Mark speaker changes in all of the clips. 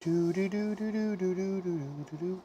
Speaker 1: Do do do do do do do do do do.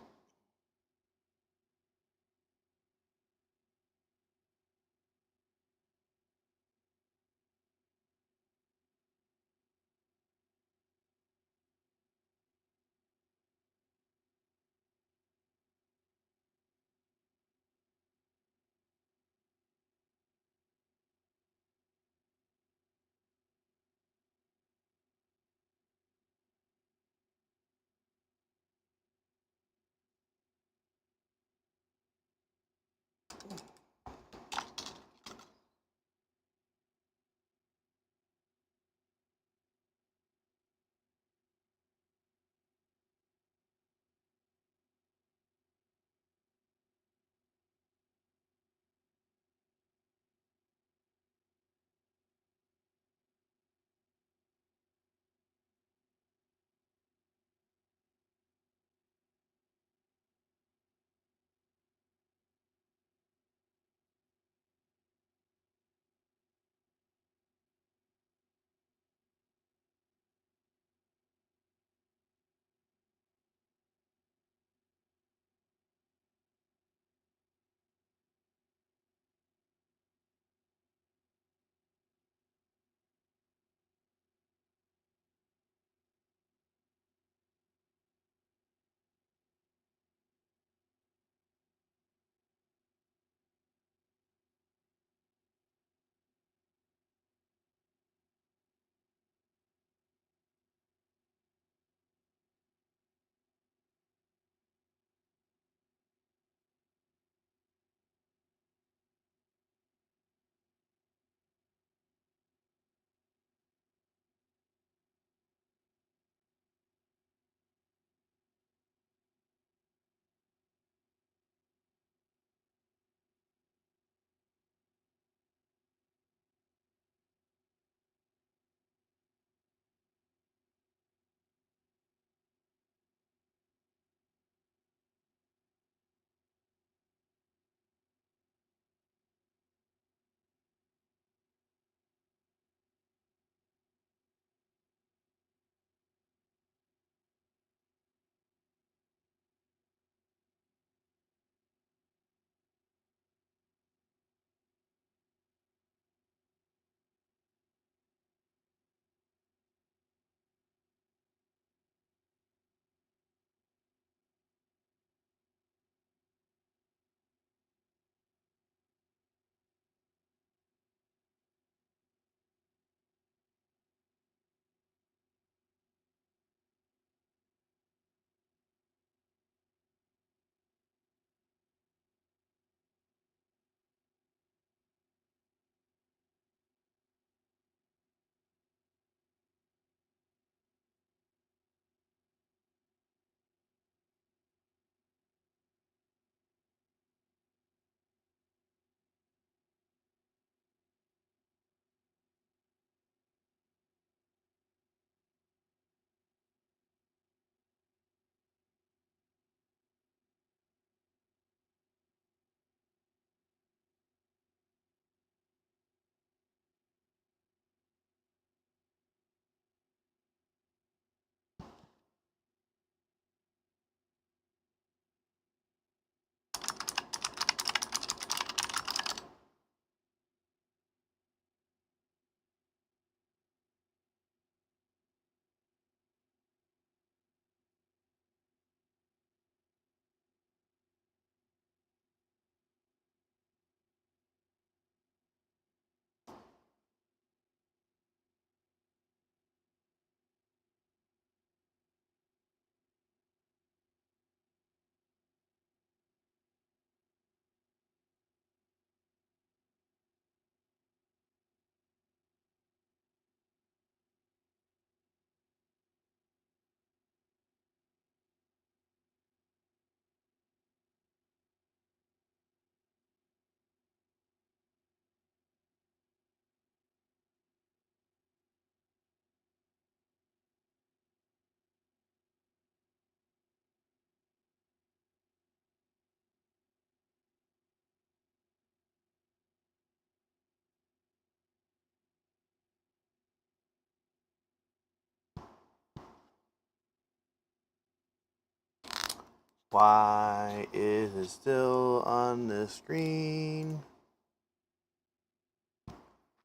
Speaker 1: Why is it still on the screen?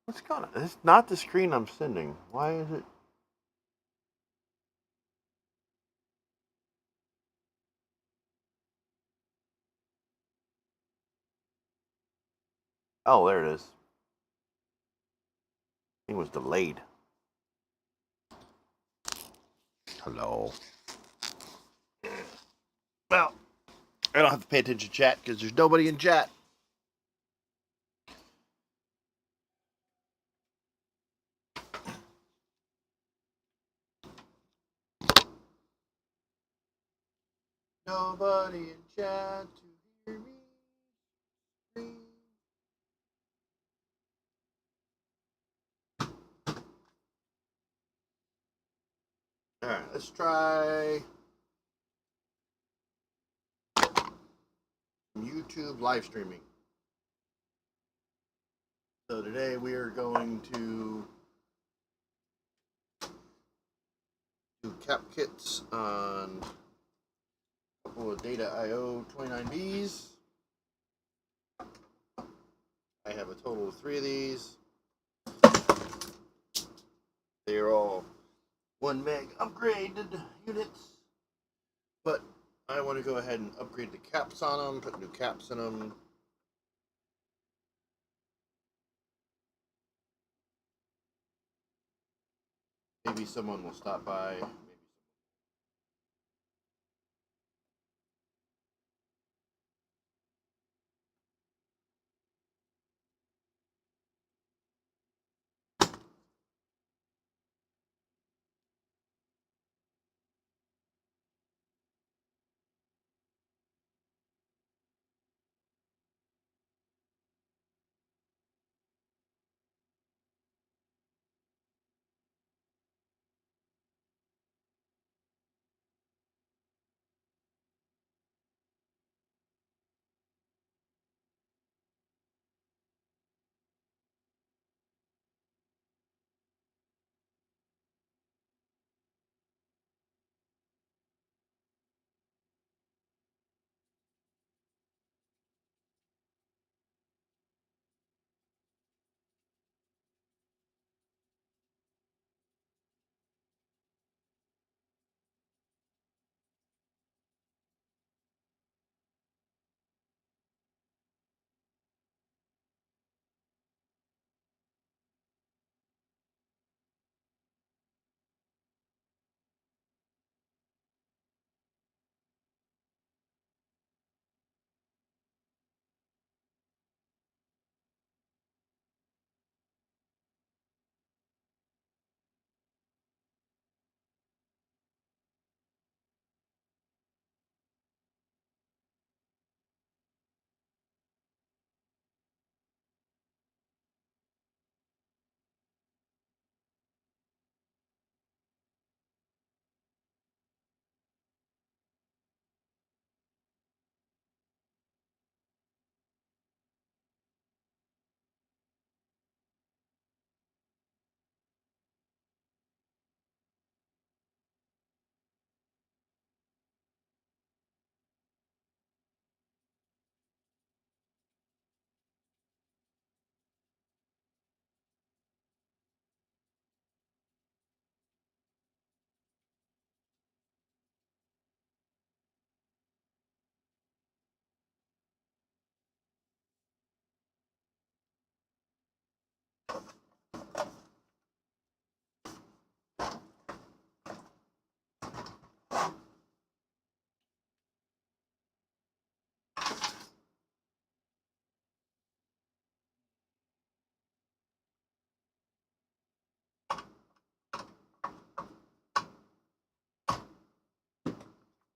Speaker 1: What's going on? It's not the screen I'm sending. Why is it? Oh, there it is. It was delayed. Hello. Well, I don't have to pay attention to chat because there's nobody in chat. Nobody in chat to hear me scream. Alright, let's try YouTube live streaming. So today we are going to do cap kits on a couple of Data IO 29Bs. I have a total of 3 of these. They are all 1 meg upgraded units, but I want to go ahead and upgrade the caps on them, put new caps in them. Maybe someone will stop by. Maybe.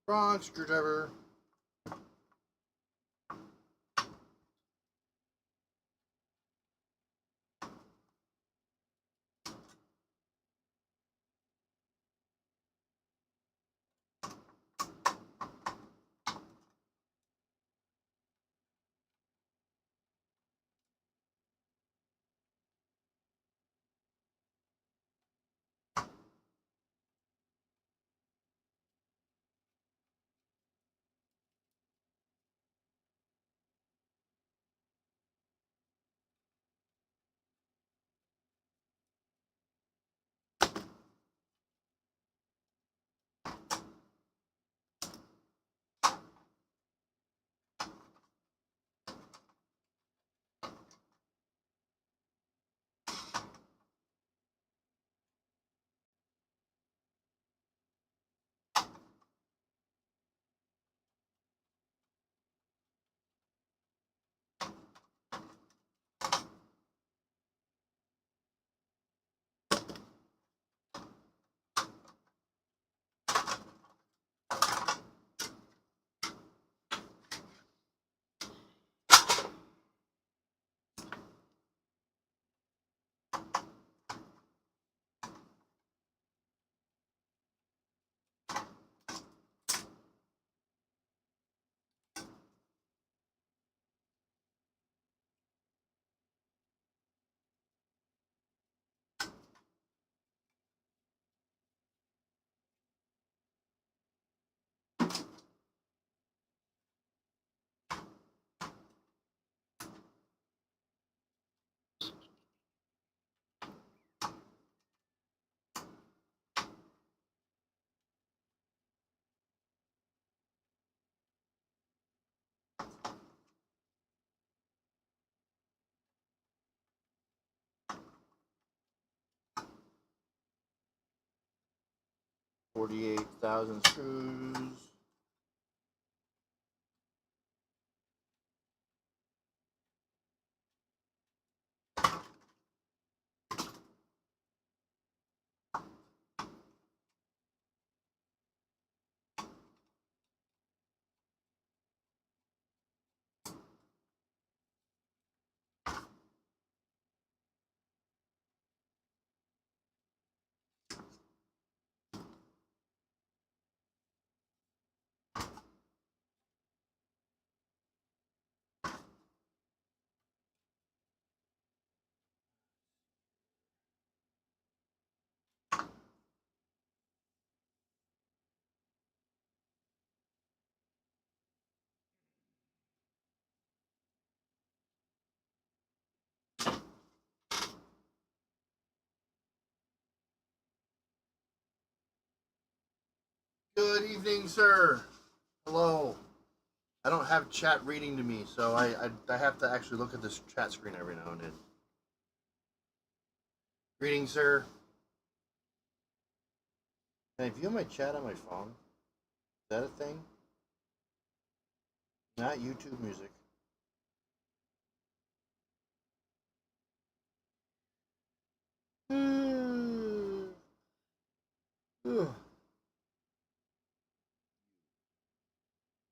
Speaker 1: Wrong screwdriver. 48,000 screws. Good evening, sir. Hello. I don't have chat reading to me, so I have to actually look at this chat screen every now and then. Greetings, sir. Can I view my chat on my phone? Is that a thing? Not YouTube music.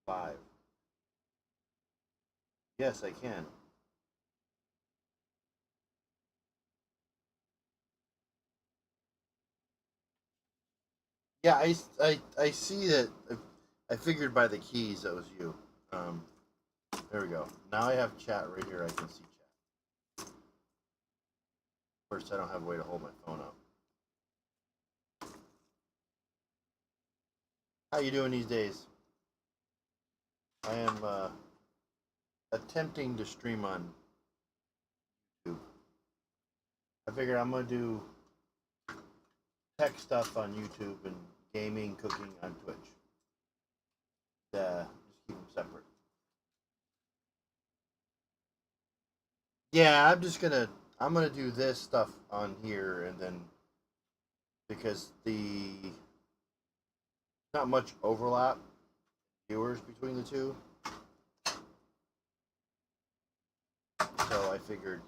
Speaker 1: Five. Yes, I can. Yeah, I see that. I figured by the keys that was you. There we go. Now I have chat right here. I can see chat. First, I don't have a way to hold my phone up. How you doing these days? I am attempting to stream on YouTube. I figured I'm gonna do tech stuff on YouTube and gaming, cooking on Twitch. Just keep them separate. Yeah, I'm gonna do this stuff on here, and then because not much overlap viewers between the two, so I figured.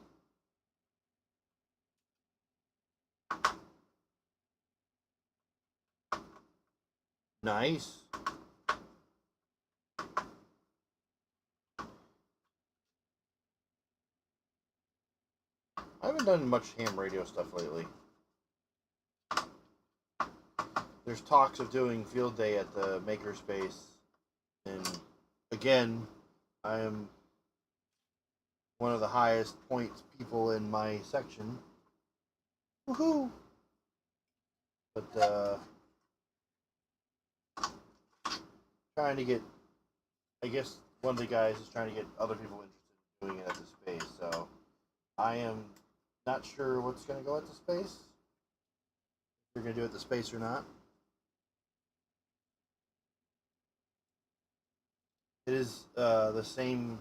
Speaker 1: Nice. I haven't done much ham radio stuff lately. There's talks of doing field day at the makerspace, and again, I am one of the highest points people in my section. Woohoo! But trying to get, I guess one of the guys is trying to get other people interested in doing it at the space. So I am not sure what's going to go at the space. If you're going to do it at the space or not. It is the same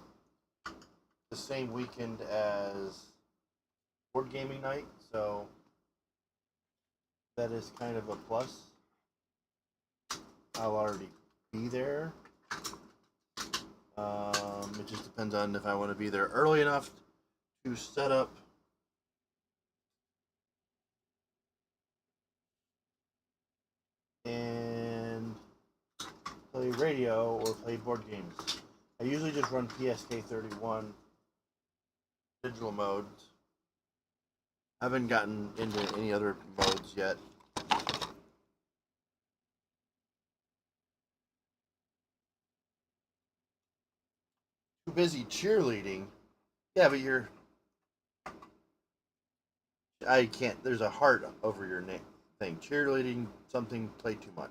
Speaker 1: weekend as board gaming night, so that is kind of a plus. I'll already be there. It just depends on if I want to be there early enough to set up and play radio or play board games. I usually just run PSK31 digital modes. I haven't gotten into any other modes yet. Too busy cheerleading. Yeah, but I can't. There's a heart over your name thing. Cheerleading, something, play too much.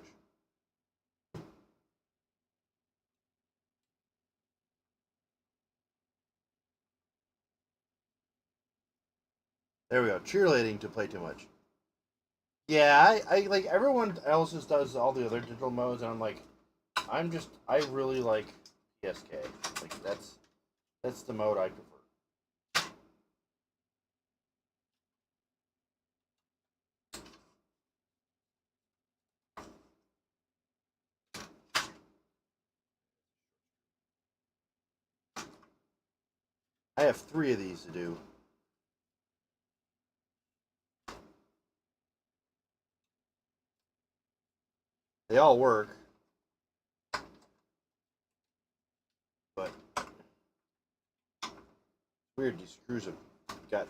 Speaker 1: There we go. Cheerleading to play too much. Yeah, I like everyone else just does all the other digital modes, and I'm like, I really like PSK. Like that's the mode I prefer. I have 3 of these to do. They all work, but weird. These screws have got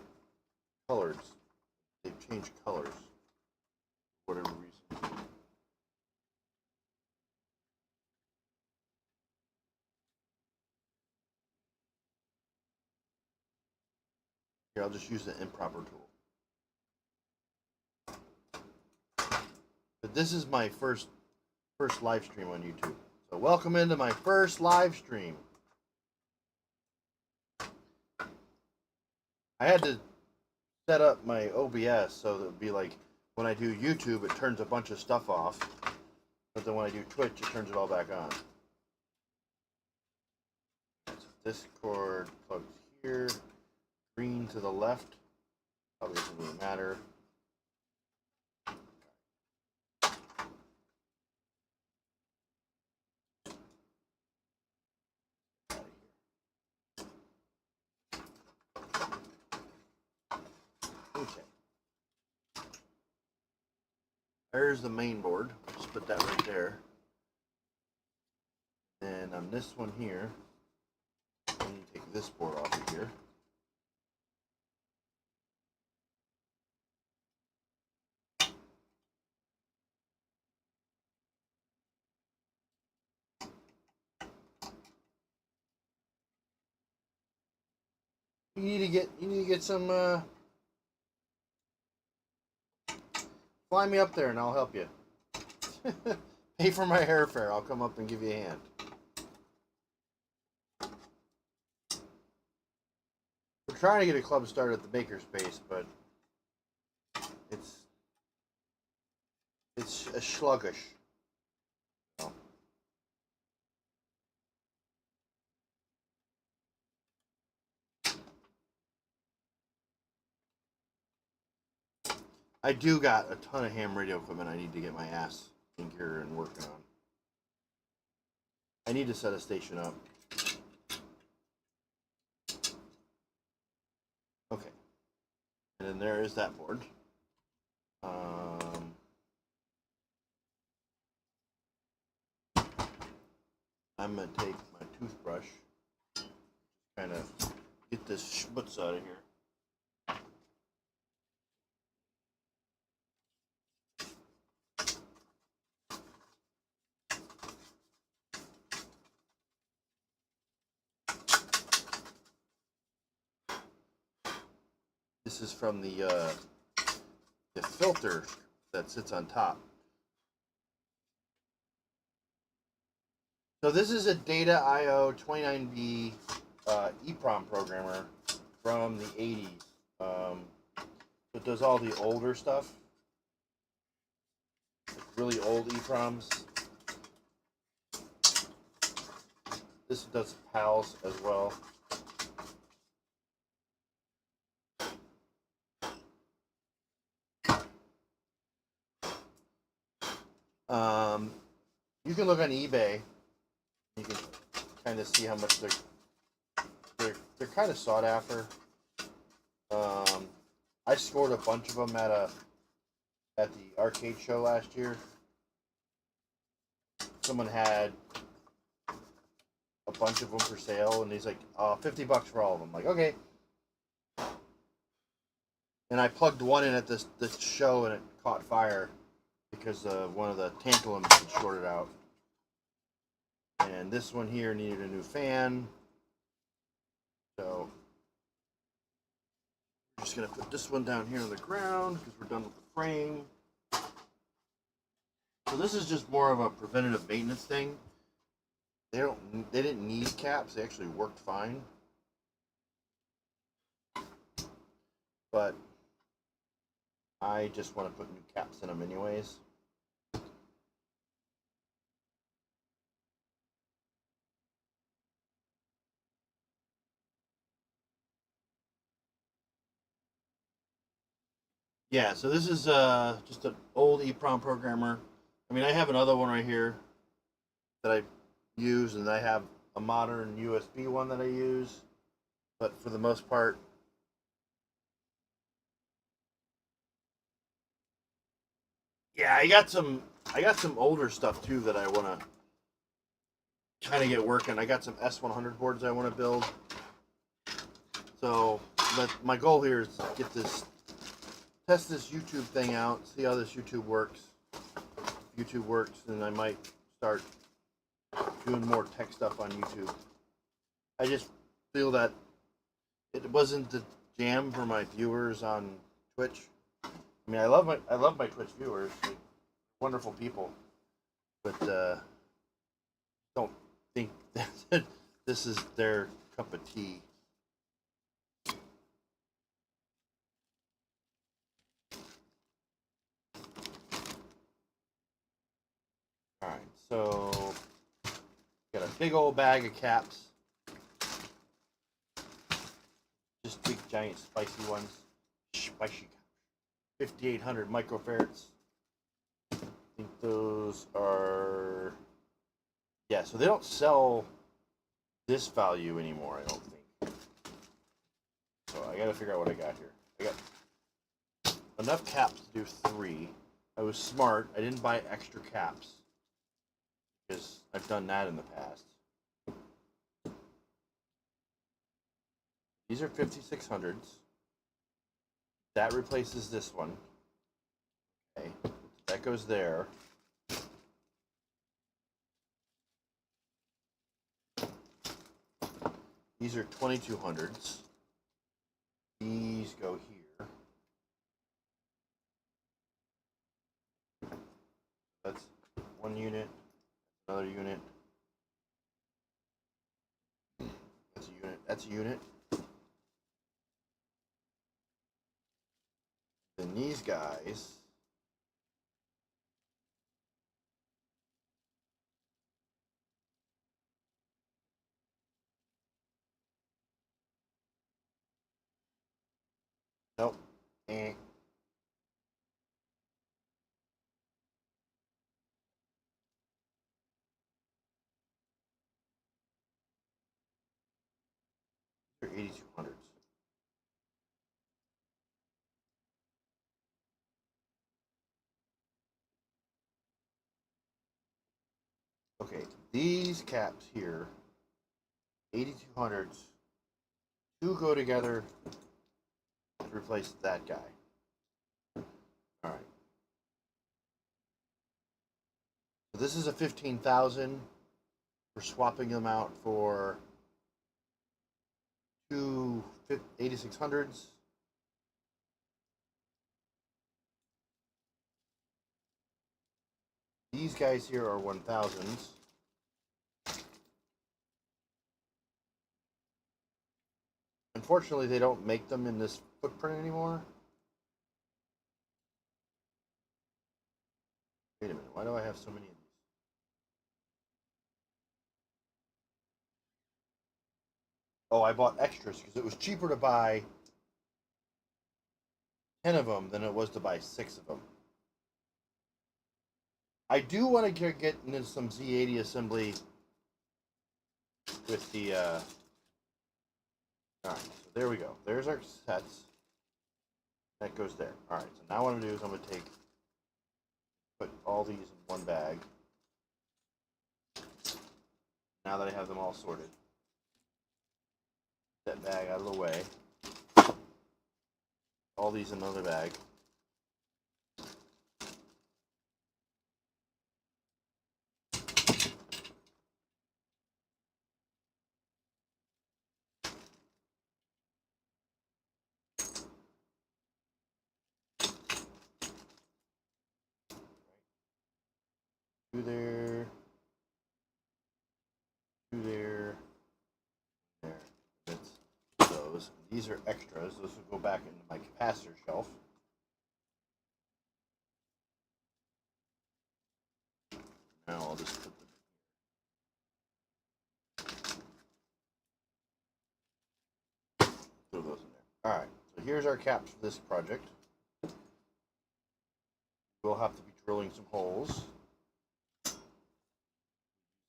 Speaker 1: colors. They've changed colors for whatever reason. Here, I'll just use the improper tool. But this is my first live stream on YouTube. So welcome into my first live stream. I had to set up my OBS so that it would be like when I do YouTube, it turns a bunch of stuff off. But then when I do Twitch, it turns it all back on. So this cord plugs here. Green to the left. Probably doesn't really matter. Okay. There's the main board. Just put that right there. And on this one here, I'm going to take this board off of here. You need to get some fly me up there and I'll help you. Pay for my airfare. I'll come up and give you a hand. We're trying to get a club started at the makerspace, but it's a sluggish. So. I do got a ton of ham radio equipment I need to get my ass in gear and working on. I need to set a station up. Okay. And then there is that board. I'm going to take my toothbrush, kind of get this schmutz out of here. This is from the filter that sits on top. So this is a Data IO 29B EEPROM programmer from the 80s. It does all the older stuff, really old EEPROMs. This does PALs as well. You can look on eBay. You can kind of see how much they're kind of sought after. I scored a bunch of them at the arcade show last year. Someone had a bunch of them for sale, and he's like, $50 for all of them. I'm like, okay. And I plugged one in at this show, and it caught fire because one of the tantalums had shorted out. And this one here needed a new fan. So I'm just going to put this one down here on the ground because we're done with the frame. So this is just more of a preventative maintenance thing. They didn't need caps. They actually worked fine. But I just want to put new caps in them anyways. Yeah, so this is just an old EEPROM programmer. I mean, I have another one right here that I use, and I have a modern USB one that I use. but for the most part, yeah, I got some older stuff too that I want to kind of get working. I got some S100 boards I want to build. So, but my goal here is to get this, test this YouTube thing out, see how this YouTube works. If YouTube works, then I might start doing more tech stuff on YouTube. I just feel that it wasn't the jam for my viewers on Twitch. I mean, I love my Twitch viewers, like, wonderful people, but don't think that this is their cup of tea. All right, so got a big old bag of caps, just big giant spicy ones, spicy. 5,800 microfarads. I think those are, yeah. So they don't sell this value anymore, I don't think. So I gotta figure out what I got here. I got enough caps to do 3. I was smart. I didn't buy extra caps because I've done that in the past. These are 5600s. That replaces this one. Okay, that goes there. These are 2200s. These go here. That's one unit, another unit. That's a unit. That's a unit. Then these guys. Nope. Eh. They're 8200s. Okay, these caps here, 8200s, 2 go together to replace that guy. All right. So this is a 15,000. We're swapping them out for 2 8600s. These guys here are 1000s. Unfortunately, they don't make them in this footprint anymore. Wait a minute, why do I have so many of these? Oh, I bought extras because it was cheaper to buy 10 of them than it was to buy 6 of them. I do want to get into some Z80 assembly with the, alright, so there we go. There's our sets. That goes there. Alright, so now what I'm going to do is I'm going to put all these in one bag. Now that I have them all sorted. That bag out of the way. All these in another bag. Two there. Two there. There. That's those. These are extras. Those will go back into my capacitor shelf. Now I'll just put them. Throw those in there. Alright, so here's our caps for this project. We'll have to be drilling some holes.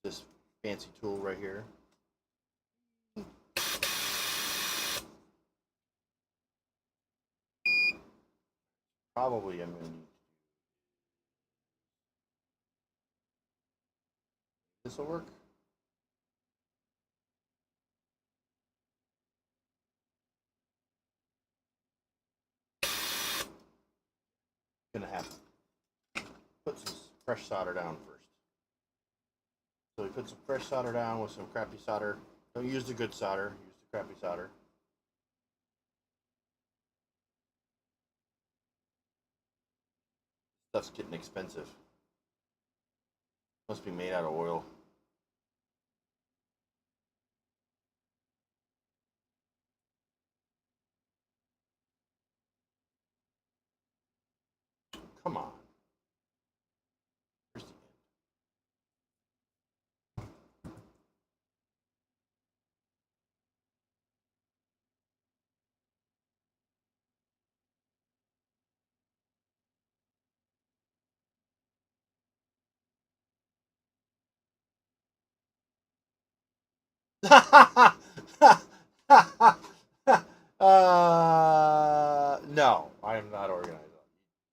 Speaker 1: This fancy tool right here. probably am going to need this will work. Gonna have to put some fresh solder down first. So we put some fresh solder down with some crappy solder. Don't use the good solder, use the crappy solder. Stuff's getting expensive. Must be made out of oil. Come on. Where's the no, I am not organized.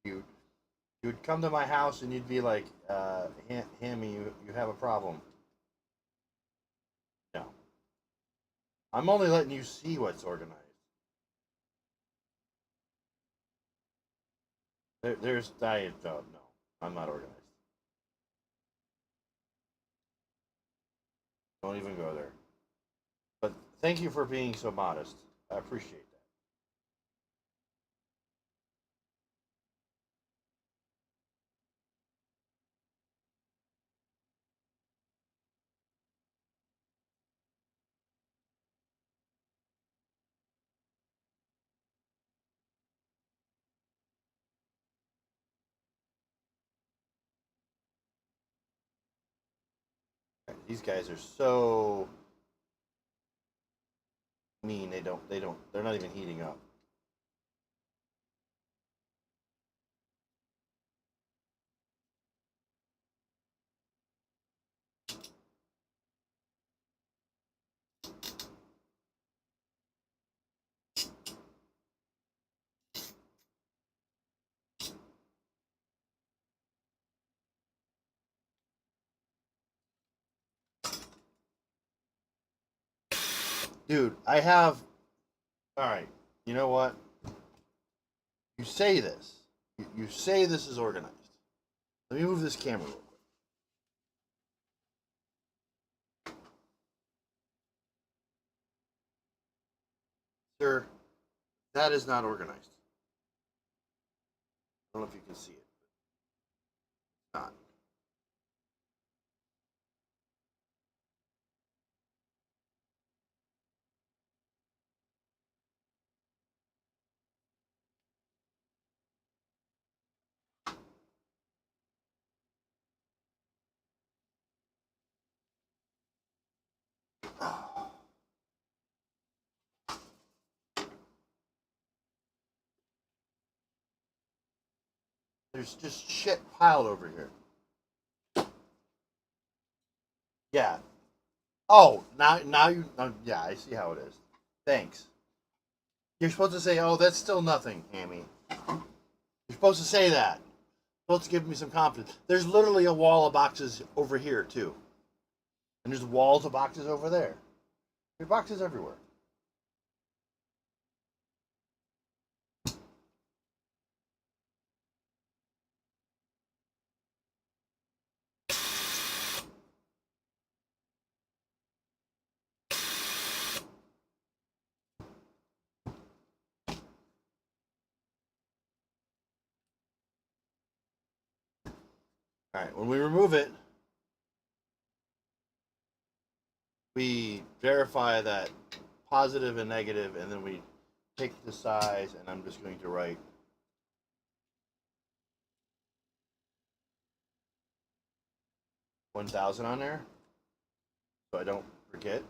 Speaker 1: You you'd come to my house and you'd be like, Hammy, you have a problem. No, I'm only letting you see what's organized. There's diet. No, I'm not organized. Don't even go there. But thank you for being so modest. I appreciate that. These guys are so mean. They're not even heating up. Dude, I have. All right. You know what? You say this. You say this is organized. Let me move this camera real quick. Sir, that is not organized. I don't know if you can see it. It's not. There's just shit piled over here. Yeah. Oh, now you. Yeah, I see how it is. Thanks. You're supposed to say, "Oh, that's still nothing, Hammy." You're supposed to say that. You're supposed to give me some confidence. There's literally a wall of boxes over here too, and there's walls of boxes over there. There's boxes everywhere. All right. When we remove it, we verify that positive and negative, and then we take the size, and I'm just going to write 1,000 on there, so I don't forget.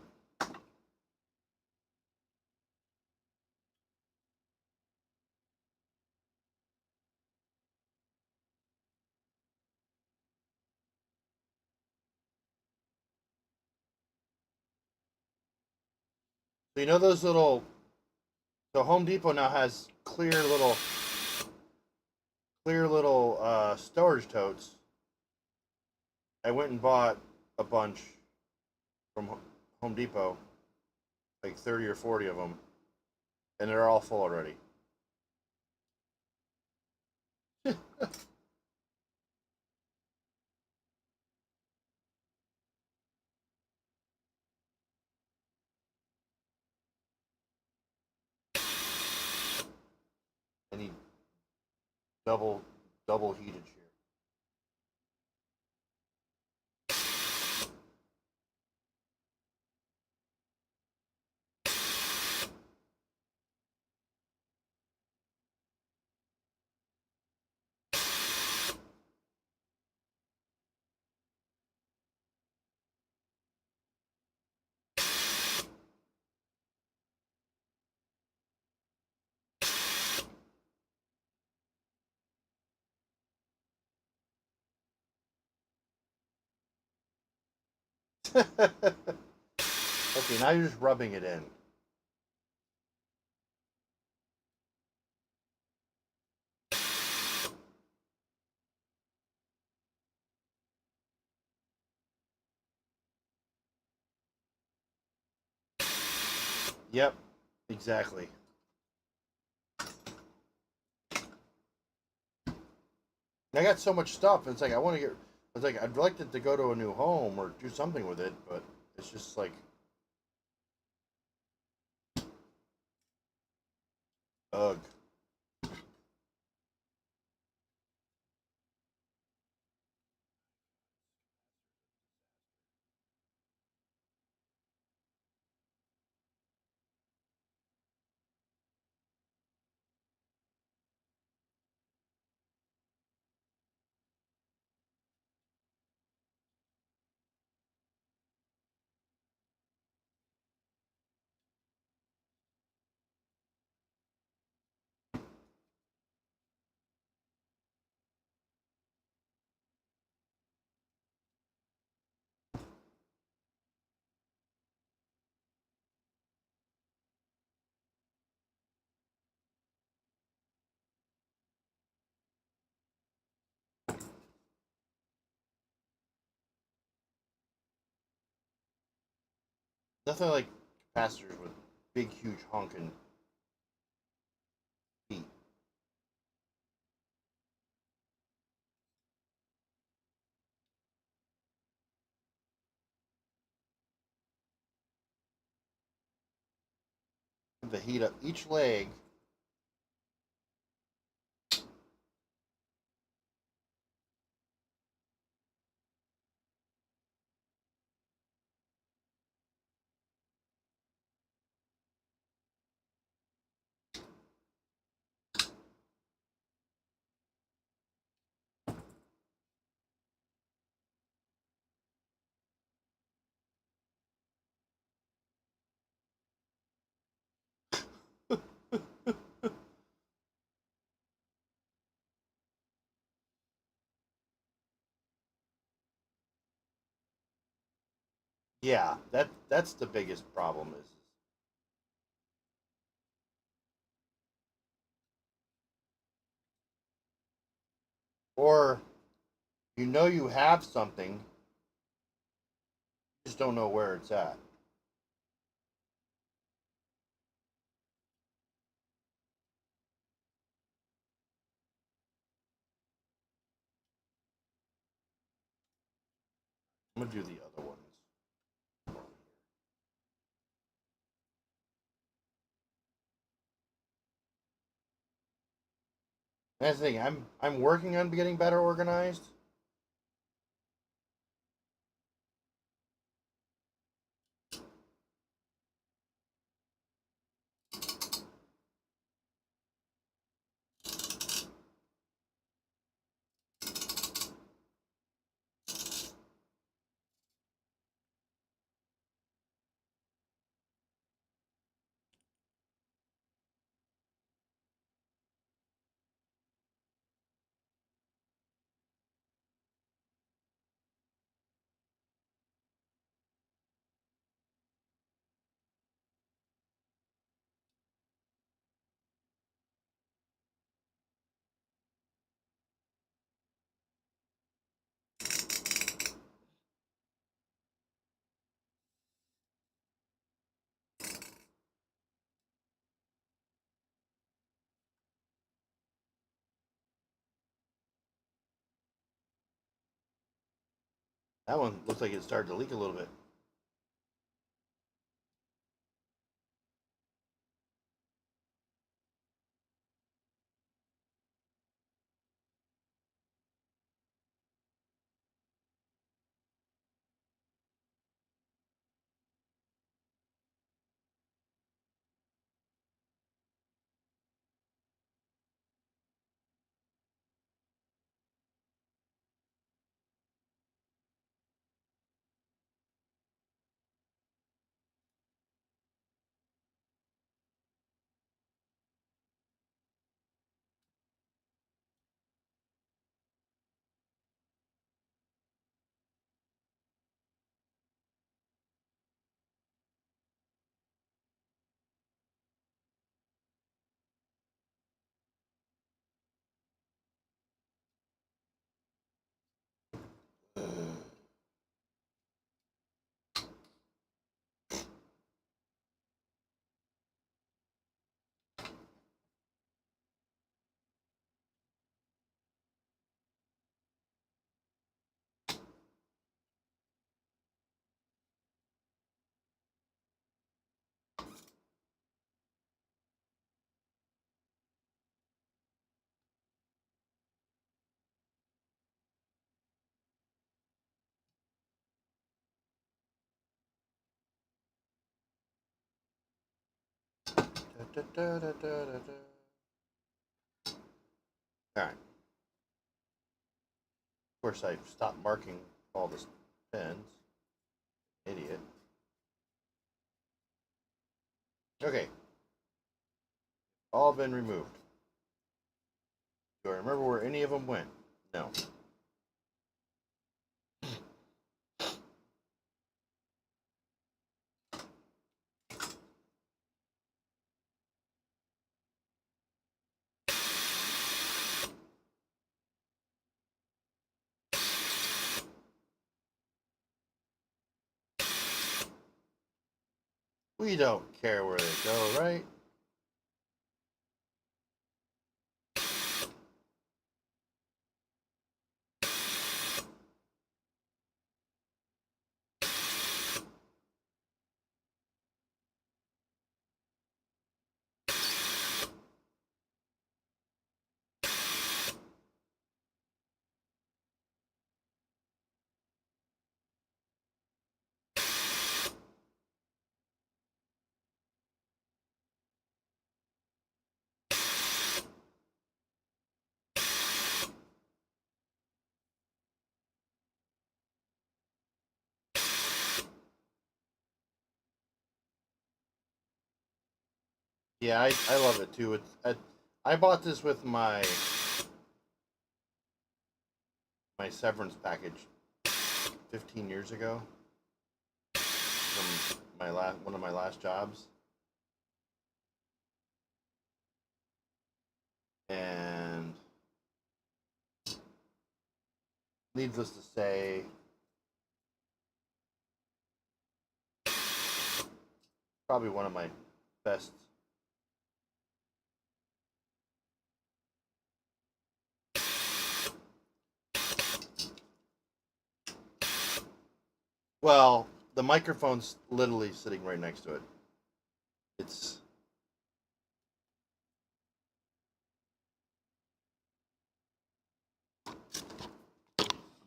Speaker 1: So you know those little. So Home Depot now has clear little clear little storage totes. I went and bought a bunch from Home Depot, like 30 or 40 of them, and they're all full already. I need double double heated share. Okay, now you're just rubbing it in. Yep, exactly. I got so much stuff. It's like I want to get. It's like I'd like it to go to a new home or do something with it, but it's just like, ugh. Nothing like capacitors with big, huge honking feet. The heat up each leg. Yeah, that's the biggest problem is, or you know you have something, you just don't know where it's at. I'm gonna do the other ones. That's the thing. I'm working on getting better organized. That one looks like it started to leak a little bit. Alright. Of course, I stopped marking all the pins. Idiot. Okay. All been removed. Do I remember where any of them went? No. We don't care where they go, right? Yeah, I love it too. I bought this with my severance package 15 years ago from one of my last jobs, and needless to say, probably one of my best. Well, the microphone's literally sitting right next to it. It's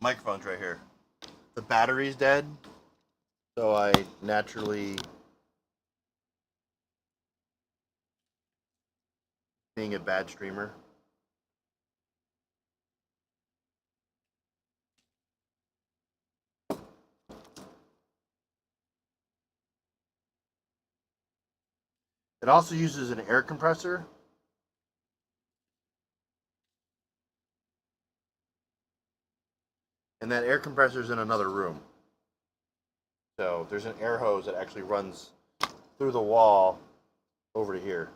Speaker 1: microphone's right here. The battery's dead, so I naturally, being a bad streamer, it also uses an air compressor. And that air compressor is in another room. So there's an air hose that actually runs through the wall over to here.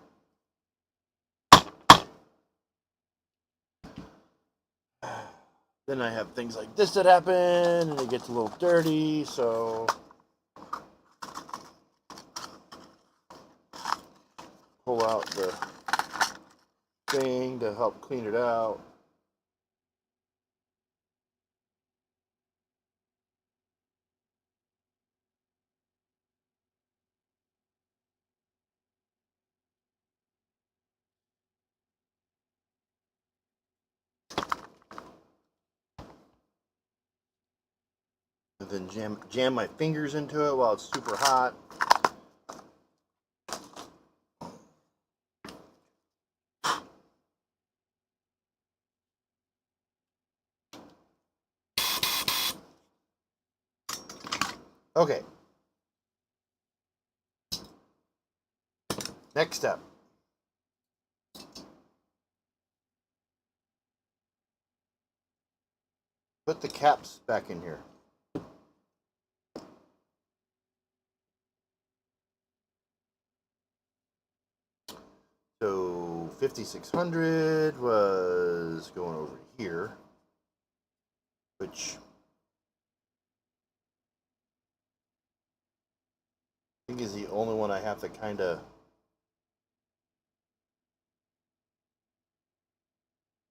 Speaker 1: Then I have things like this that happen, and it gets a little dirty, so pull out the thing to help clean it out. and then jam my fingers into it while it's super hot. Okay. Next step. Put the caps back in here. So 5600 was going over here, which I think is the only one I have to kind of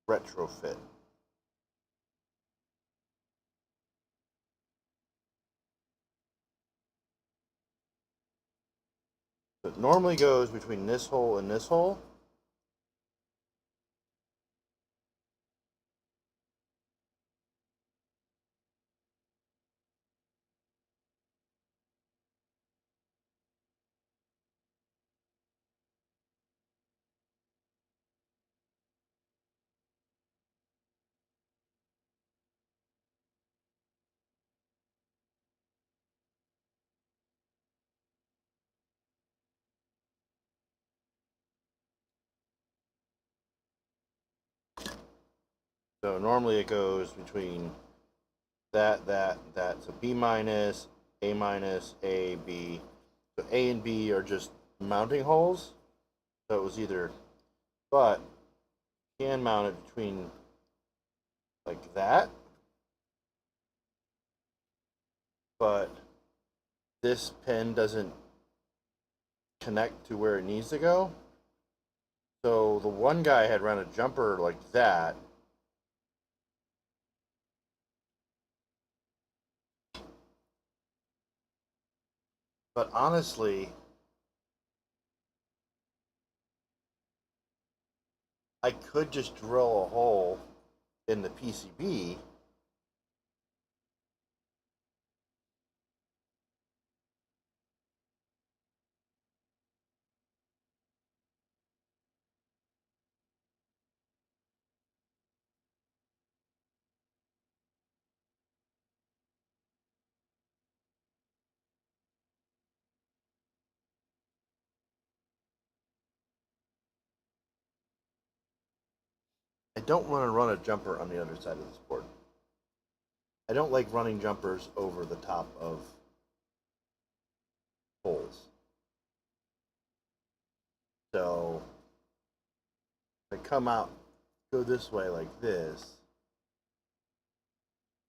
Speaker 1: retrofit. So it normally goes between this hole and this hole. So normally it goes between that. So B minus, A minus, A, B. So A and B are just mounting holes. So it was either, but you can mount it between like that. But this pin doesn't connect to where it needs to go. So the one guy had run a jumper like that. But honestly, I could just drill a hole in the PCB I don't want to run a jumper on the other side of this board. I don't like running jumpers over the top of holes. So if I come out, go this way like this,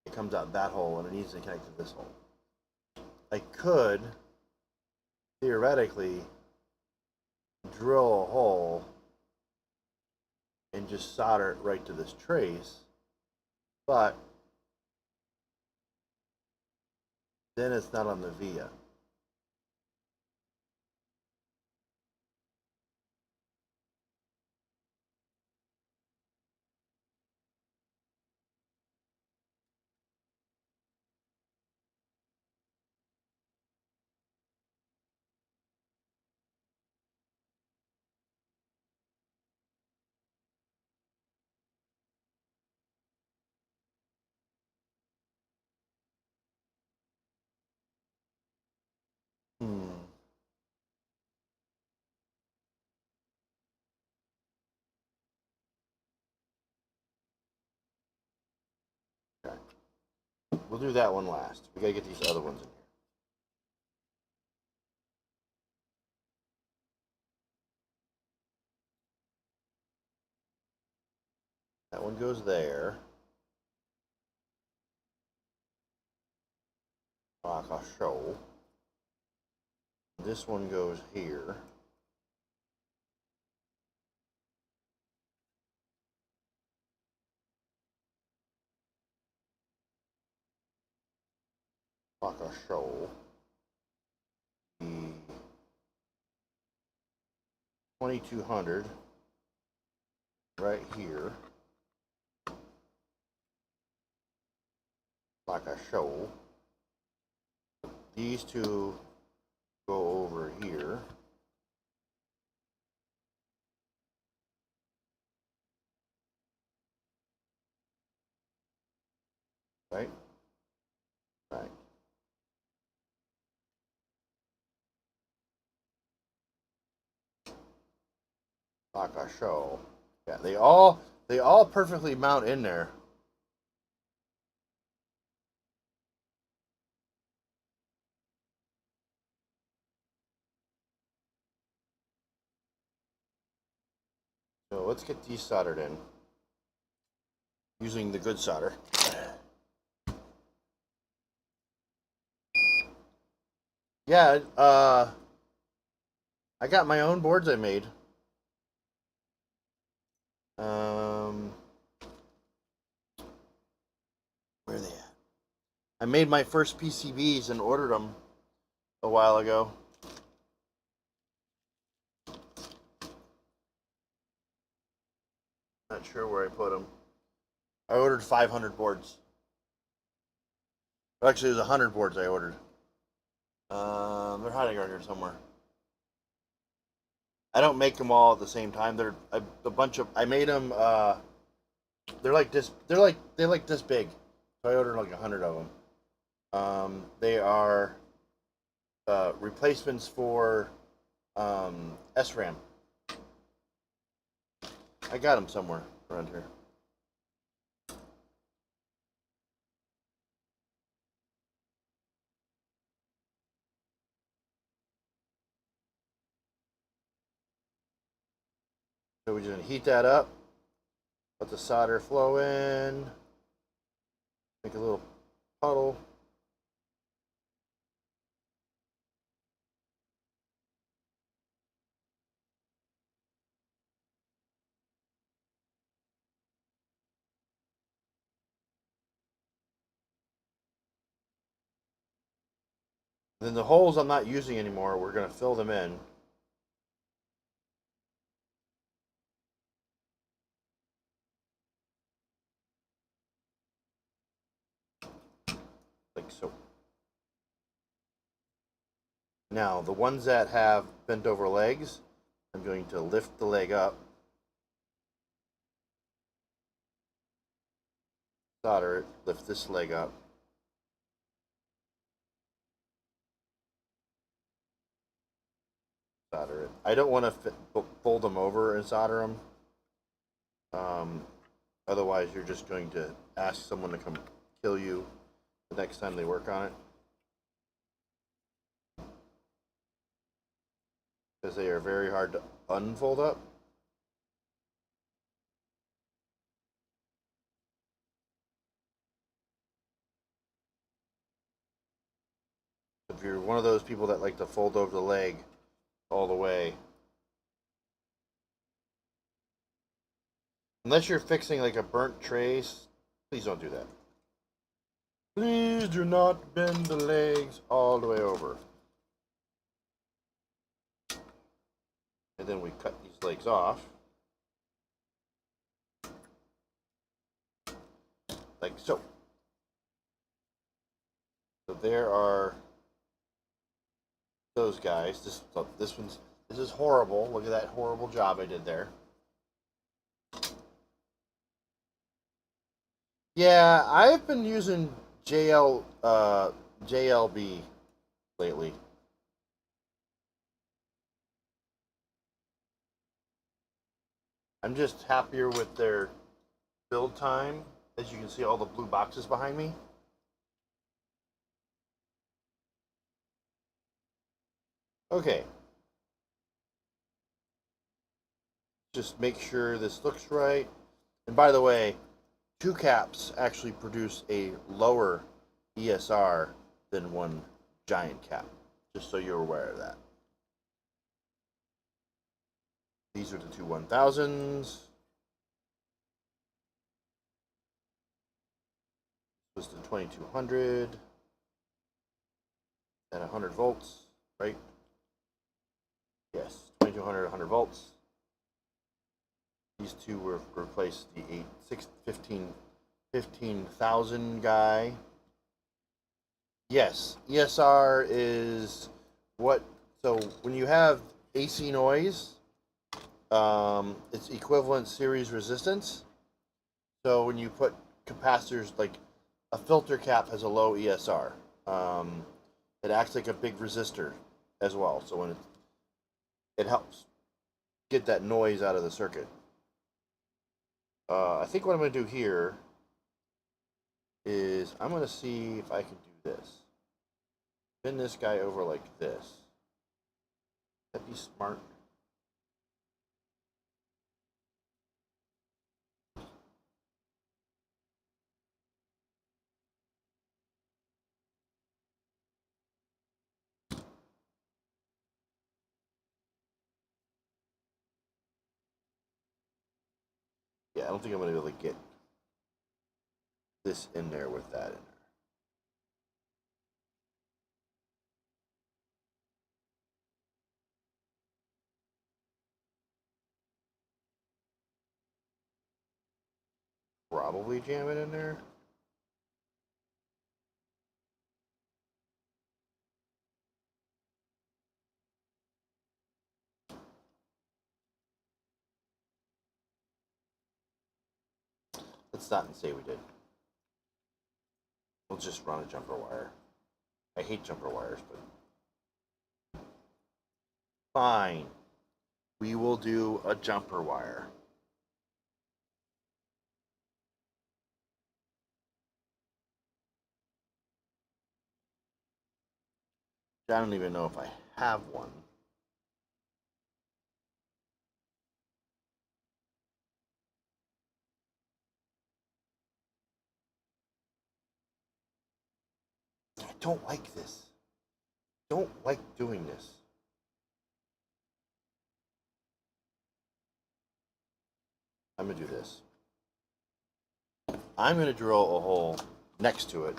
Speaker 1: it comes out that hole and it needs to connect to this hole. I could theoretically drill a hole and just solder it right to this trace, but then it's not on the via. Okay. We'll do that one last. We gotta get these other ones in here. That one goes there. Like I'll show. This one goes here. Like I'll show. The 2200 right here. Like I show. these two go over here. Right? Right. Like a show. Yeah, they all perfectly mount in there. So let's get these soldered in using the good solder. Yeah, I got my own boards I made. Where are they at? I made my first PCBs and ordered them a while ago. Not sure where I put them. I ordered 500 boards. Actually, it was 100 boards I ordered. They're hiding around here somewhere. I don't make them all at the same time. They're a bunch of. I made them. They're like this. They're like this big. So I ordered like 100 of them. They are replacements for SRAM. I got them somewhere around here. So we're just gonna heat that up. Let the solder flow in. Make a little puddle. Then the holes I'm not using anymore, we're gonna fill them in. Like so. Now, the ones that have bent over legs, I'm going to lift the leg up, solder it, lift this leg up, solder it. I don't want to fold them over and solder them. Otherwise, you're just going to ask someone to come kill you the next time they work on it. Because they are very hard to unfold up. If you're one of those people that like to fold over the leg all the way, unless you're fixing like a burnt trace, please don't do that. Please do not bend the legs all the way over. And then we cut these legs off. Like so. So there are those guys. This is horrible. Look at that horrible job I did there. Yeah, I've been using JLB lately. I'm just happier with their build time. As you can see, all the blue boxes behind me. Okay. Just make sure this looks right. And by the way, two caps actually produce a lower ESR than one giant cap. Just so you're aware of that. These are the two 1000s. This was the 2200 at 100 volts, right? Yes, 2200 100 volts. These two were replaced the 15,000 guy. Yes, ESR is what. So when you have AC noise, it's equivalent series resistance. So when you put capacitors, like a filter cap has a low ESR. Um, it acts like a big resistor as well. So when it helps get that noise out of the circuit. I think what I'm going to do here is I'm going to see if I can do this. Spin this guy over like this. That'd be smart. Yeah, I don't think I'm going to be able to get this in there with that in there. Probably jam it in there. Let's not say we did. We'll just run a jumper wire. I hate jumper wires, but fine. We will do a jumper wire. I don't even know if I have one. I don't like this. I don't like doing this. I'm going to do this. I'm going to drill a hole next to it.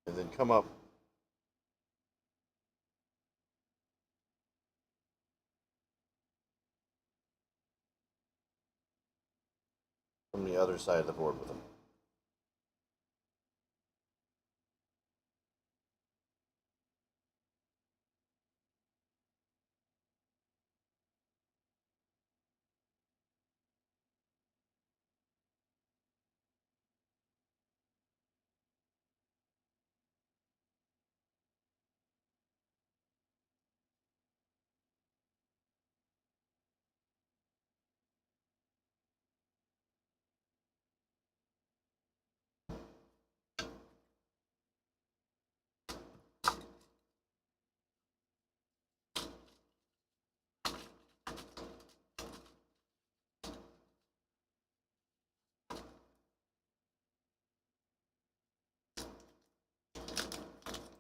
Speaker 1: And then come up from the other side of the board with them.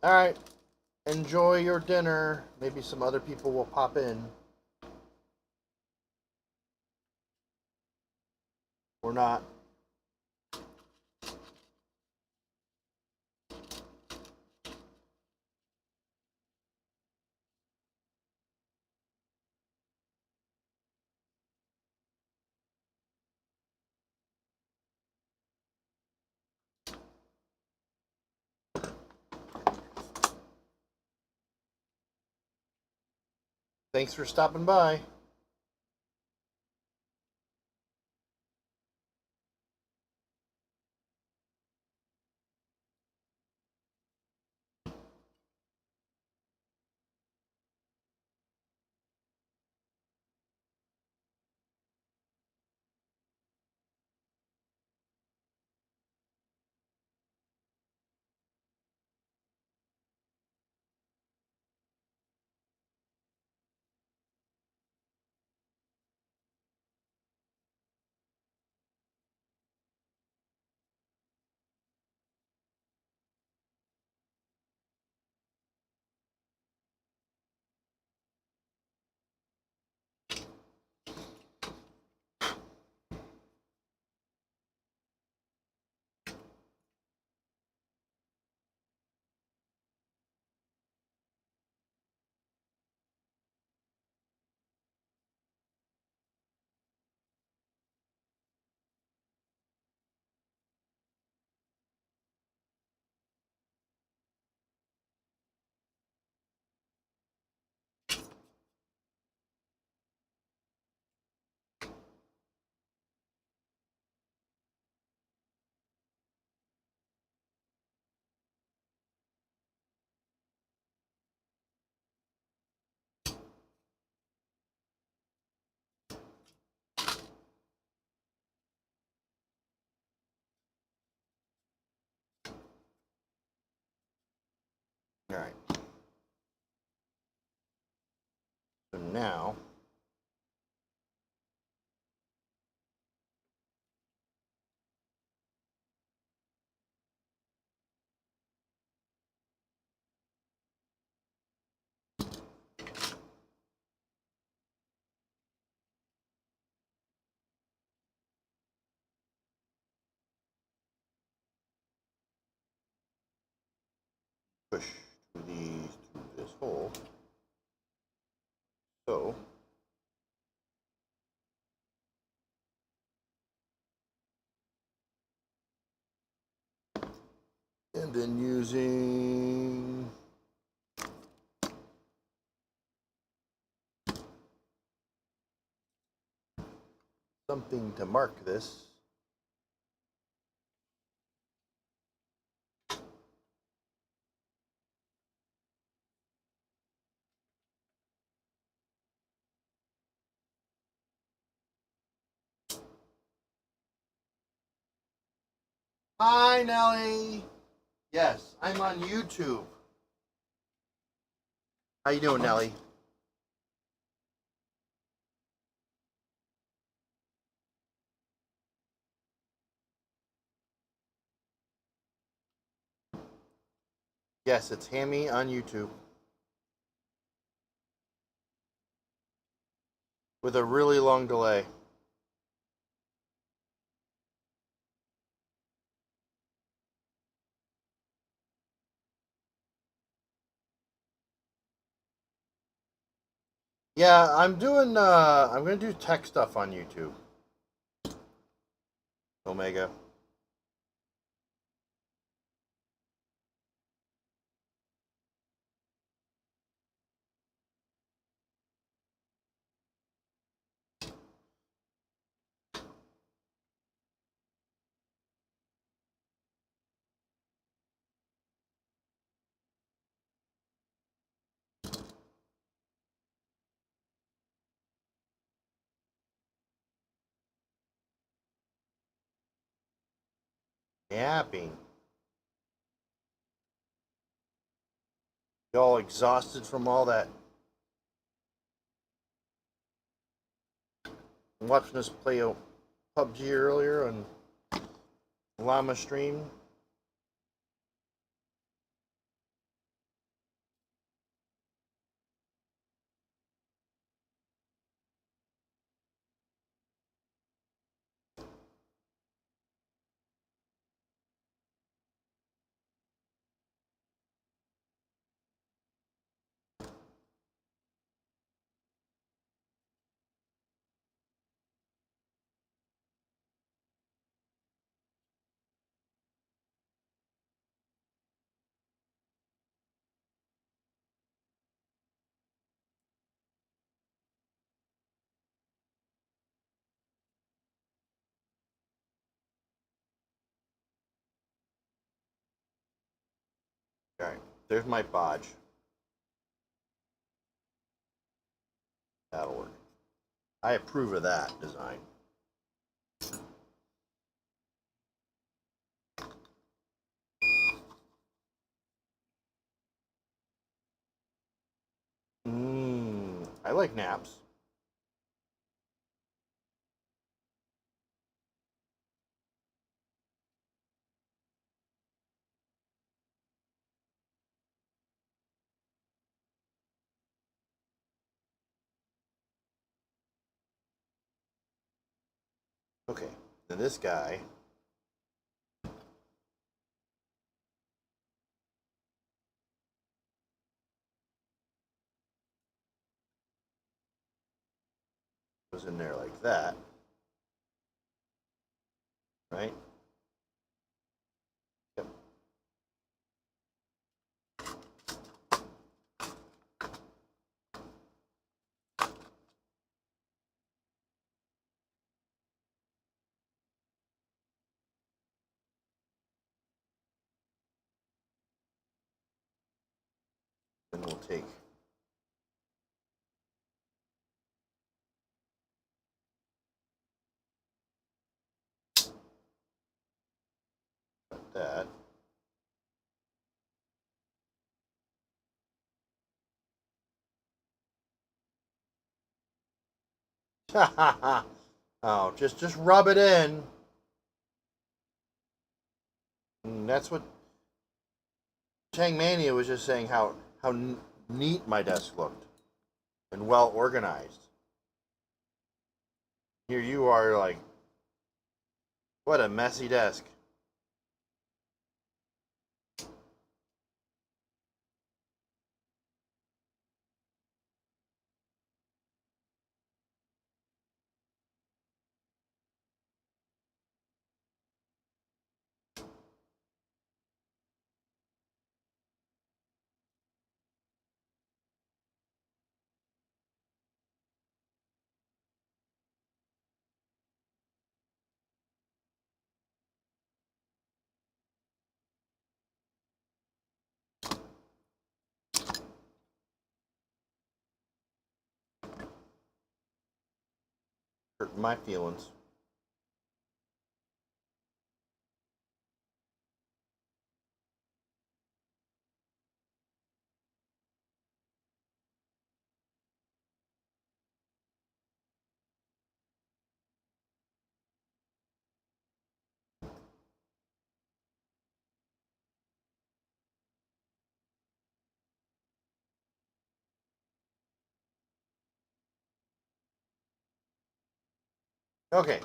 Speaker 1: All right. Enjoy your dinner. Maybe some other people will pop in. Or not. Thanks for stopping by. All right. So now, push these through this hole. So, and then using something to mark this. Hi, Nelly. Yes, I'm on YouTube. How you doing, Nelly? Yes, it's Hammy on YouTube. With a really long delay. Yeah, I'm gonna do tech stuff on YouTube. Omega. Yapping. Y'all exhausted from all that. I'm watching us play a PUBG earlier on Llama stream. Alright, there's my Bodge. That'll work. I approve of that design. I like naps. Okay, then this guy goes in there like that, right? Yep. Then we'll take that. Oh, just rub it in. And that's what Tangmania was just saying, how neat my desk looked and well organized. Here you are like, what a messy desk. Hurt my feelings. Okay.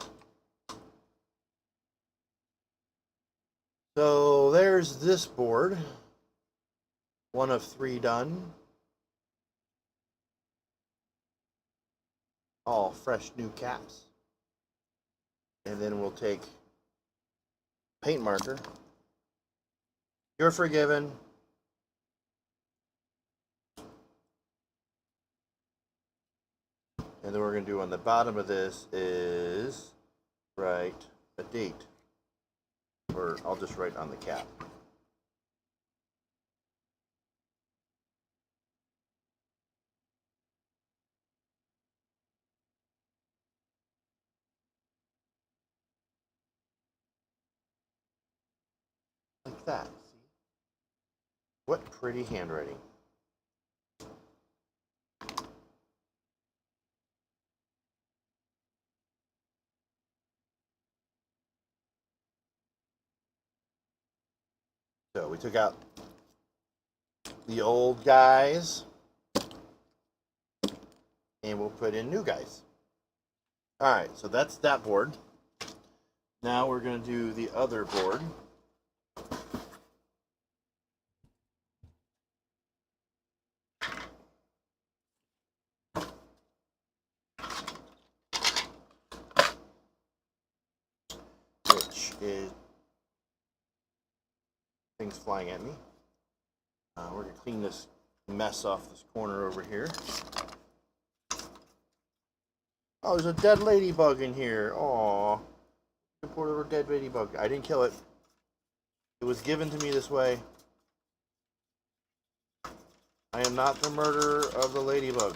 Speaker 1: So there's this board. One of 3 done. All fresh new caps. And then we'll take paint marker. You're forgiven. And then we're going to do on the bottom of this is write a date. Or I'll just write on the cap. Like that. See? What pretty handwriting. So we took out the old guys and we'll put in new guys. All right, so that's that board. Now we're going to do the other board. Which is things flying at me. We're going to clean this mess off this corner over here. Oh, there's a dead ladybug in here. Aww. Report of a dead ladybug. I didn't kill it. It was given to me this way. I am not the murderer of the ladybug.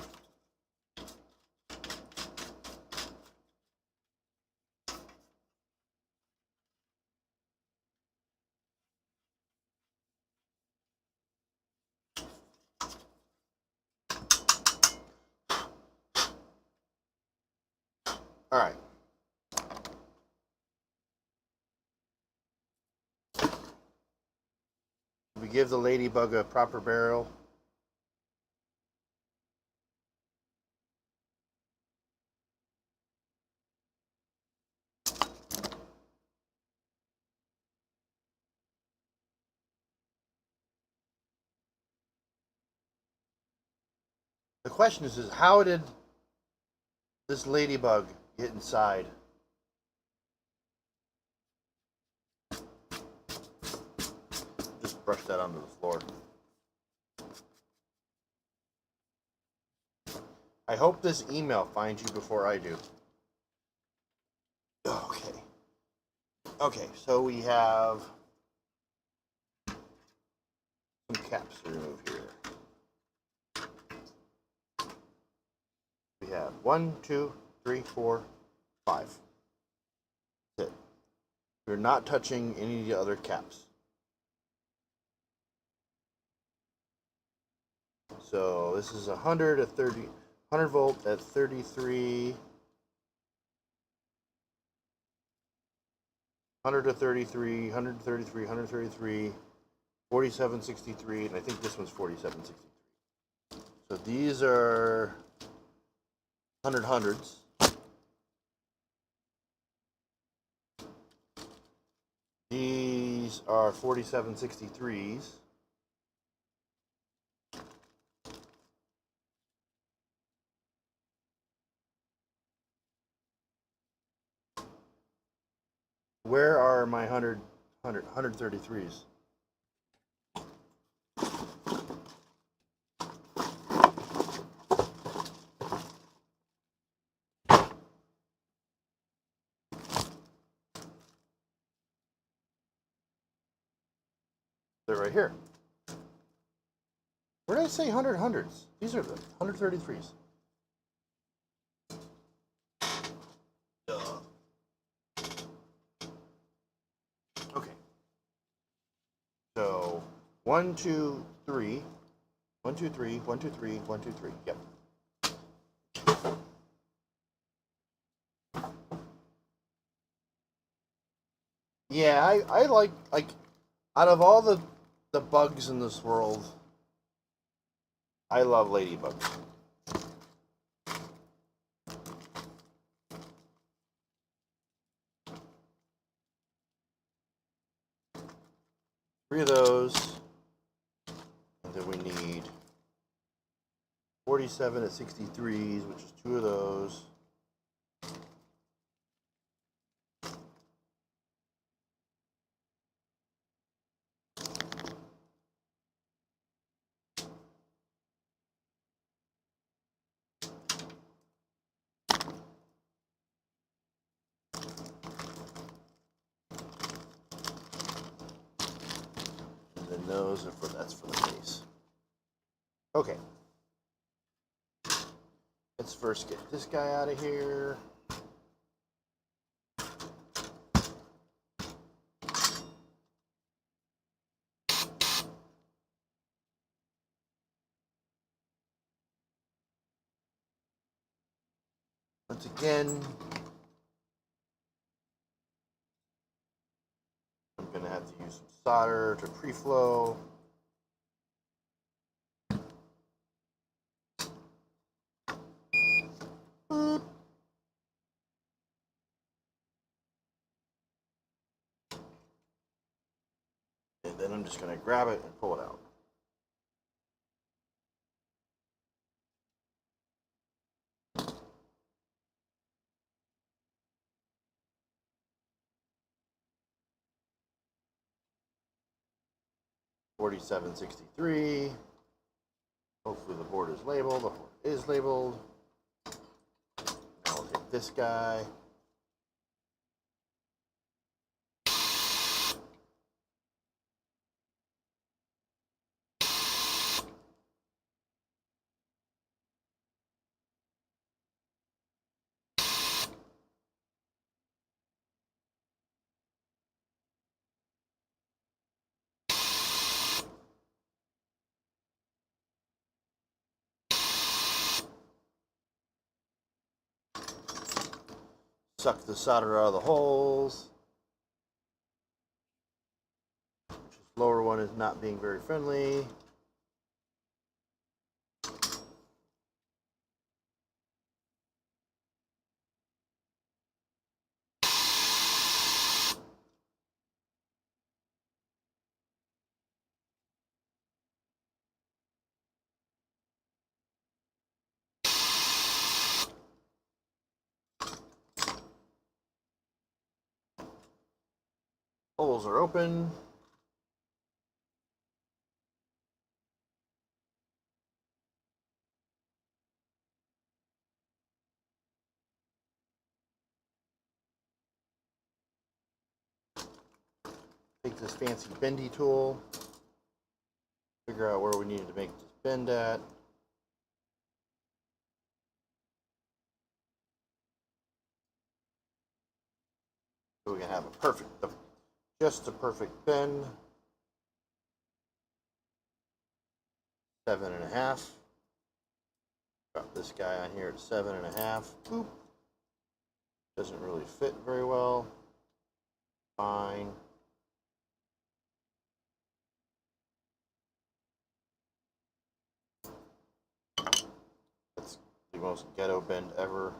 Speaker 1: Alright. We give the ladybug a proper burial. The question is how did this ladybug get inside? Just brush that onto the floor. I hope this email finds you before I do. Okay. Okay, so we have some caps to remove here. We have 1, 2, 3, 4, 5. That's it. We're not touching any of the other caps. So this is 100 volt at 33 133, 133, 133, 4763, and I think this one's 4763. So these are 100s. These are 4763s. Where are my 133s? They're right here. Where did I say 100s? These are the 133s. Okay. So 1, 2, 3. 1, 2, 3. 1, 2, 3. 1, 2, 3. Yep. Yeah, I like out of all the bugs in this world, I love ladybugs. Three of those, and then we need 47 at 63s, which is 2 of those. And then those are that's for the base. Okay. Let's first get this guy out of here. Once again, I'm going to have to use some solder to pre-flow. Boop. And then I'm just going to grab it and pull it out. $47.63. Hopefully the board is labeled. The board is labeled. Now I'll take this guy. Suck the solder out of the holes. This lower one is not being very friendly. Holes are open. Take this fancy bendy tool. Figure out where we needed to make this bend at. So we can have just a perfect bend. 7.5. Drop this guy on here at 7.5. Boop. Doesn't really fit very well. Fine. That's the most ghetto bend ever.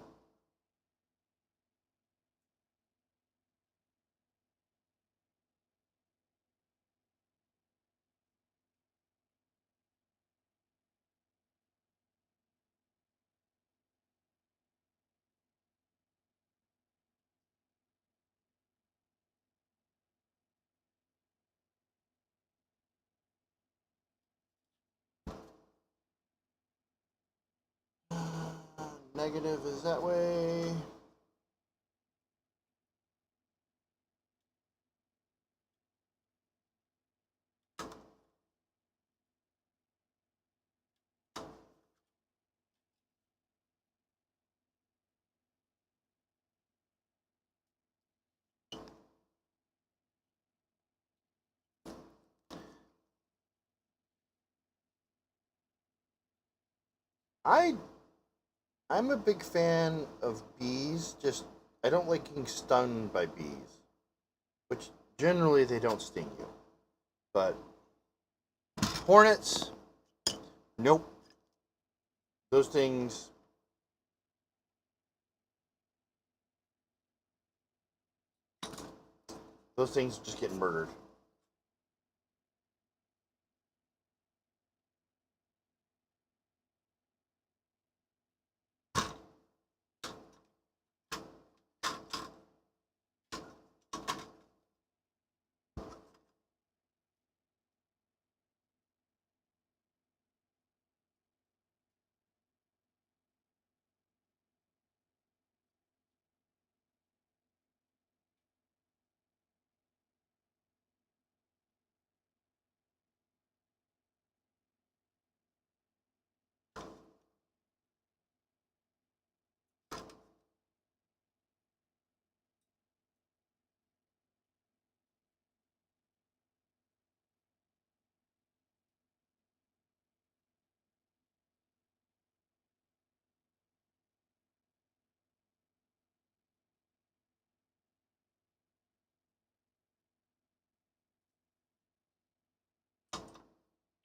Speaker 1: Negative is that way. I I'm a big fan of bees. Just I don't like getting stung by bees, which generally they don't sting you. But hornets, nope. Those things. Those things just get murdered.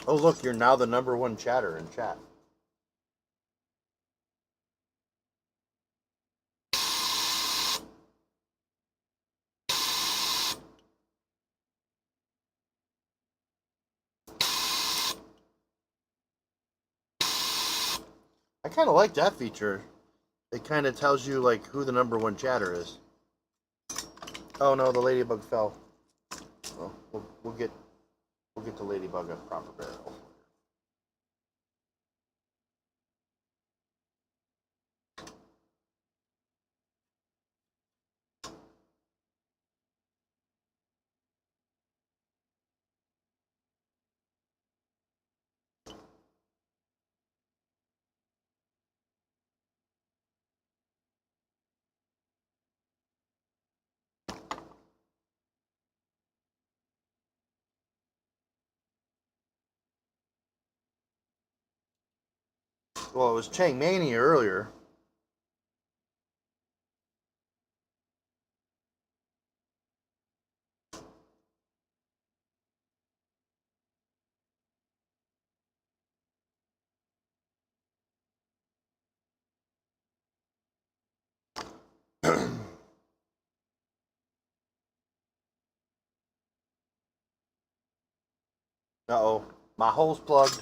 Speaker 1: Oh look, you're now the #1 chatter in chat. I kind of like that feature. It kind of tells you like who the #1 chatter is. Oh no, the ladybug fell. Well, we'll get the ladybug a proper burial. Well, it was Chang Mania earlier. Uh-oh, my hole's plugged.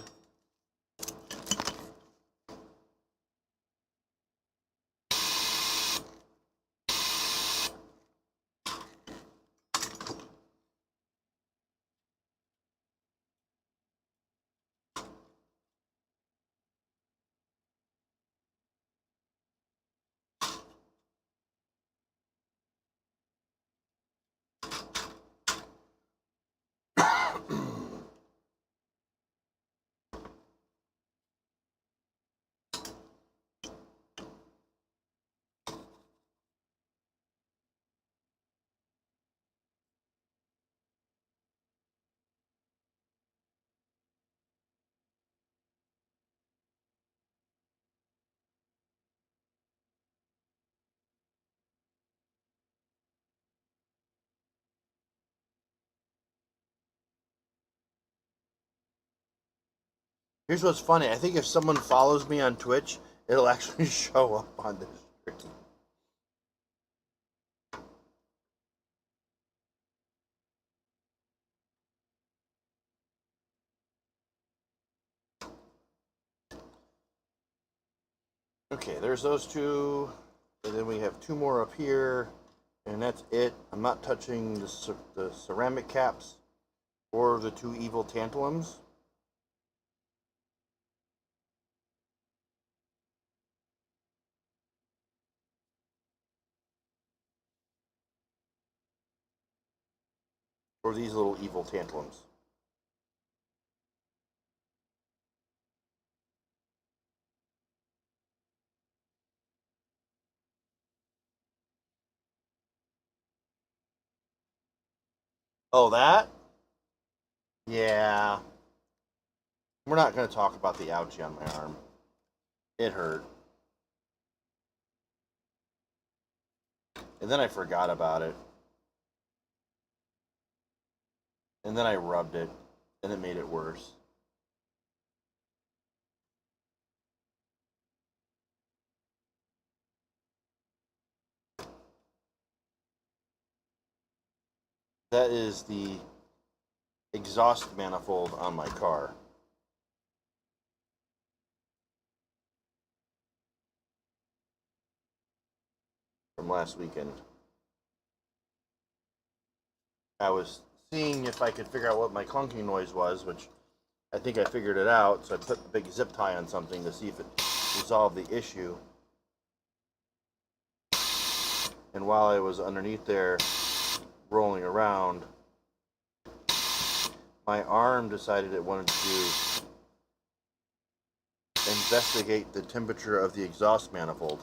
Speaker 1: Here's what's funny. I think if someone follows me on Twitch, it'll actually show up on this screen. Okay, there's those two. And then we have two more up here. And that's it. I'm not touching the ceramic caps or the two evil tantalums. Or these little evil tantalums. Oh, that? Yeah. We're not going to talk about the ouchie on my arm. It hurt. And then I forgot about it. And then I rubbed it. And it made it worse. That is the exhaust manifold on my car. From last weekend. I was seeing if I could figure out what my clunking noise was, which I think I figured it out, so I put the big zip tie on something to see if it resolved the issue. And while I was underneath there rolling around, my arm decided it wanted to investigate the temperature of the exhaust manifold.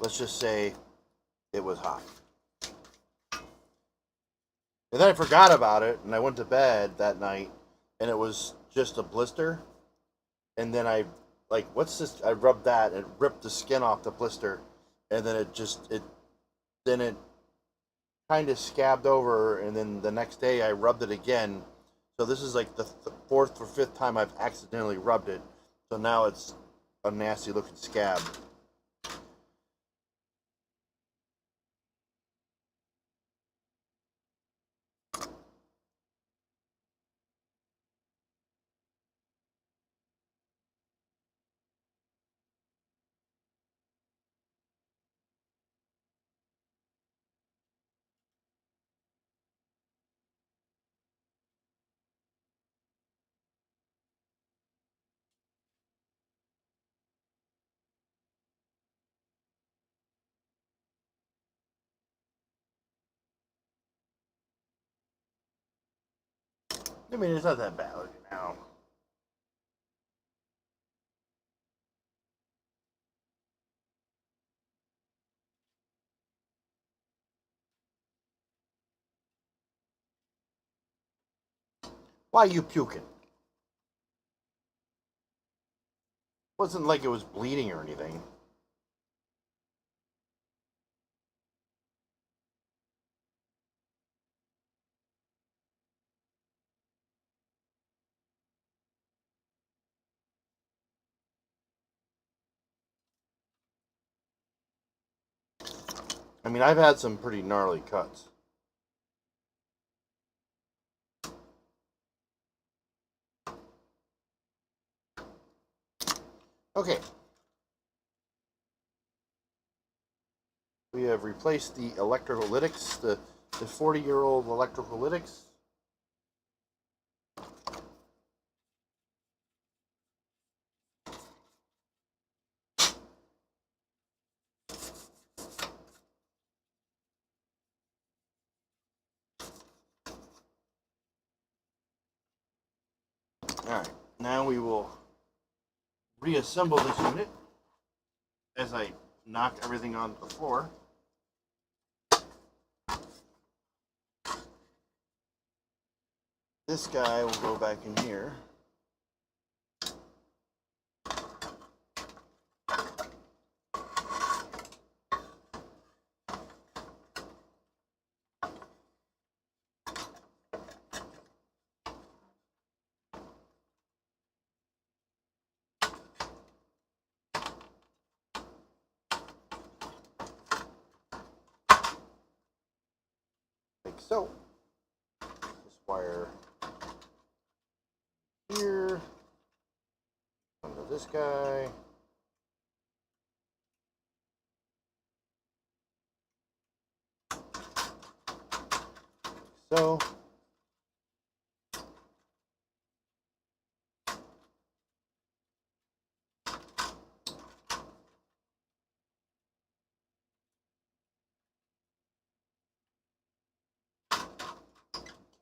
Speaker 1: Let's just say it was hot. And then I forgot about it, and I went to bed that night, and it was just a blister. And then I, like, what's this? I rubbed that, and it ripped the skin off the blister, and then it kind of scabbed over, and then the next day I rubbed it again. So this is like the fourth or fifth time I've accidentally rubbed it. So now it's a nasty looking scab. I mean, it's not that bad now. Why are you puking? Wasn't like it was bleeding or anything. I mean, I've had some pretty gnarly cuts. Okay. We have replaced the electrolytics, the 40-year-old electrolytics. Alright, now we will reassemble this unit as I knock everything on the floor. This guy will go back in here. like so. This wire here, onto this guy. So.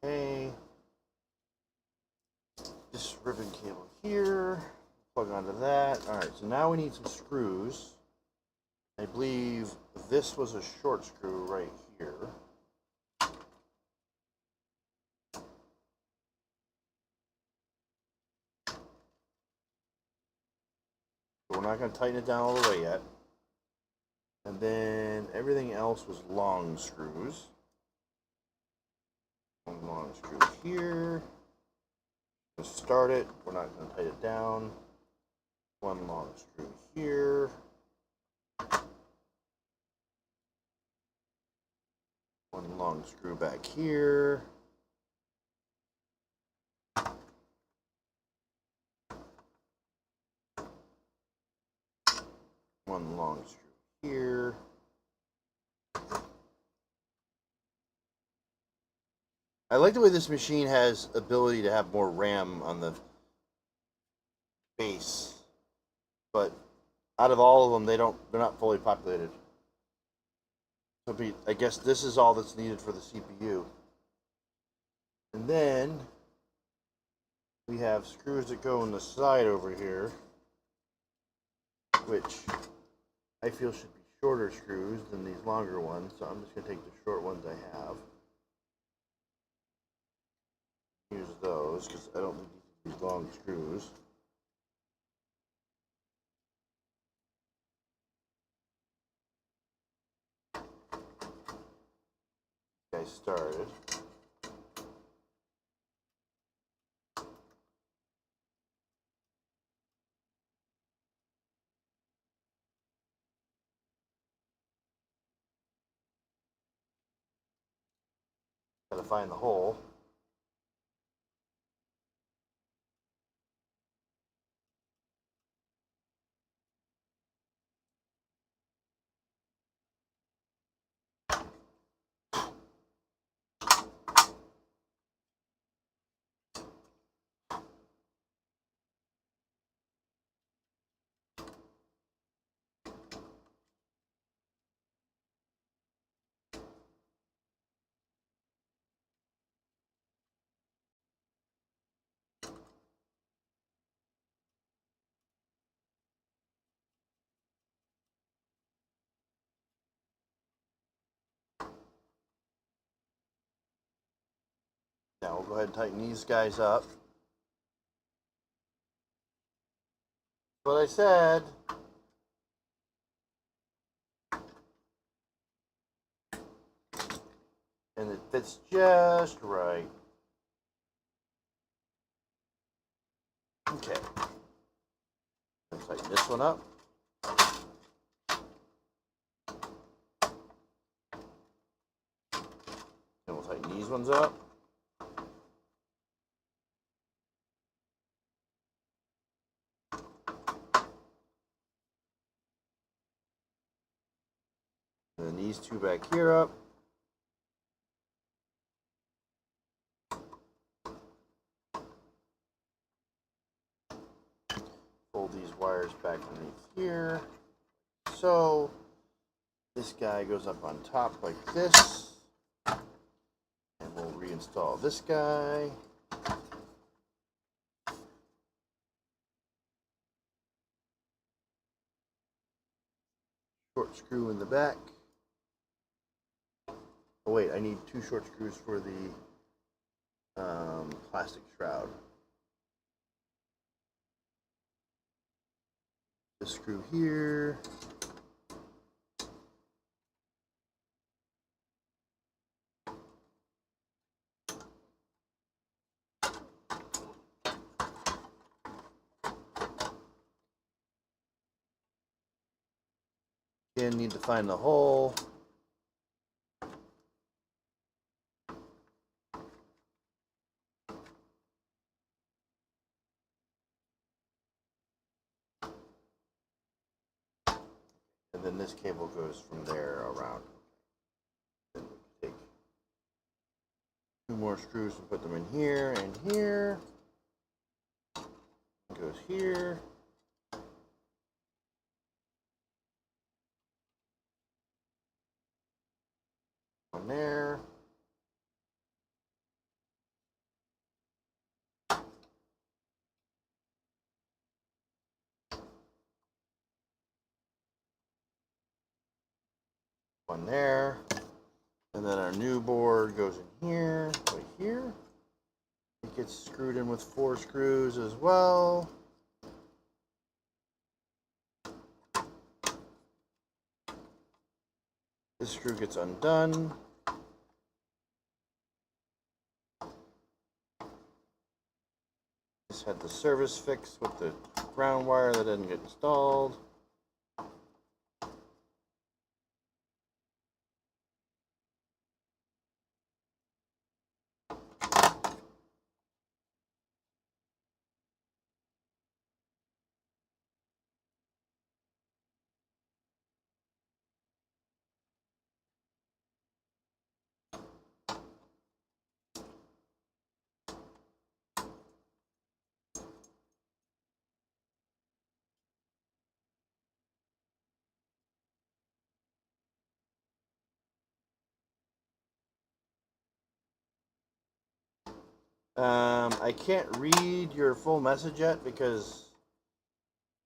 Speaker 1: Okay. This ribbon cable here. Plug onto that. Alright, so now we need some screws. I believe this was a short screw right here. We're not going to tighten it down all the way yet. And then everything else was long screws. One long screw here. To start it, we're not going to tighten it down. One long screw here. One long screw back here. One long screw here. I like the way this machine has ability to have more RAM on the base, but out of all of them, they're not fully populated. So I guess this is all that's needed for the CPU. And then we have screws that go on the side over here, which I feel should be shorter screws than these longer ones. So I'm just going to take the short ones I have. Use those because I don't need these long screws. I started. Gotta find the hole. Now we'll go ahead and tighten these guys up. What I said. And it fits just right. Okay. Let's tighten this one up. And we'll tighten these ones up. And then these two back here up. Fold these wires back underneath here. So this guy goes up on top like this. And we'll reinstall this guy. Short screw in the back. Oh wait, I need two short screws for the plastic shroud. This screw here. Again, need to find the hole. then this cable goes from there around. Then we take 2 more screws and put them in here and here. It goes here. On there. One there. And then our new board goes in here, right here. It gets screwed in with 4 screws as well. This screw gets undone. This had the service fixed with the ground wire that didn't get installed. I can't read your full message yet because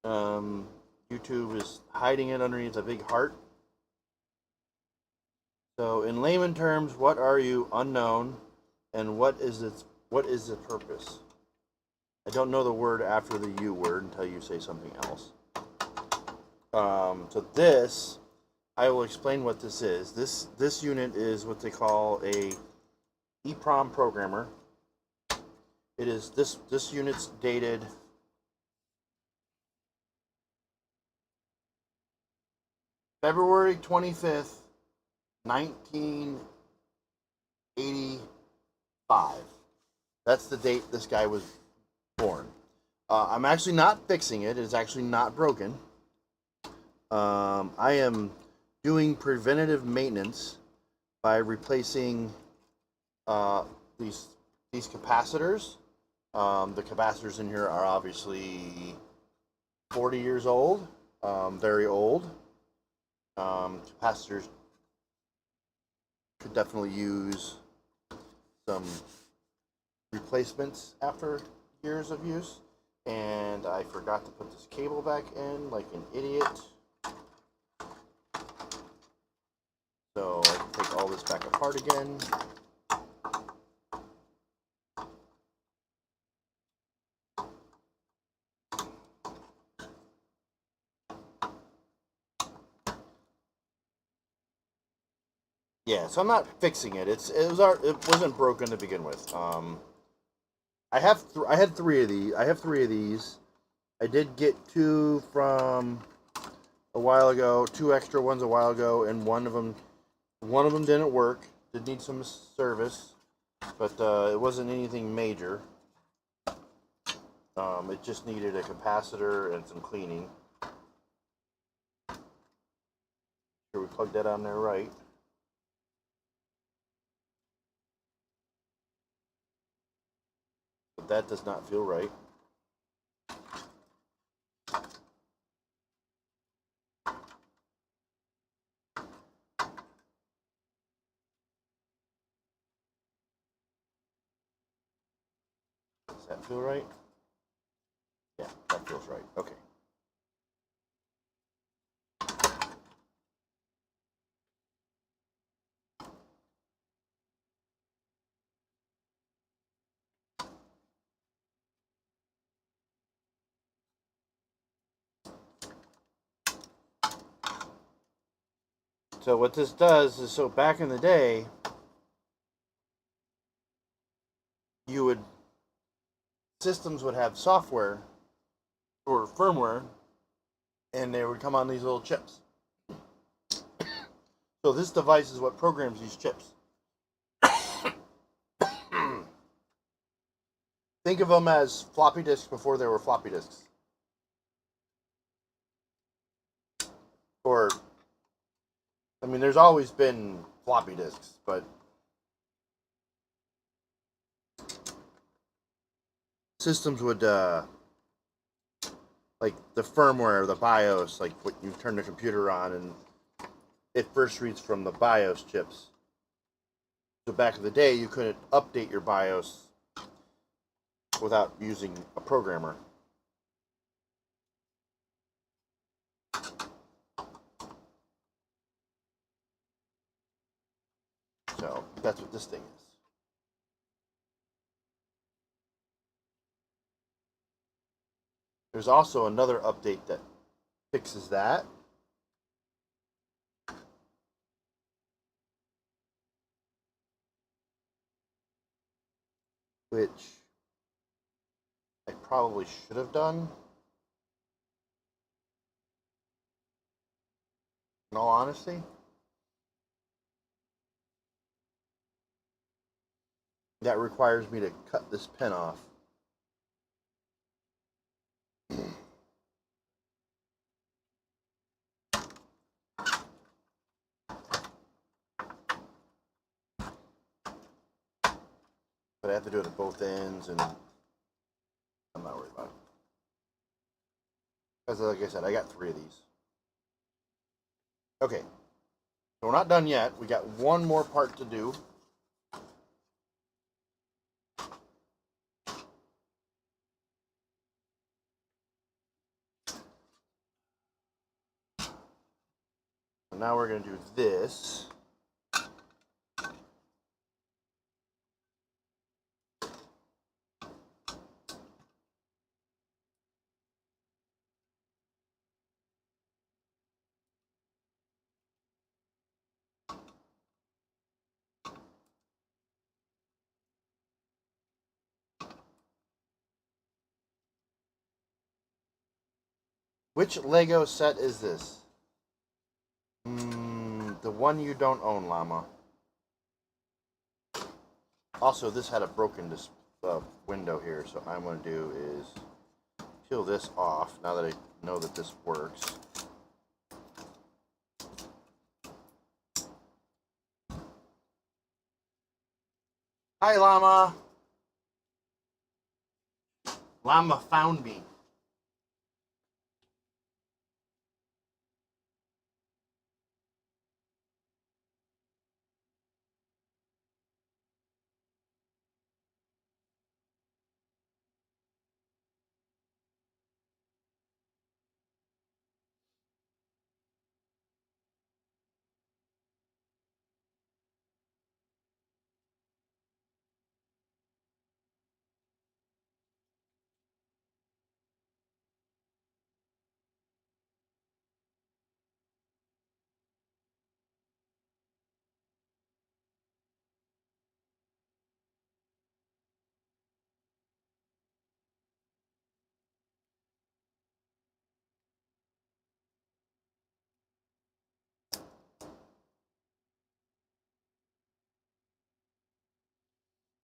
Speaker 1: YouTube is hiding it underneath a big heart. So, in layman terms, what are you? Unknown, and what is the purpose? I don't know the word after the U word until you say something else. So this, I will explain what this is. This unit is what they call a EEPROM programmer. It is this unit's dated February 25th, 1985. That's the date this guy was born. I'm actually not fixing it. It's actually not broken. I am doing preventative maintenance by replacing these capacitors. The capacitors in here are obviously 40 years old, very old. Capacitors could definitely use some replacements after years of use. And I forgot to put this cable back in like an idiot. So I can take all this back apart again. Yeah, so I'm not fixing it. It wasn't broken to begin with. I had 3 of these. I have 3 of these. I did get 2 from a while ago, 2 extra ones a while ago, and one of them didn't work. Did need some service, but it wasn't anything major. It just needed a capacitor and some cleaning. Sure, we plugged that on there right. But that does not feel right. Does that feel right? Yeah, that feels right. Okay. So what this does is, so back in the day, systems would have software or firmware, and they would come on these little chips. So this device is what programs these chips. Think of them as floppy disks before there were floppy disks. Or mean, there's always been floppy disks, but systems would, like the firmware, the BIOS, like what you turn the computer on and it first reads from the BIOS chips. So back in the day, you couldn't update your BIOS without using a programmer. So that's what this thing is. There's also another update that fixes that. Which I probably should have done. In all honesty. That requires me to cut this pin off. But I have to do it at both ends, and I'm not worried about it. Because like I said, I got 3 of these. Okay. So we're not done yet. We got one more part to do. So now we're going to do this. Which Lego set is this? The one you don't own, Llama. Also, this had a broken window here, so what I'm going to do is peel this off now that I know that this works. Hi, Llama. Llama found me.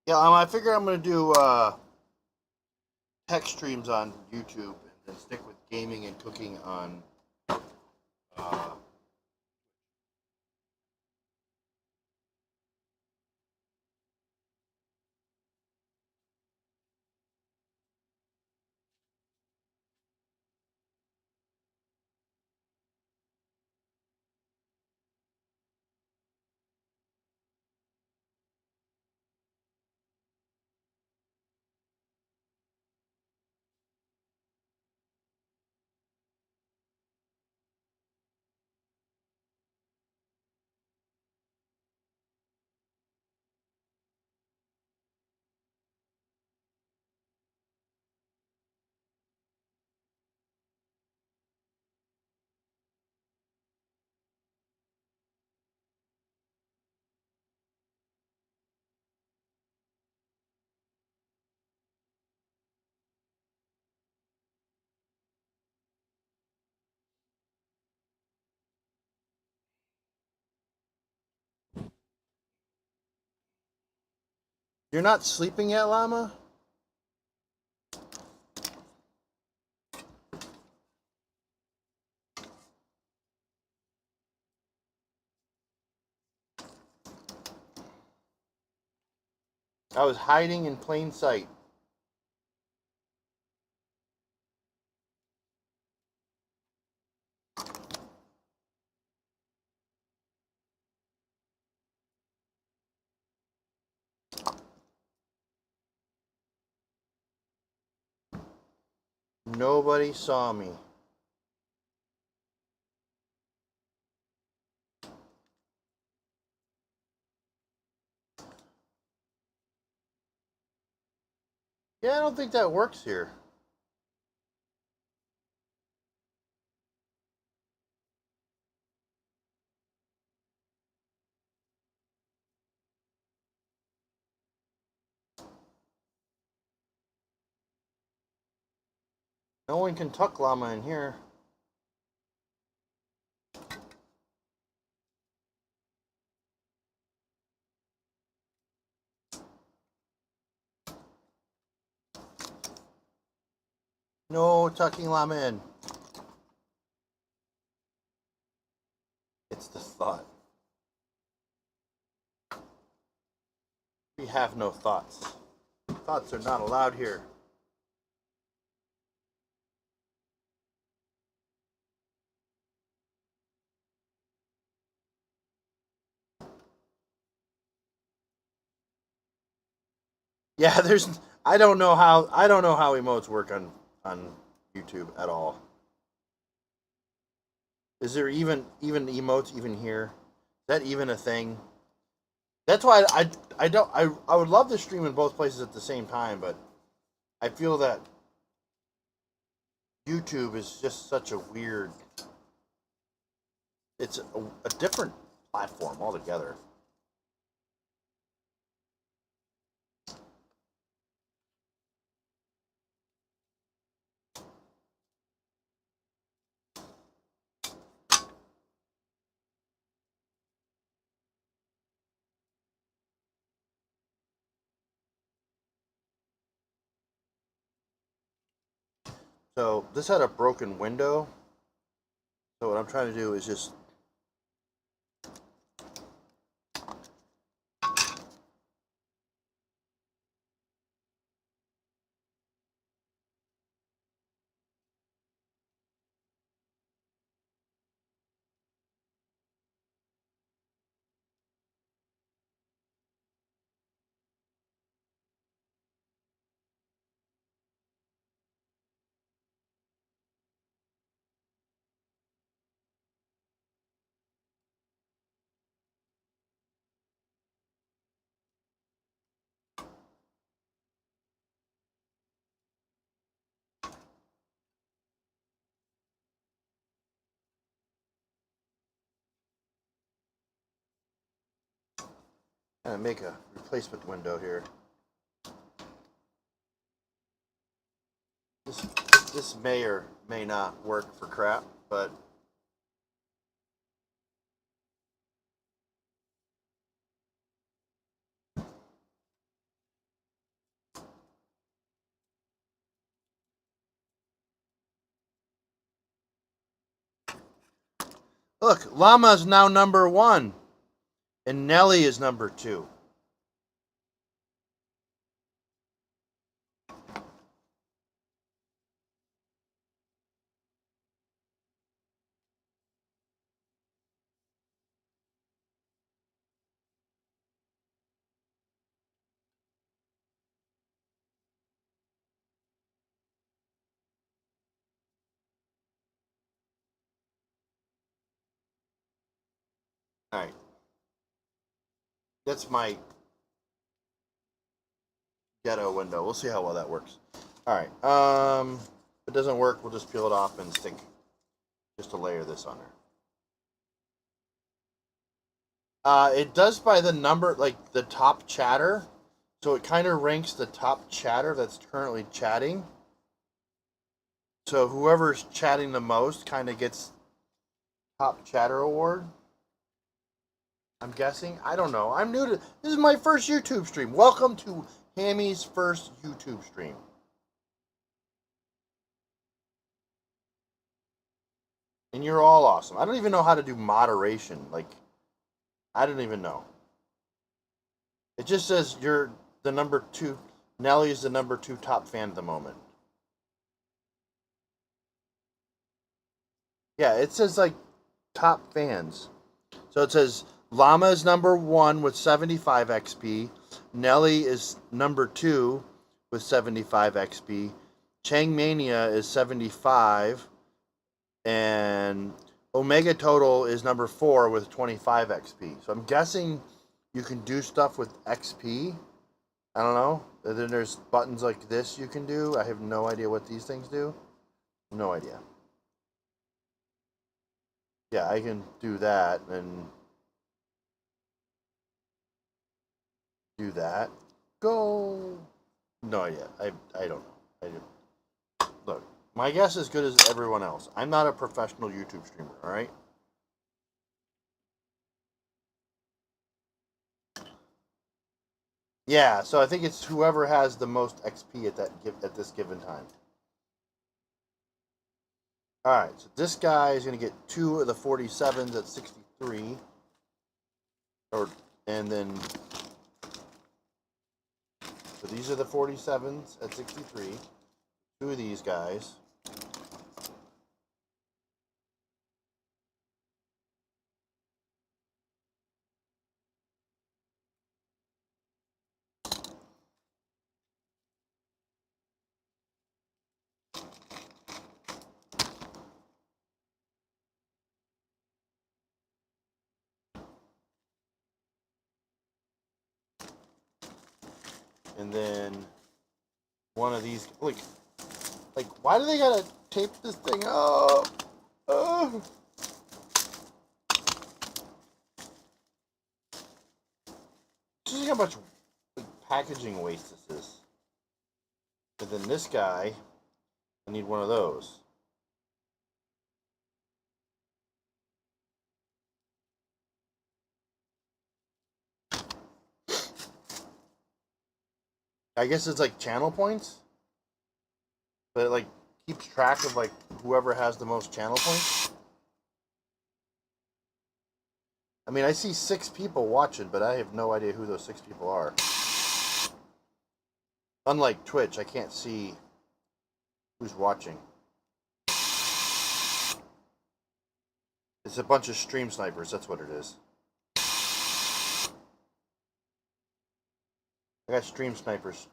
Speaker 1: Yeah, I figure I'm going to do tech streams on YouTube and then stick with gaming and cooking on You're not sleeping yet, Llama? I was hiding in plain sight. Nobody saw me. Yeah, I don't think that works here. No one can tuck llama in here. No tucking llama in. It's the thought. We have no thoughts. Thoughts are not allowed here. Yeah, there's. I don't know how emotes work on YouTube at all. Is there even emotes even here? Is that even a thing? That's why I don't I would love to stream in both places at the same time, but I feel that YouTube is just such a weird. It's a different platform altogether. So this had a broken window. So what I'm trying to do is just make a replacement window here. This this may or may not work for crap, but look, Llama is now number 1, and Nelly is number 2. All right, that's my ghetto window. We'll see how well that works. All right. If it doesn't work, we'll just peel it off and stick just to layer this on there. It does by the number, like the top chatter. So it kind of ranks the top chatter that's currently chatting. So whoever's chatting the most kind of gets top chatter award. I'm guessing. I don't know. I'm new to this is my first YouTube stream. Welcome to Hammy's first YouTube stream. And you're all awesome. I don't even know how to do moderation. Like I don't even know. It just says the number 2. Nelly is the number 2 top fan at the moment. Yeah, it says like top fans. So it says Llama is number 1 with 75 XP. Nelly is number 2 with 75 XP. Chang Mania is 75. And Omega Total is number 4 with 25 XP. So I'm guessing you can do stuff with XP. I don't know. And then there's buttons like this you can do. I have no idea what these things do. No idea. Yeah, I can do that and do that. Go. No idea. I don't know. Look, my guess is as good as everyone else. I'm not a professional YouTube streamer, all right? Yeah, so I think it's whoever has the most XP at this given time. All right, so this guy is going to get 2 of the 47s at 63, and then so these are the 47s at 63. 2 of these guys. And then one of these. Like, why do they gotta tape this thing up? See how much packaging waste this is. And then this guy, I need one of those. I guess it's like channel points, but it like keeps track of like whoever has the most channel points. I mean, I see 6 people watching, but I have no idea who those 6 people are. Unlike Twitch, I can't see who's watching. It's a bunch of stream snipers, that's what it is. I got stream snipers.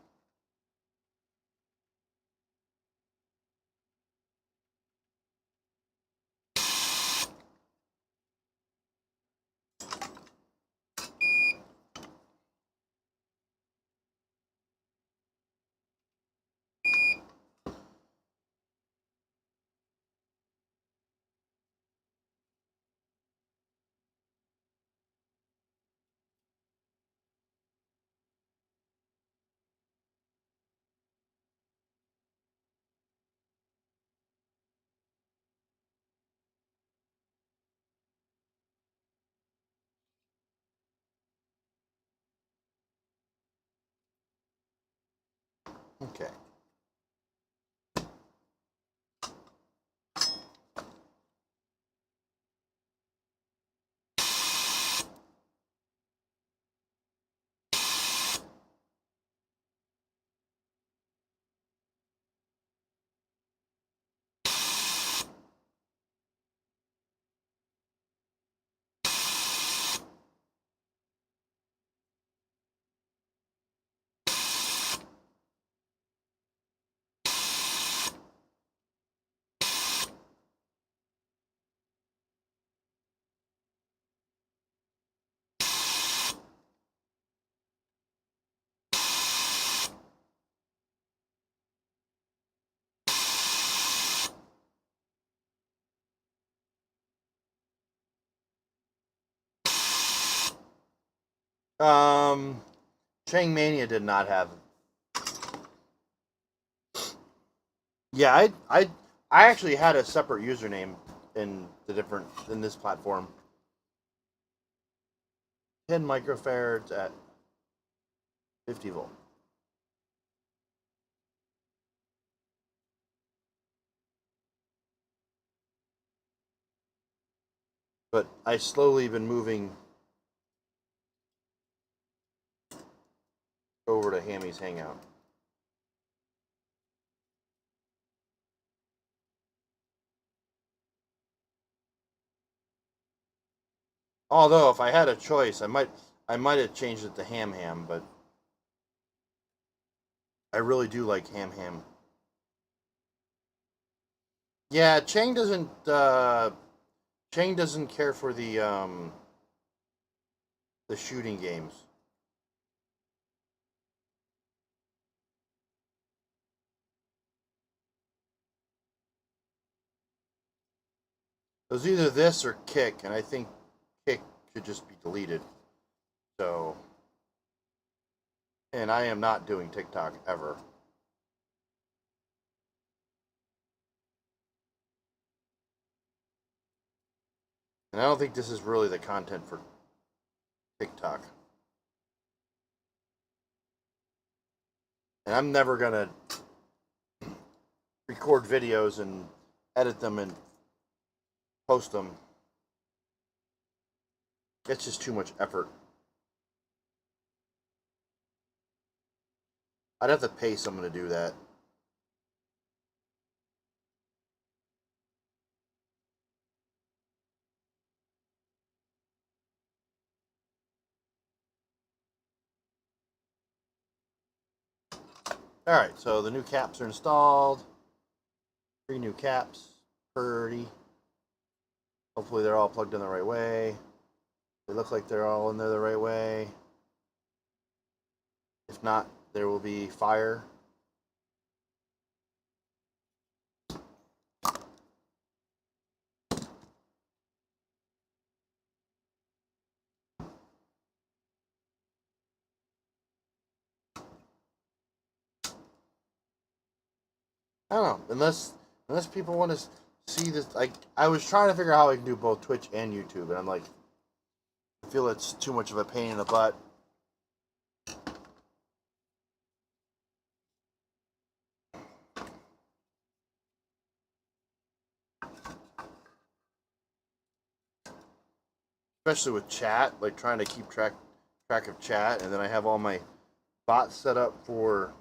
Speaker 1: Okay. Chang Mania did not have. Yeah, I actually had a separate username in this platform. 10 microfarads at 50 volt. But I slowly been moving over to of hammies hang out. Although, if I had a choice, I might have changed it to ham, but I really do like ham. Yeah, Chang doesn't care for the shooting games. It was either this or Kick, and I think Kick should just be deleted. So, and I am not doing TikTok ever. And I don't think this is really the content for TikTok. And I'm never going to record videos and edit them and post them. It's just too much effort. I'd have to pay someone to do that. Alright, so the new caps are installed. 3 new caps. Pretty. Hopefully they're all plugged in the right way. They look like they're all in there the right way. If not, there will be fire. I don't know, unless people want to see this. Like, I was trying to figure out how I can do both Twitch and YouTube, and I'm like, I feel it's too much of a pain in the butt. Especially with chat, like trying to keep track of chat, and then I have all my bots set up for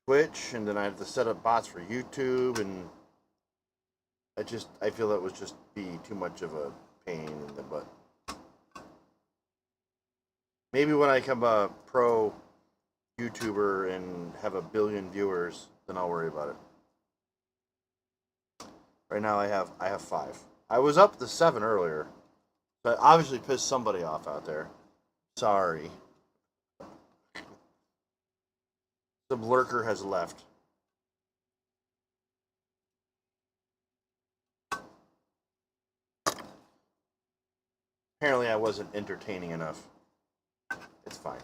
Speaker 1: Twitch, and then I have to set up bots for YouTube, and I feel that would just be too much of a pain in the butt. Maybe when I become a pro YouTuber and have 1 billion viewers, then I'll worry about it. Right now I have 5. I was up to 7 earlier, but obviously pissed somebody off out there. Sorry. The lurker has left. Apparently I wasn't entertaining enough. It's fine.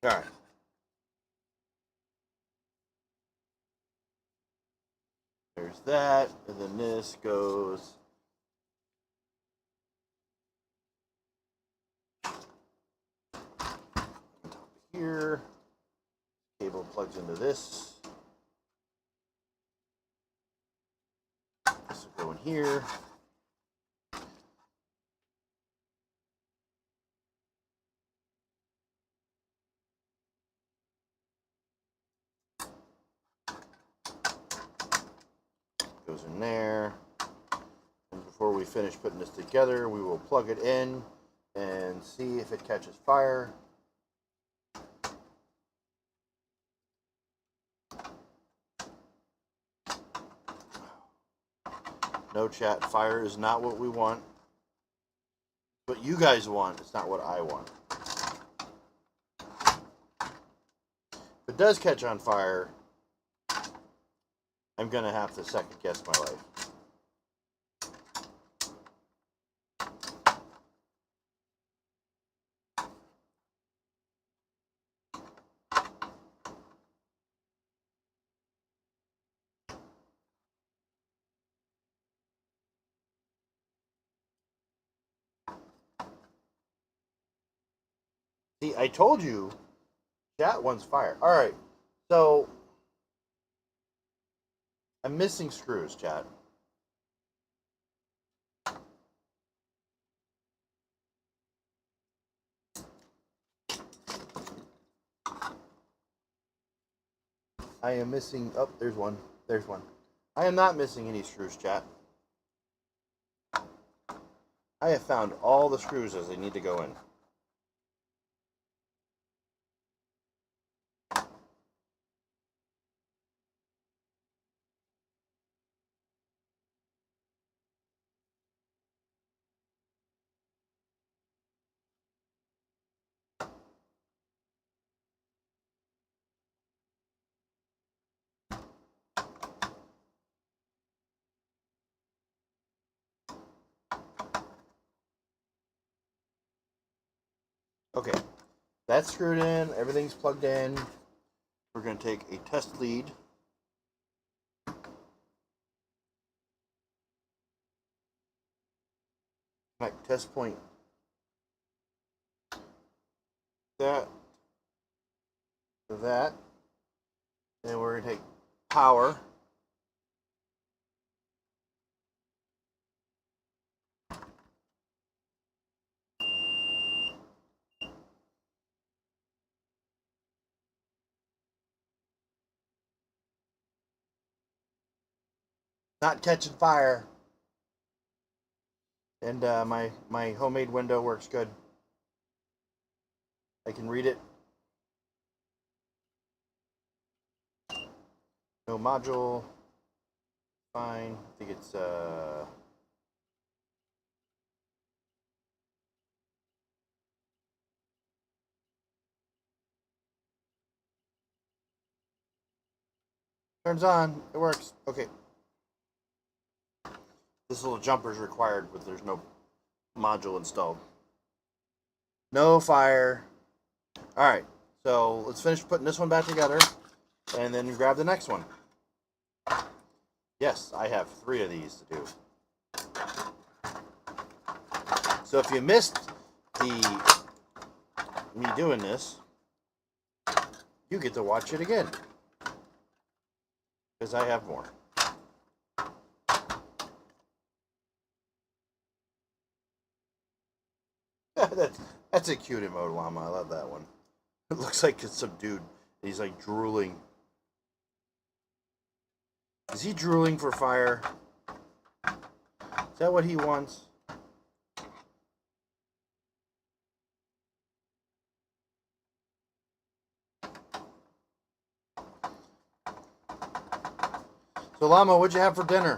Speaker 1: Alright. There's that, and then this goes on top of here. Cable plugs into this. This will go in here. Goes in there. And before we finish putting this together, we will plug it in and see if it catches fire. No, chat, fire is not what we want. What you guys want, it's not what I want. If it does catch on fire, I'm going to have to second guess my life. See, I told you, chat wants fire. Alright, so I'm missing screws, chat. I am missing. Oh, there's one. There's one. I am not missing any screws, chat. I have found all the screws as they need to go in. Okay, that's screwed in. Everything's plugged in. We're going to take a test lead. Connect test point. That. That. And we're going to take power. Not catching fire. And my homemade window works good. I can read it. No module. Fine. I think it's turns on. It works. Okay. This little jumper is required, but there's no module installed. No fire. All right. So let's finish putting this one back together, and then grab the next one. Yes, I have 3 of these to do. So if you missed me doing this, you get to watch it again, because I have more. That's a cute emote, Llama. I love that one. It looks like it's some dude. He's like drooling. Is he drooling for fire? Is that what he wants? So, Llama, what'd you have for dinner?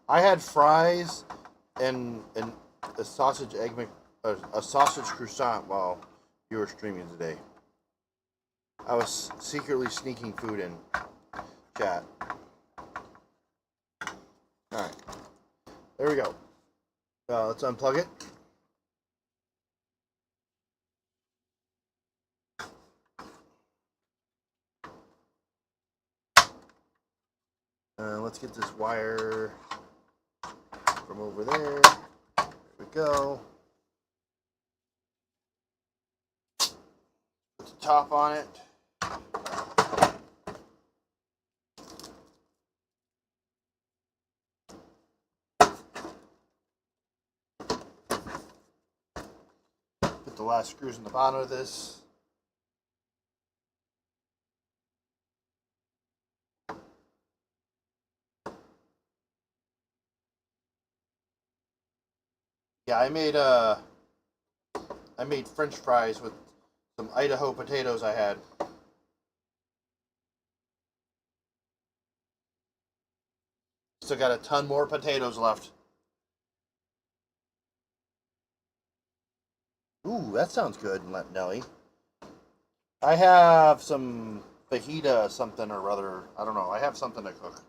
Speaker 1: I had fries and a sausage a sausage croissant while you were streaming today. I was secretly sneaking food in chat. All right, there we go. Let's unplug it. Let's get this wire from over there. There we go. Put the top on it. Put the last screws in the bottom of this. Yeah, I made French fries with some Idaho potatoes I had. Still got a ton more potatoes left. Ooh, that sounds good, Nelly. I have some fajita something or other. I don't know. I have something to cook.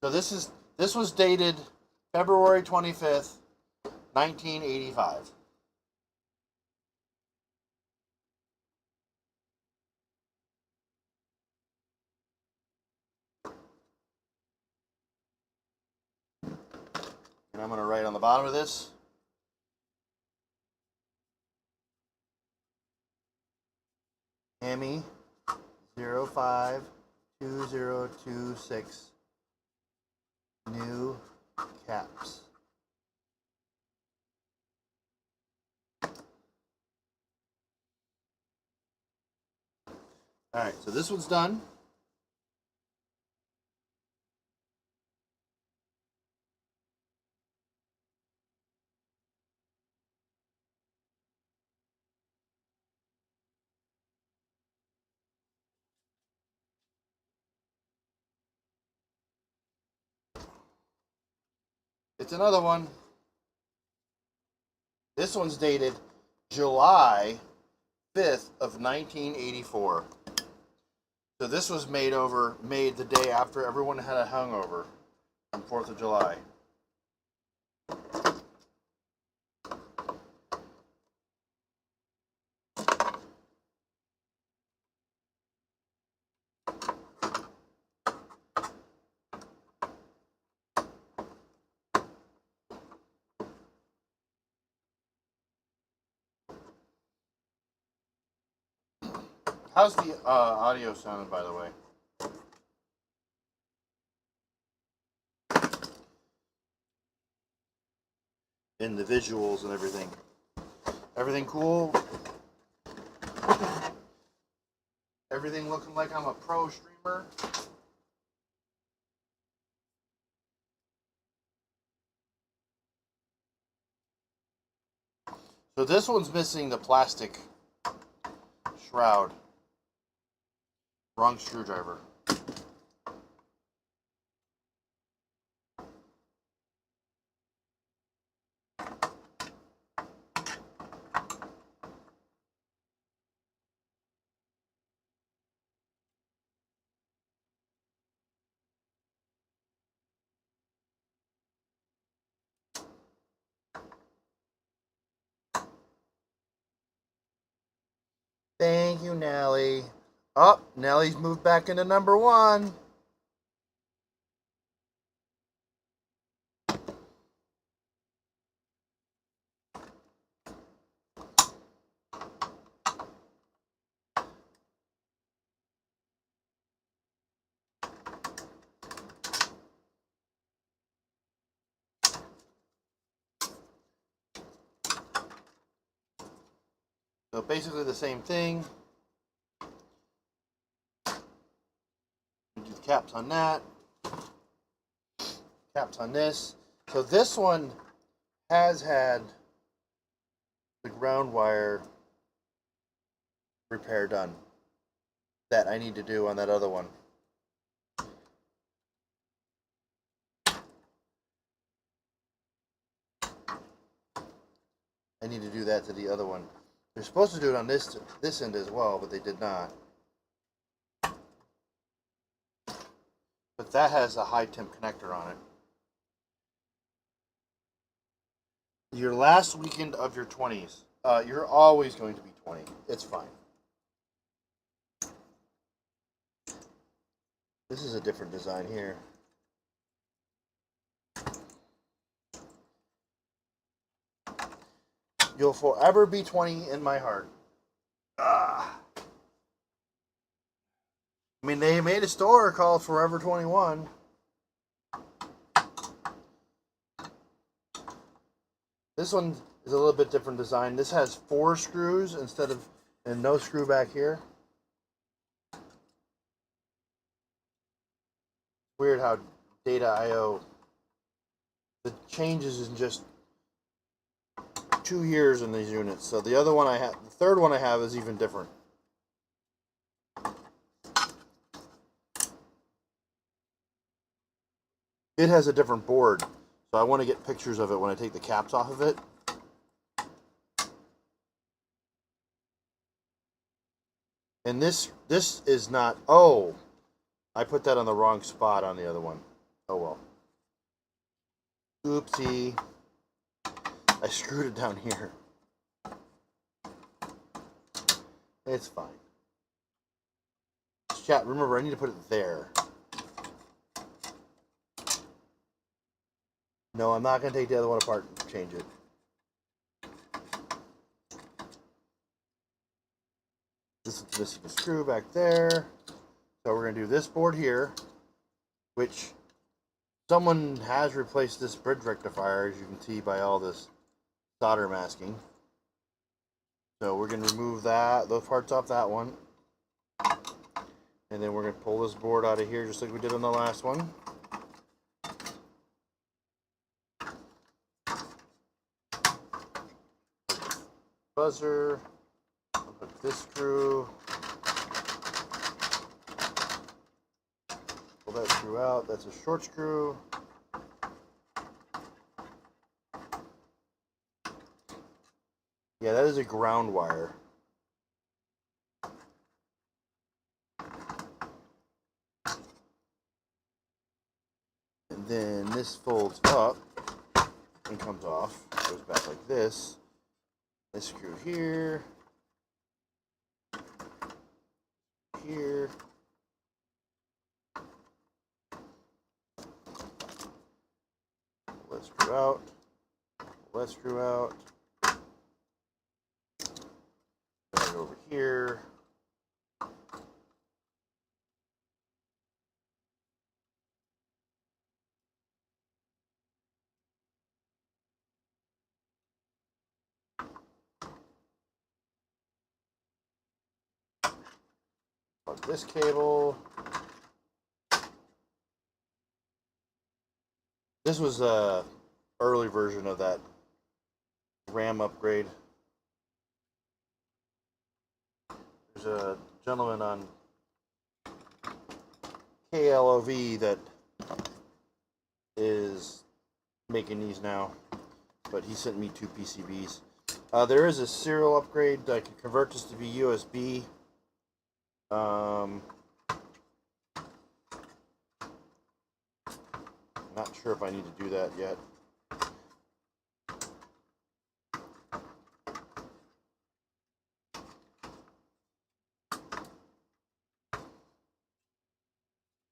Speaker 1: So this was dated February 25th, 1985. And I'm going to write on the bottom of this, Amy 052026 new caps. Alright, so this one's done. It's another one. This one's dated July 5th of 1984. So this was made the day after everyone had a hangover on 4th of July. How's the audio sounding, by the way? And the visuals and everything. Everything cool? Everything looking like I'm a pro streamer? So this one's missing the plastic shroud. Wrong screwdriver. Thank you, Nelly. Oh, Nelly's moved back into number 1. So basically the same thing. Do the caps on that. Caps on this. So this one has had the ground wire repair done that I need to do on that other one. I need to do that to the other one. They're supposed to do it on this end as well, but they did not. But that has a high temp connector on it. Your last weekend of your 20s. You're always going to be 20. It's fine. This is a different design here. You'll forever be 20 in my heart. Ah. I mean, they made a store called Forever 21. This one is a little bit different design. This has 4 screws instead of, and no screw back here. Weird how Data I/O, the changes in just 2 years in these units. So the other one I have, the third one I have is even different. It has a different board, so I want to get pictures of it when I take the caps off of it. And this is not, oh, I put that on the wrong spot on the other one. Oh well. Oopsie. I screwed it down here. It's fine. Chat, remember, I need to put it there. No, I'm not going to take the other one apart and change it. This is missing a screw back there. So we're going to do this board here, which Someone has replaced this bridge rectifier, as you can see by all this solder masking. So we're going to remove those parts off that one. And then we're going to pull this board out of here just like we did on the last one. Buzzer. Put this screw. Pull that screw out. That's a short screw. Yeah, that is a ground wire. And then this folds up and comes off. Goes back like this. This screw here. Here. Pull that screw out. Pull that screw out. Bring it over here. Plug this cable. This was a early version of that RAM upgrade. There's a gentleman on KLOV that is making these now, but he sent me 2 PCBs. There is a serial upgrade that can convert this to be USB. Not sure if I need to do that yet.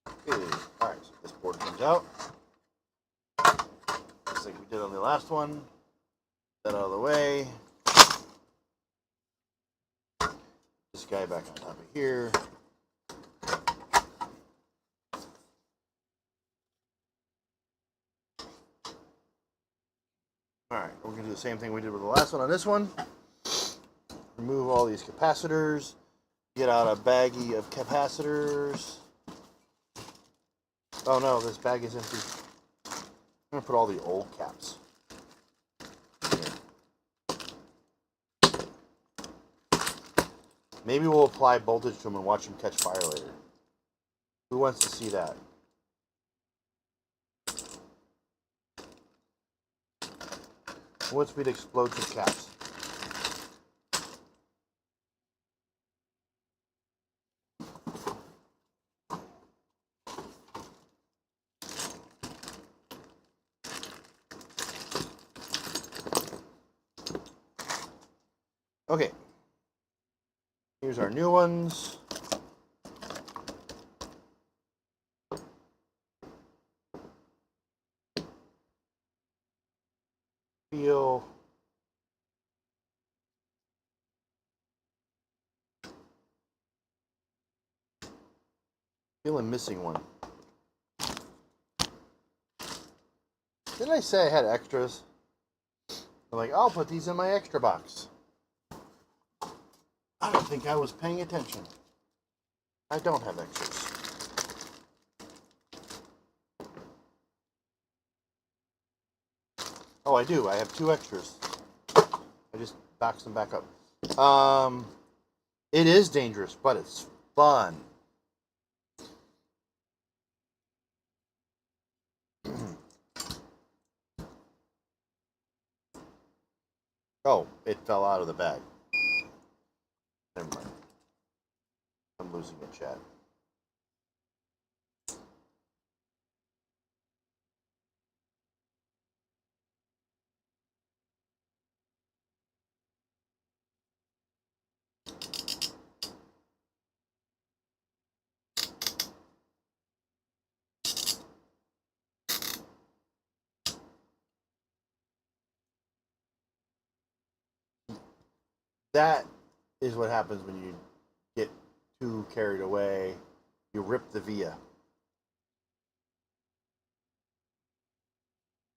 Speaker 1: Okay, alright, so this board comes out. Just like we did on the last one. That out of the way. This guy back on top of here. Alright, we're going to do the same thing we did with the last one on this one. Remove all these capacitors. Get out a baggie of capacitors. Oh no, this bag is empty. I'm going to put all the old caps. Maybe we'll apply voltage to them and watch them catch fire later. Who wants to see that? Who wants me to explode some caps? Okay. Here's our new ones. Feeling missing one. Didn't I say I had extras? I'm like, I'll put these in my extra box. I don't think I was paying attention. I don't have extras. Oh, I do. I have 2 extras. I just boxed them back up. It is dangerous, but it's fun. Oh, it fell out of the bag. Never mind. I'm losing a chat. That is what happens when you get too carried away. You rip the via.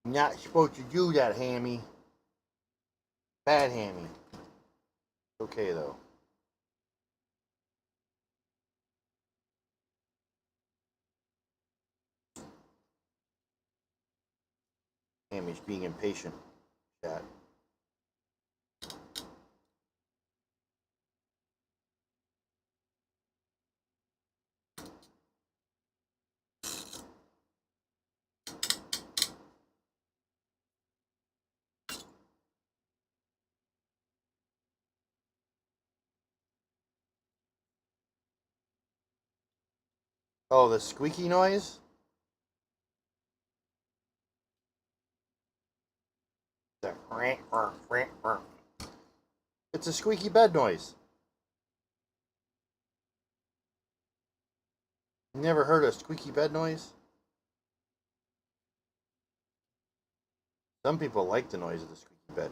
Speaker 1: Not supposed to do that, Hammy. Bad Hammy. Okay, though. Hammy's being impatient. Chat. Oh, the squeaky noise? It's a squeaky bed noise. You never heard a squeaky bed noise? Some people like the noise of the squeaky bed.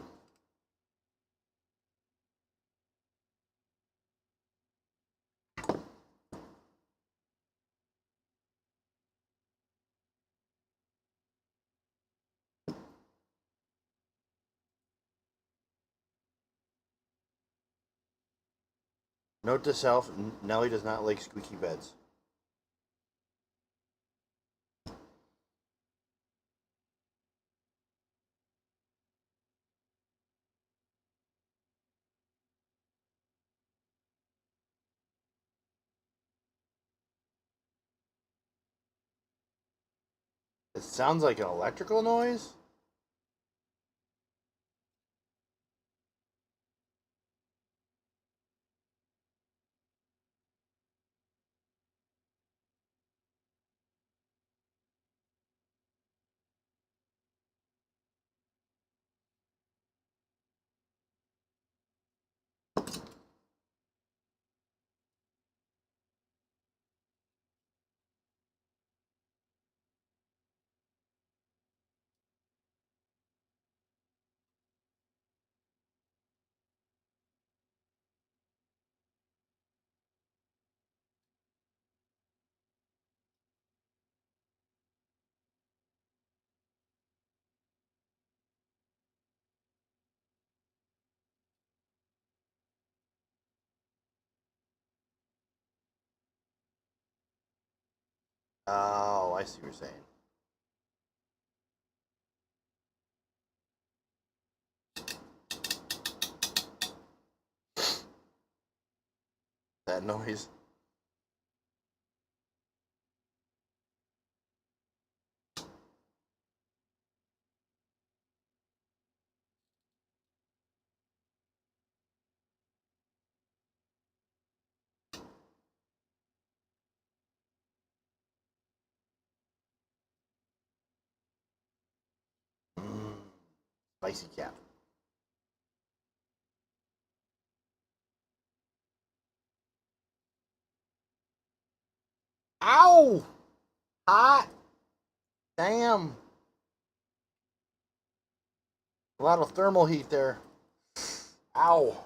Speaker 1: Note to self, Nelly does not like squeaky beds. It sounds like an electrical noise? Oh, I see what you're saying. That noise. Spicy cap. Ow! Hot! Damn! A lot of thermal heat there. Ow!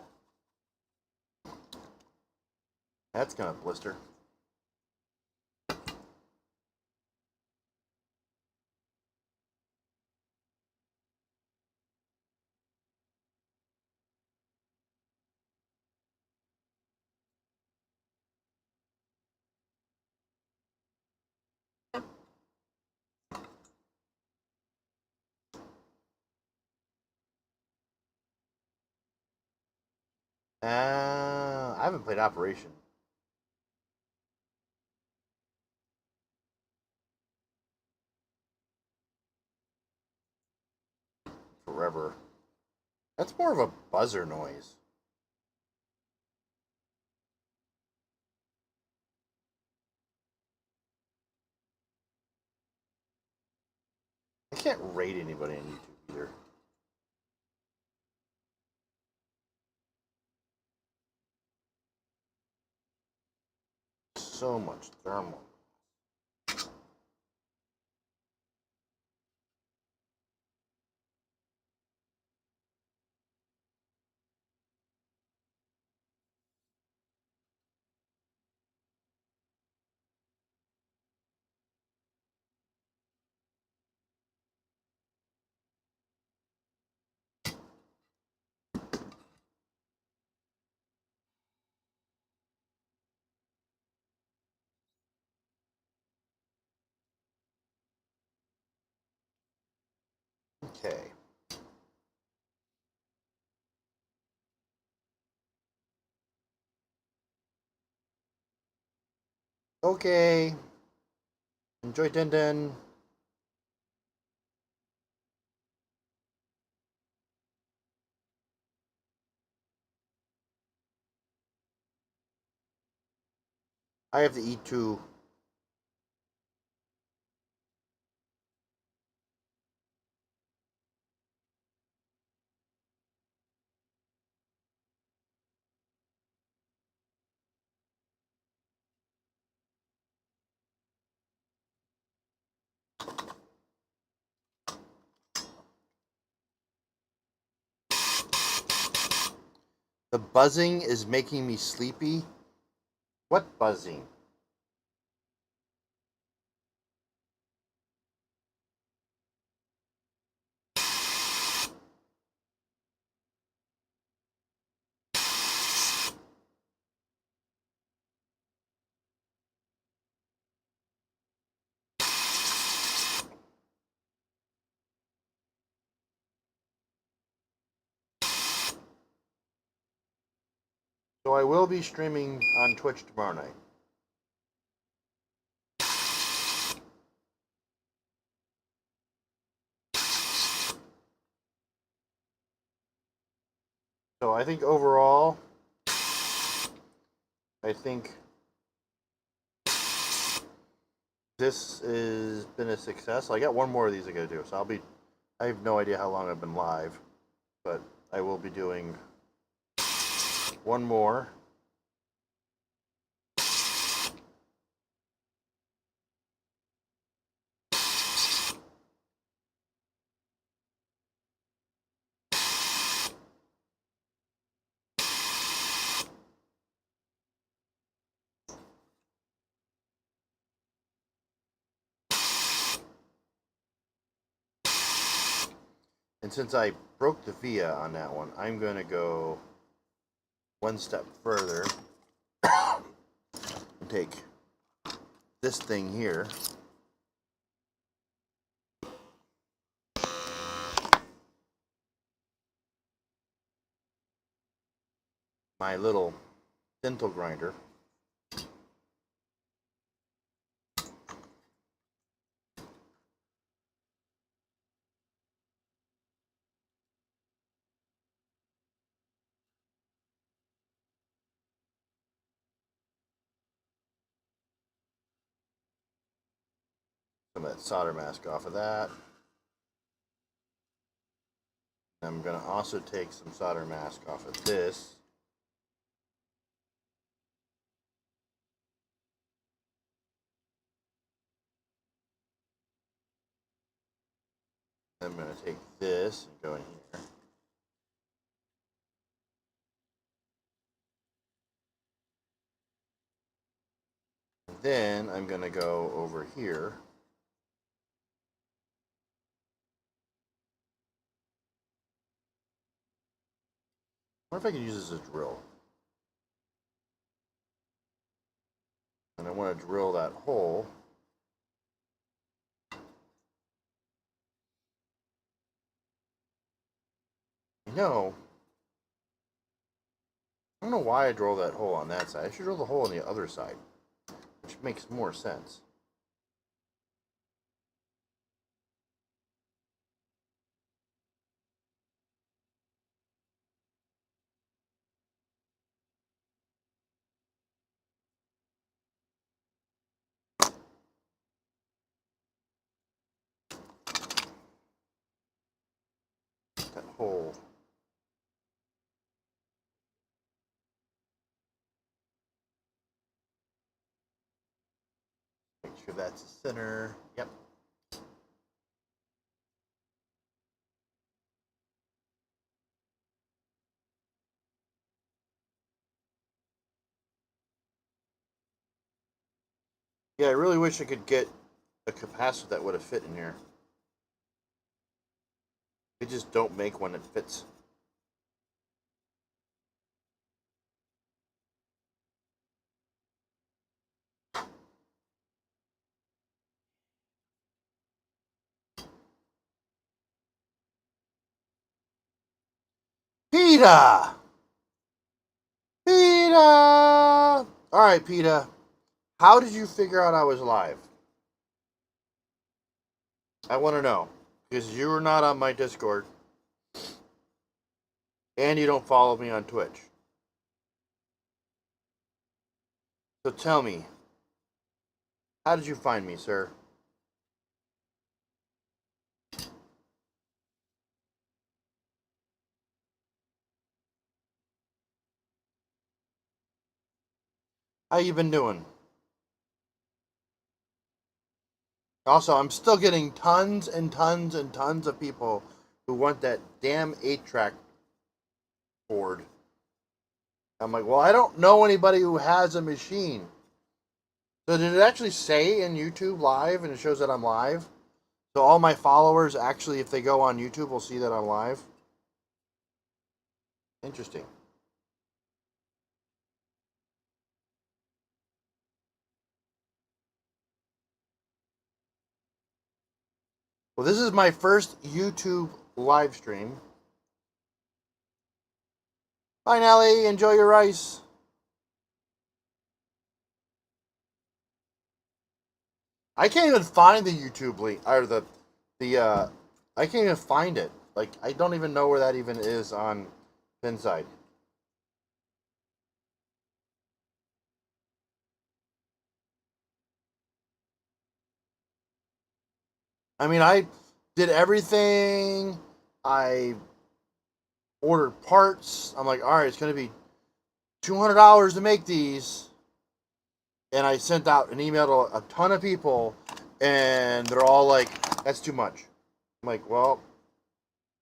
Speaker 1: That's gonna blister. I haven't played Operation. Forever. That's more of a buzzer noise. I can't rate anybody on YouTube either. So much thermal. Okay. Okay. Enjoy Denden. I have the E2. The buzzing is making me sleepy. What buzzing? So I will be streaming on Twitch tomorrow night. So I think overall, I think this has been a success. I got one more of these I gotta do, so I have no idea how long I've been live, but I will be doing one more. And since I broke the via on that one, I'm going to go one step further and take this thing here, my little dental grinder, some of that solder mask off of that. I'm going to also take some solder mask off of this. I'm going to take this and go in here. And then I'm going to go over here. I wonder if I can use this as a drill. And I want to drill that hole. No. I don't know why I drilled that hole on that side. I should drill the hole on the other side, which makes more sense. That hole. Make sure that's the center. Yep. Yeah, I really wish I could get a capacitor that would have fit in here. They just don't make one that fits. PETA! PETA! Alright, PETA. How did you figure out I was live? I want to know. Because you were not on my Discord. And you don't follow me on Twitch. So tell me. How did you find me, sir? How you been doing? Also, I'm still getting tons and tons and tons of people who want that damn 8-track board. I'm like, well, I don't know anybody who has a machine. So did it actually say in YouTube live and it shows that I'm live? So all my followers actually, if they go on YouTube, will see that I'm live? Interesting. Well, this is my first YouTube live stream. Bye, Nelly. Enjoy your rice. I can't even find the YouTube link or I can't even find it. Like I don't even know where that even is on Pinside. I mean, I did everything. I ordered parts. I'm like, all right, it's gonna be $200 to make these, and I sent out an email to a ton of people, and they're all like, "That's too much." I'm like, "Well,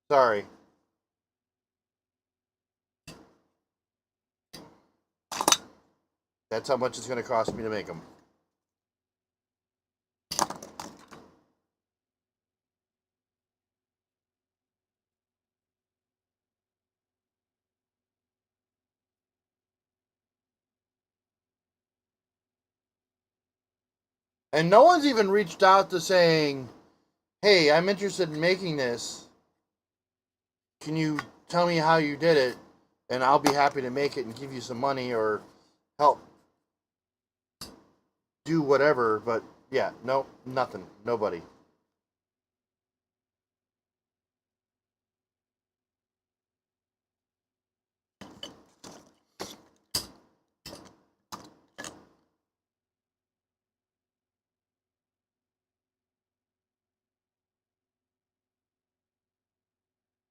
Speaker 1: sorry." That's how much it's gonna cost me to make them. And no one's even reached out to saying, "Hey, I'm interested in making this. Can you tell me how you did it? And I'll be happy to make it and give you some money or help do whatever." But yeah, no, nothing. Nobody.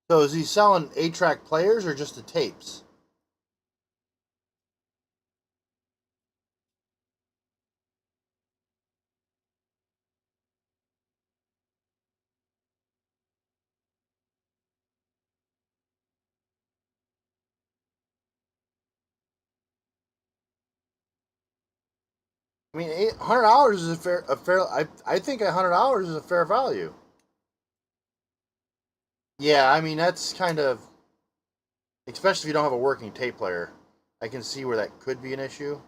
Speaker 1: So is he selling 8-track players or just the tapes? I mean, $100 is a fair. I think $100 is a fair value. Yeah, I mean that's kind of, especially if you don't have a working tape player. I can see where that could be an issue.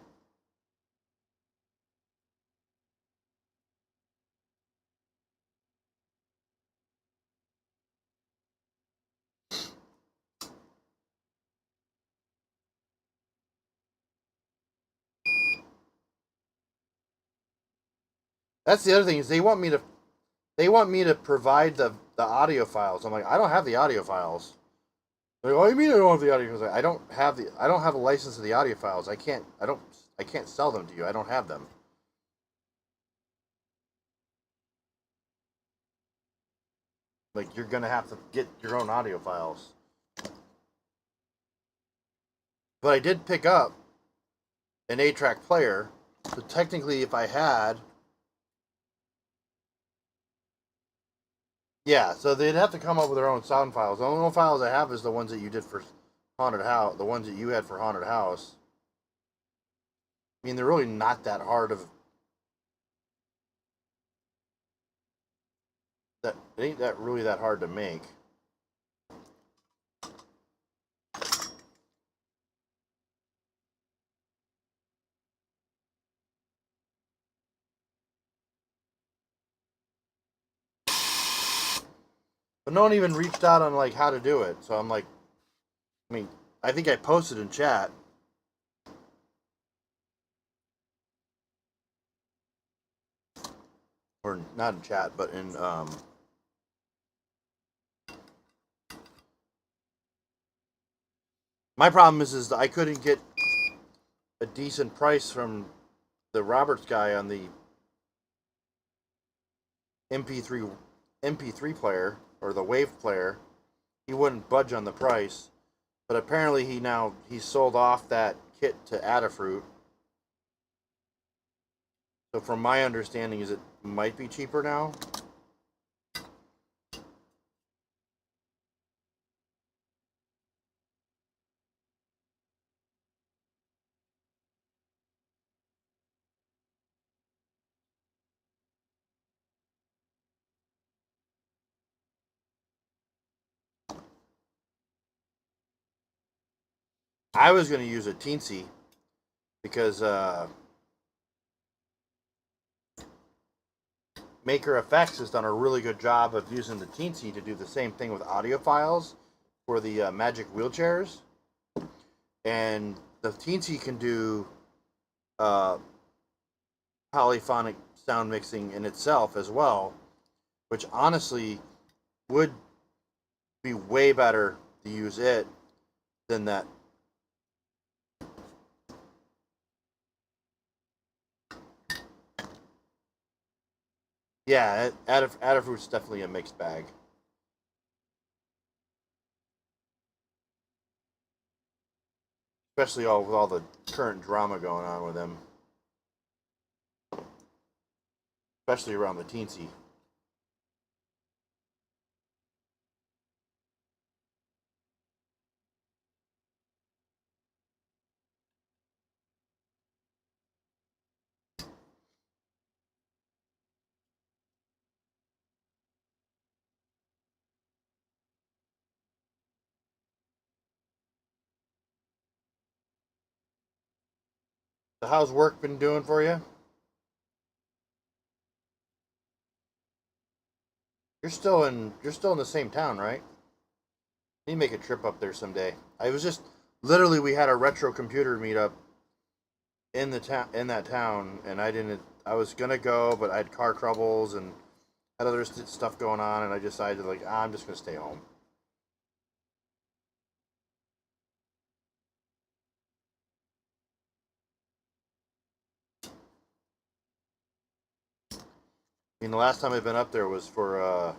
Speaker 1: That's the other thing is they want me to provide the audio files. I'm like, I don't have the audio files. They're like, what do you mean I don't have the audio files? I don't have a license to the audio files. I can't sell them to you. I don't have them. Like you're gonna have to get your own audio files. But I did pick up an 8-track player. So technically if I had, yeah, so they'd have to come up with their own sound files. The only files I have is the ones that you did for Haunted House, the ones that you had for Haunted House. I mean, they're really not that hard of that. It ain't that really that hard to make. But no one even reached out on like how to do it. So I'm like, I mean, I think I posted in chat, or not in chat, but in my problem is that I couldn't get a decent price from the Roberts guy on the MP3 player or the Wave player. He wouldn't budge on the price, but apparently he sold off that kit to Adafruit. So from my understanding, is it might be cheaper now. I was going to use a Teensy because Maker Effects has done a really good job of using the Teensy to do the same thing with audio files for the Magic wheelchairs. And the Teensy can do polyphonic sound mixing in itself as well, which honestly would be way better to use it than that. Yeah, Adafruit's definitely a mixed bag. Especially with all the current drama going on with him. Especially around the Teensy. So how's work been doing for you? You're still in the same town, right? You make a trip up there someday. I was just literally we had a retro computer meetup in that town, and I was gonna go, but I had car troubles and had other stuff going on, and I decided like I'm just gonna stay home. I mean, the last time I've been up there was for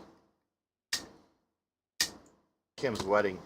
Speaker 1: Kim's wedding.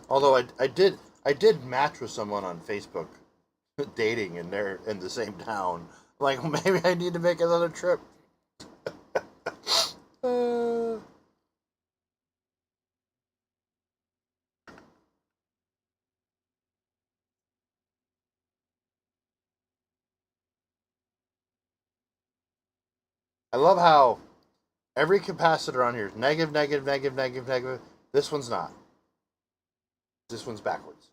Speaker 1: Although I did match with someone on Facebook, dating, and they're in the same town. Like maybe I need to make another trip. uh, I love how every capacitor on here is negative, negative, negative, negative, negative. This one's not. This one's backwards.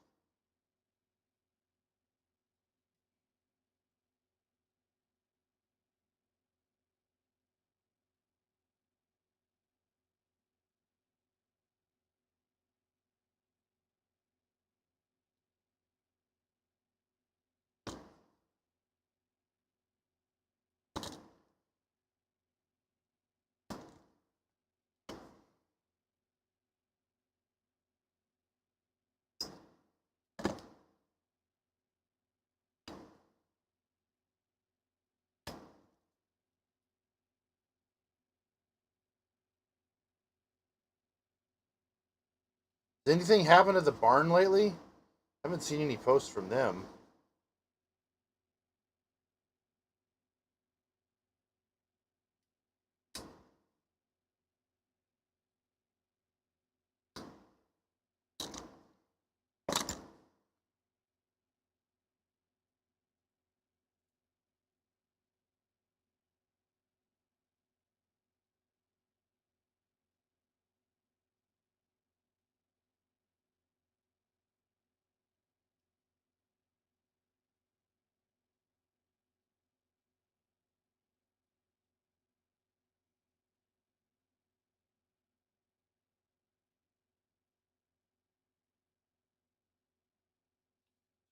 Speaker 1: Has anything happened at the barn lately? I haven't seen any posts from them.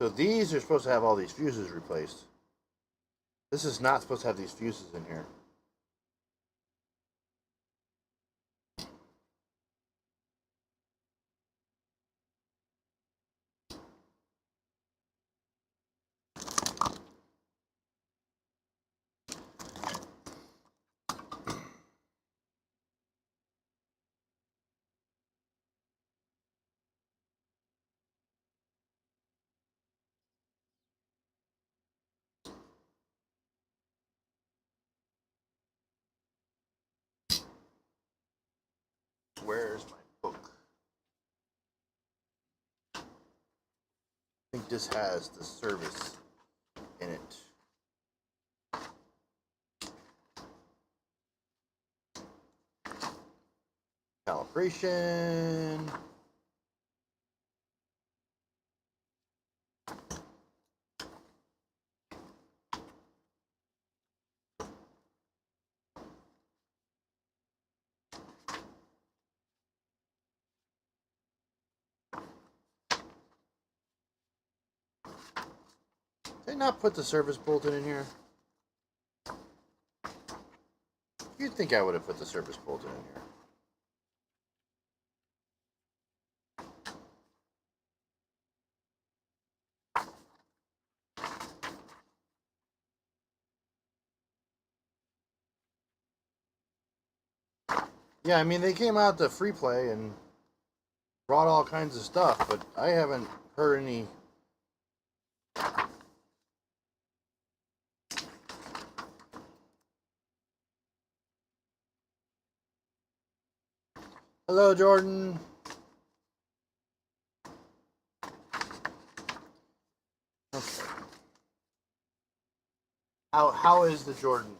Speaker 1: So these are supposed to have all these fuses replaced. This is not supposed to have these fuses in here. Where's my book? I think this has the service in it. Calibration. Did I not put the service bulletin in here? You'd think I would have put the service bulletin in here. Yeah, I mean, they came out to free play and brought all kinds of stuff, but I haven't heard any. Hello, Jordan. Okay. How is the Jordan?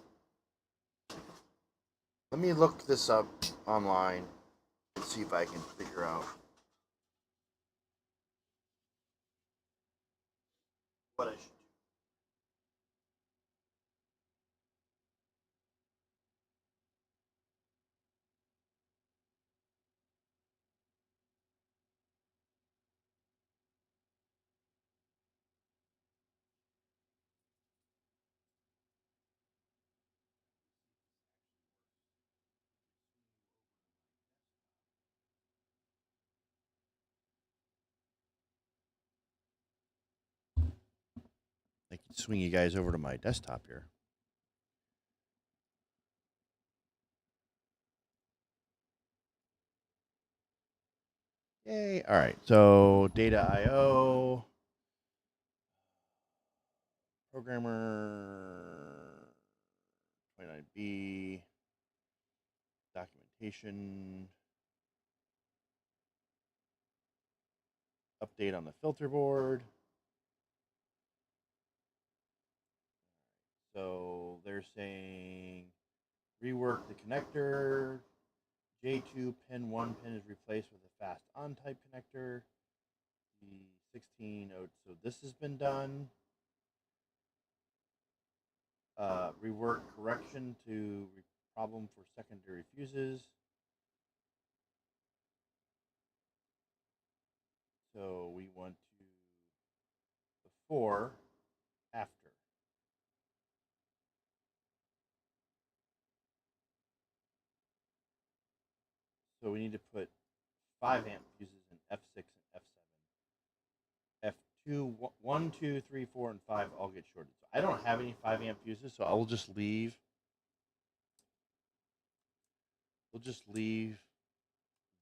Speaker 1: Let me look this up online and see if I can figure out what I should do. I can swing you guys over to my desktop here. Yay. All right. So data IO, programmer, 29B, documentation, update on the filter board. So they're saying rework the connector. J2 pin 1 pin is replaced with a fast on type connector. The 16, so this has been done. Rework correction to problem for secondary fuses. So we want to before, after. So we need to put 5 amp fuses in F6 and F7. F2, 1, 2, 3, 4, and 5 all get shorted. So I don't have any 5 amp fuses, so I will just leave. We'll just leave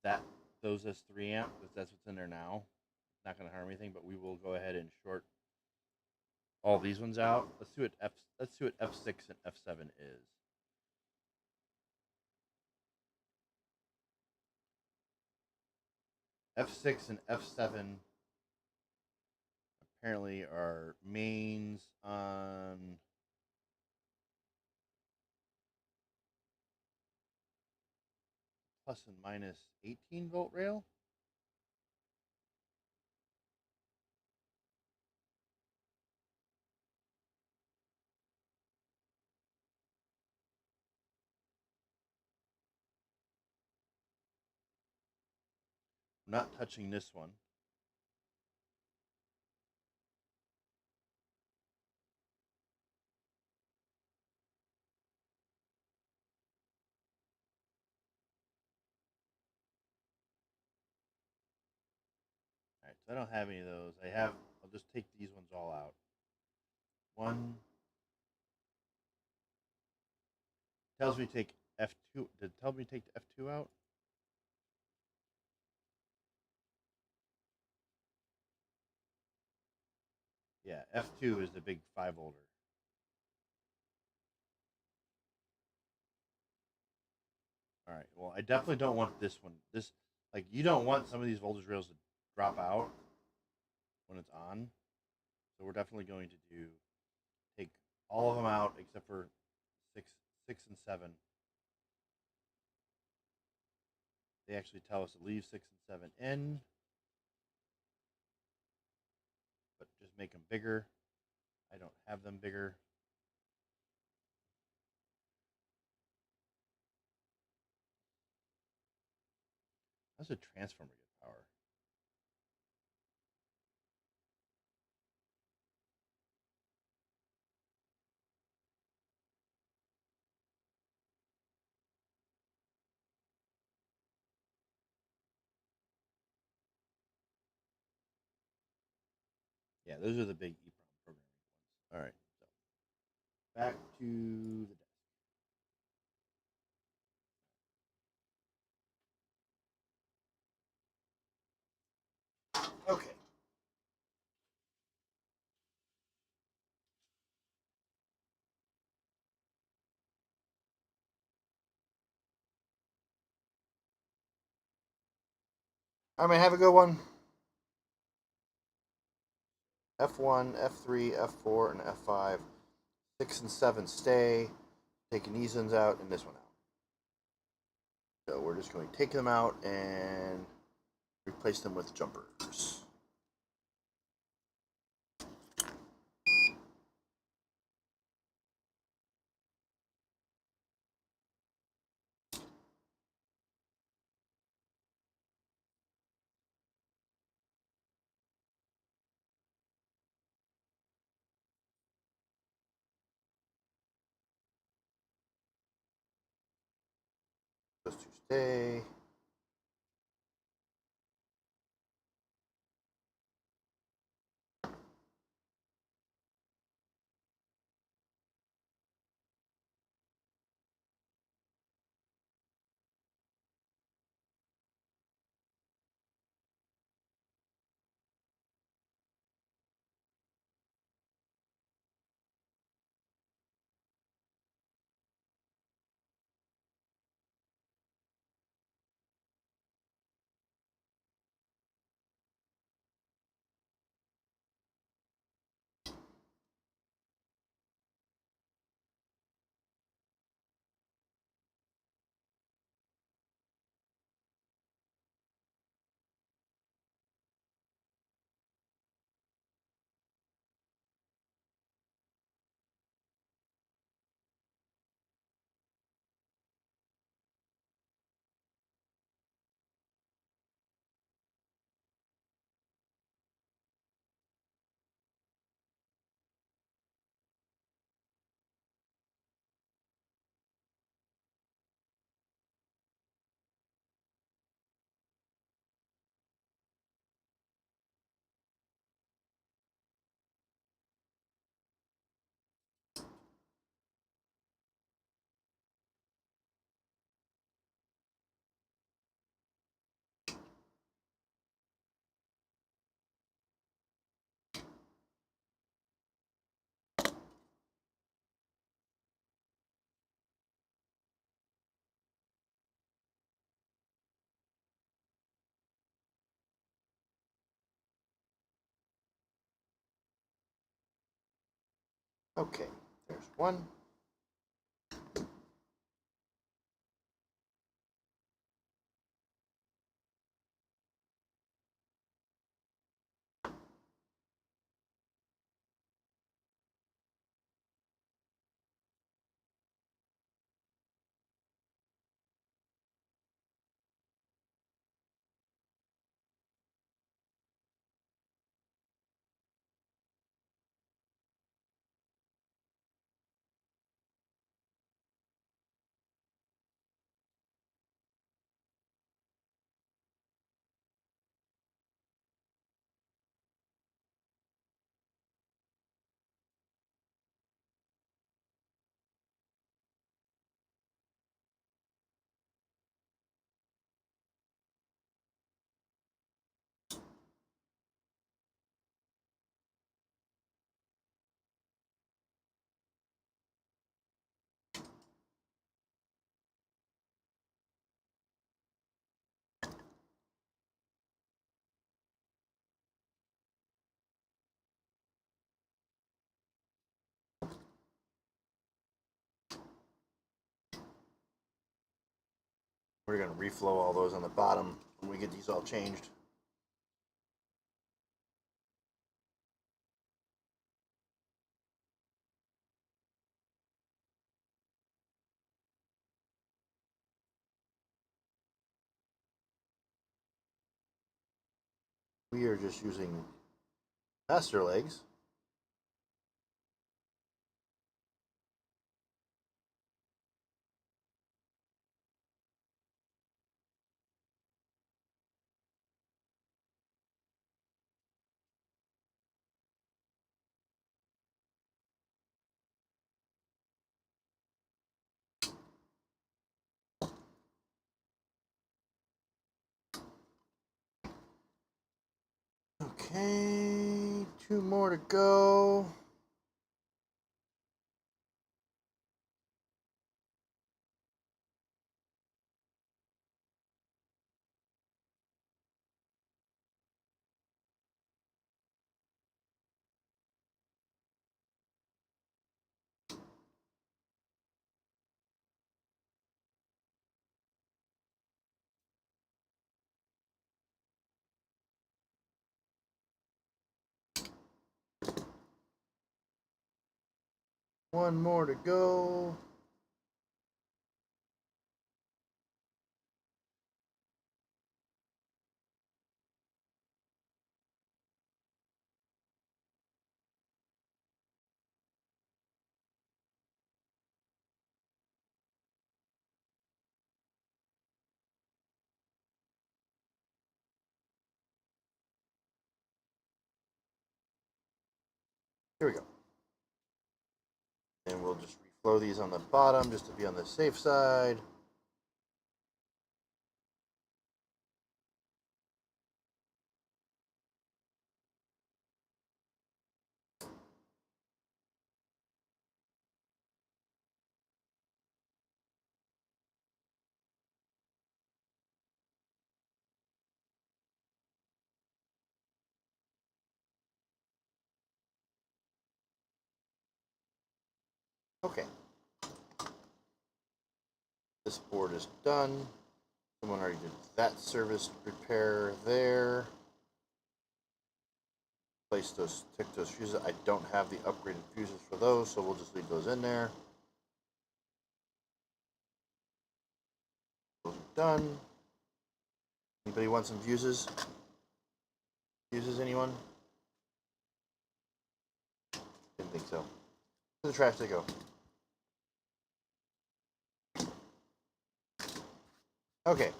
Speaker 1: that those as 3 amp because that's what's in there now. It's not going to harm anything, but we will go ahead and short all these ones out. Let's see what F6 and F7 is. F6 and F7 apparently are mains on plus and minus 18-volt rail. I'm not touching this one. All right, so I don't have any of those. I'll just take these ones all out. One tells me to take F2. Did it tell me to take the F2 out? Yeah, F2 is the big 5-volter. All right. Well, I definitely don't want this one. You don't want some of these voltage rails to drop out when it's on. So we're definitely going to take all of them out except for six and 7. They actually tell us to leave 6 and 7 in, but just make them bigger. I don't have them bigger. How's a transformer get power? Yeah, those are the big EEPROM programming ones. All right, so back to the desk. Okay. All right, have a good one. F1, F3, F4, and F5. 6 and 7 stay. Taking these ones out and this one out. So we're just going to take them out and replace them with jumpers. Those two stay. Okay, there's one. We're going to reflow all those on the bottom when we get these all changed. We are just using master legs. Okay, 2 more to go. One more to go. Here we go. And we'll just reflow these on the bottom just to be on the safe side. Okay. This board is done. Someone already did that service repair there. Place those, take those fuses. I don't have the upgraded fuses for those, so we'll just leave those in there. Those are done. Anybody want some fuses? Fuses, anyone? Didn't think so. Where the trash they go? Okay.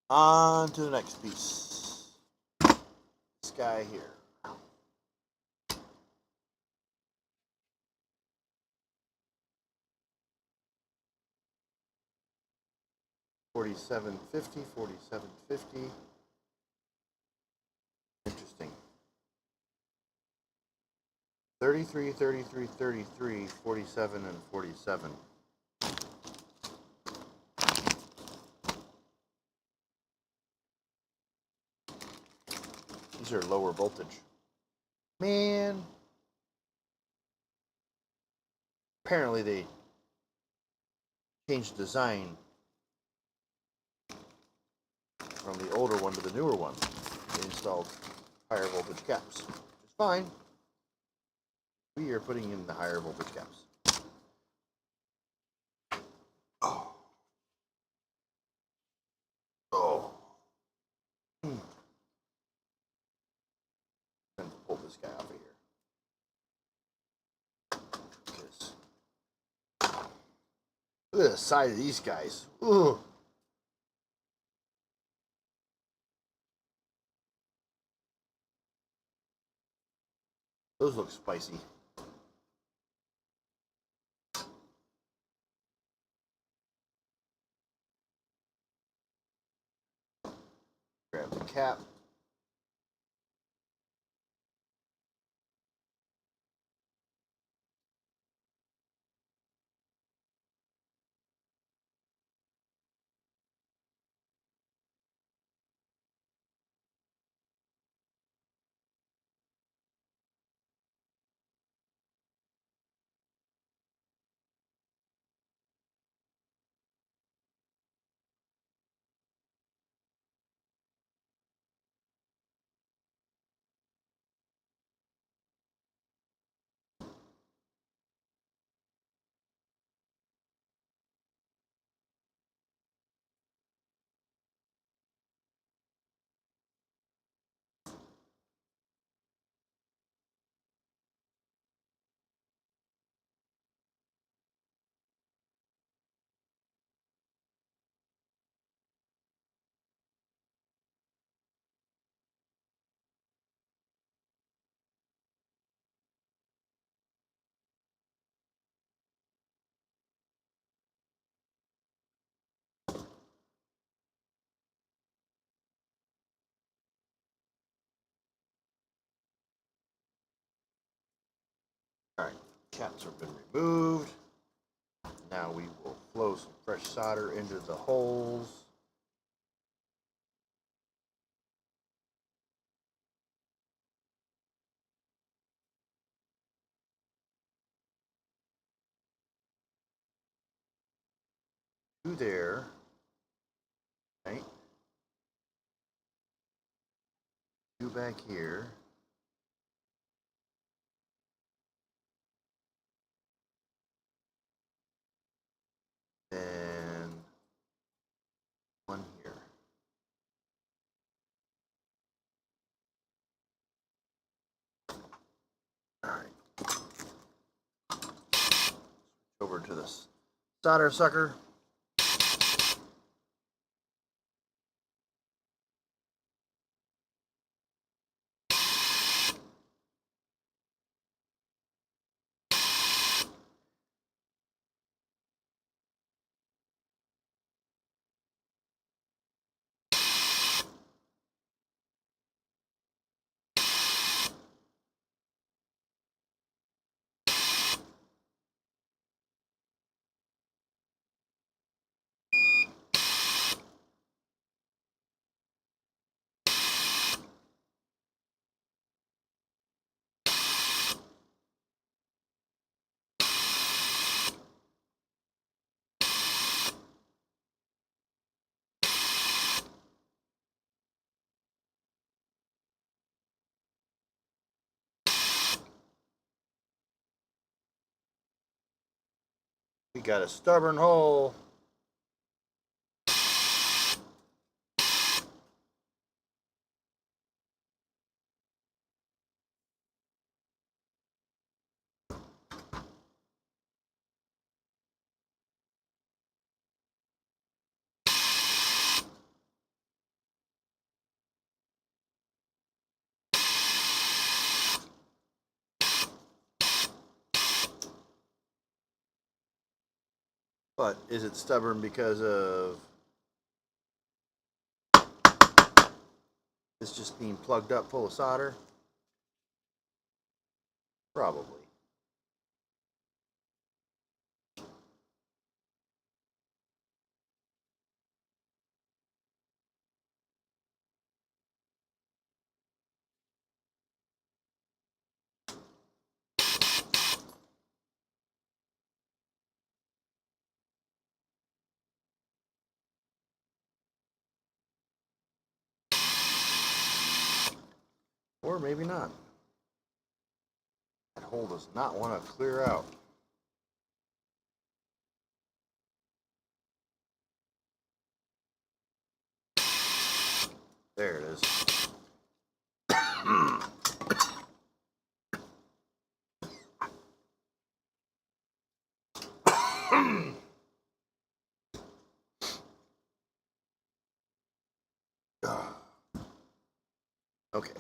Speaker 1: On to the next piece. This guy here. 4750, 4750. Interesting. 33, 33, 33, 47, and 47. These are lower voltage. Man. Apparently they changed the design from the older one to the newer one. They installed higher voltage caps, which is fine. We are putting in the higher voltage caps. Oh. Oh. I'm going to pull this guy off of here. Look at the size of these guys. Ugh. Those look spicy. Grab the cap. Alright, caps have been removed. Now we will flow some fresh solder into the holes. Two there. Right? Two back here. And one here. Alright. Over to this solder sucker. We got a stubborn hole. But is it stubborn because of it's just being plugged up full of solder? Probably. Or maybe not. That hole does not want to clear out. There it is. Okay.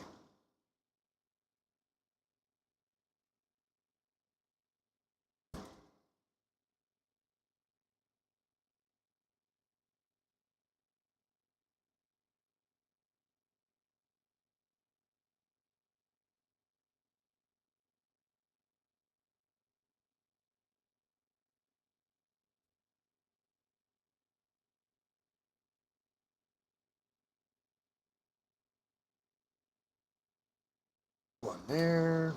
Speaker 1: One there.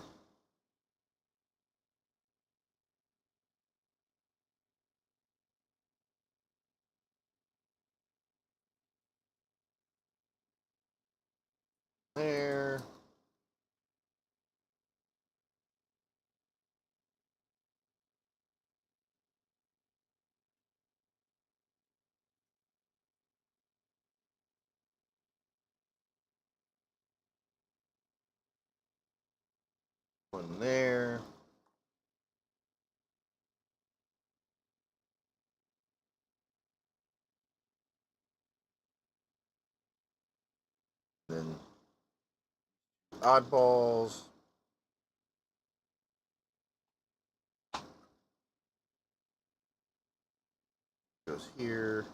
Speaker 1: There. One there. Then oddballs. Goes here.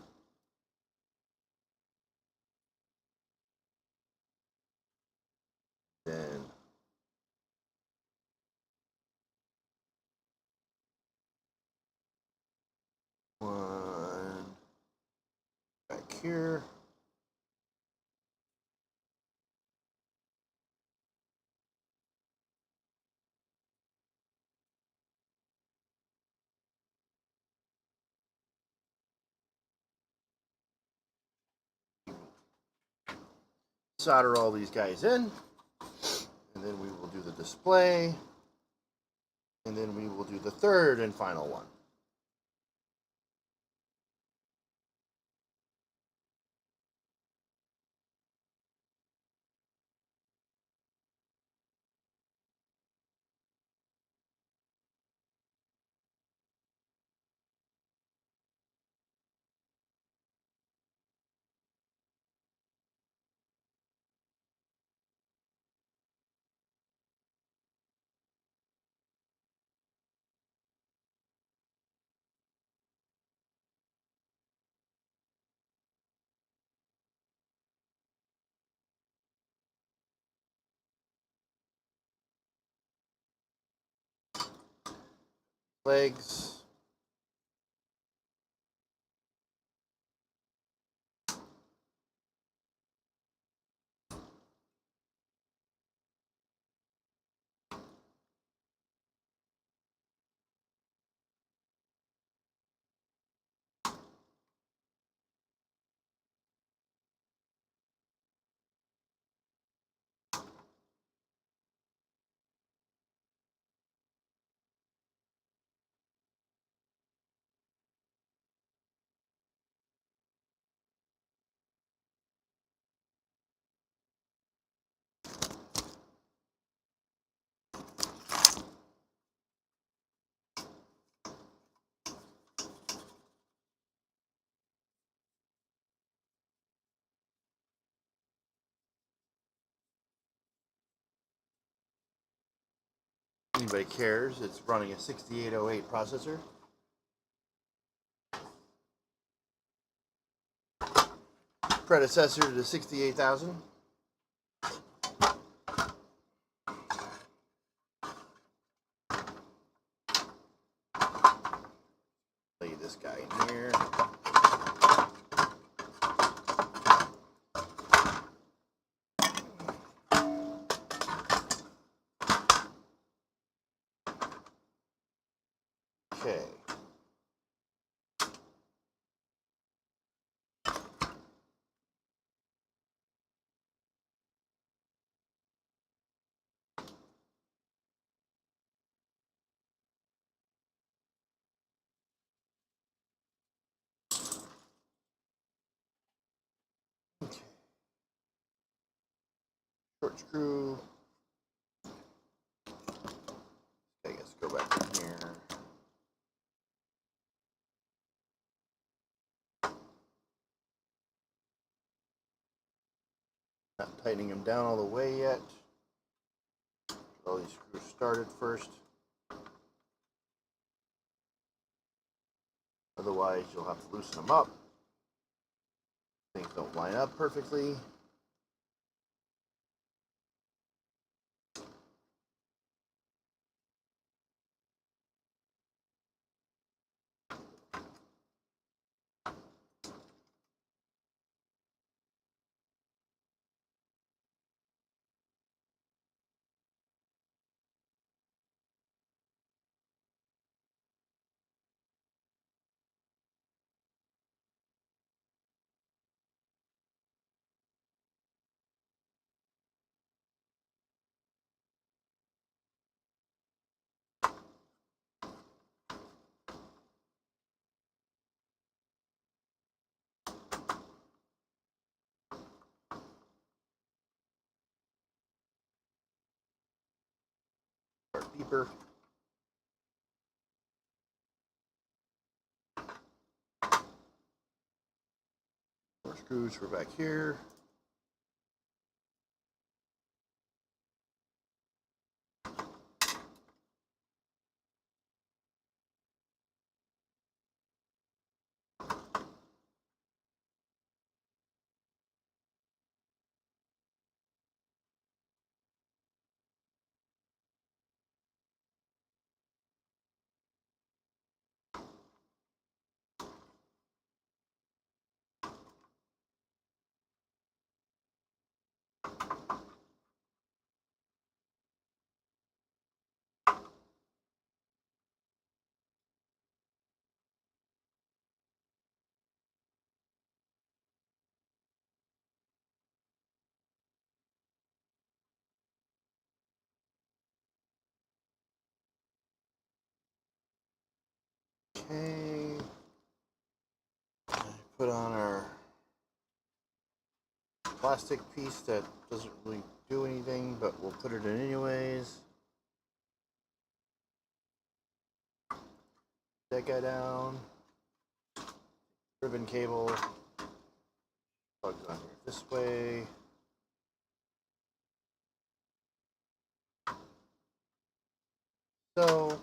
Speaker 1: Then one back here. Solder all these guys in. And then we will do the display. And then we will do the third and final one. Legs. Anybody cares, it's running a 6808 processor. Predecessor to the 68,000. this guy in here. Okay. Short screw. I guess go back in here. Not tightening them down all the way yet. Get all these screws started first. Otherwise, you'll have to loosen them up. Things don't line up perfectly. Start deeper. More screws for back here. Okay. Put on our plastic piece that doesn't really do anything, but we'll put it in anyways. That guy down. Ribbon cable. Plugs on here this way. So,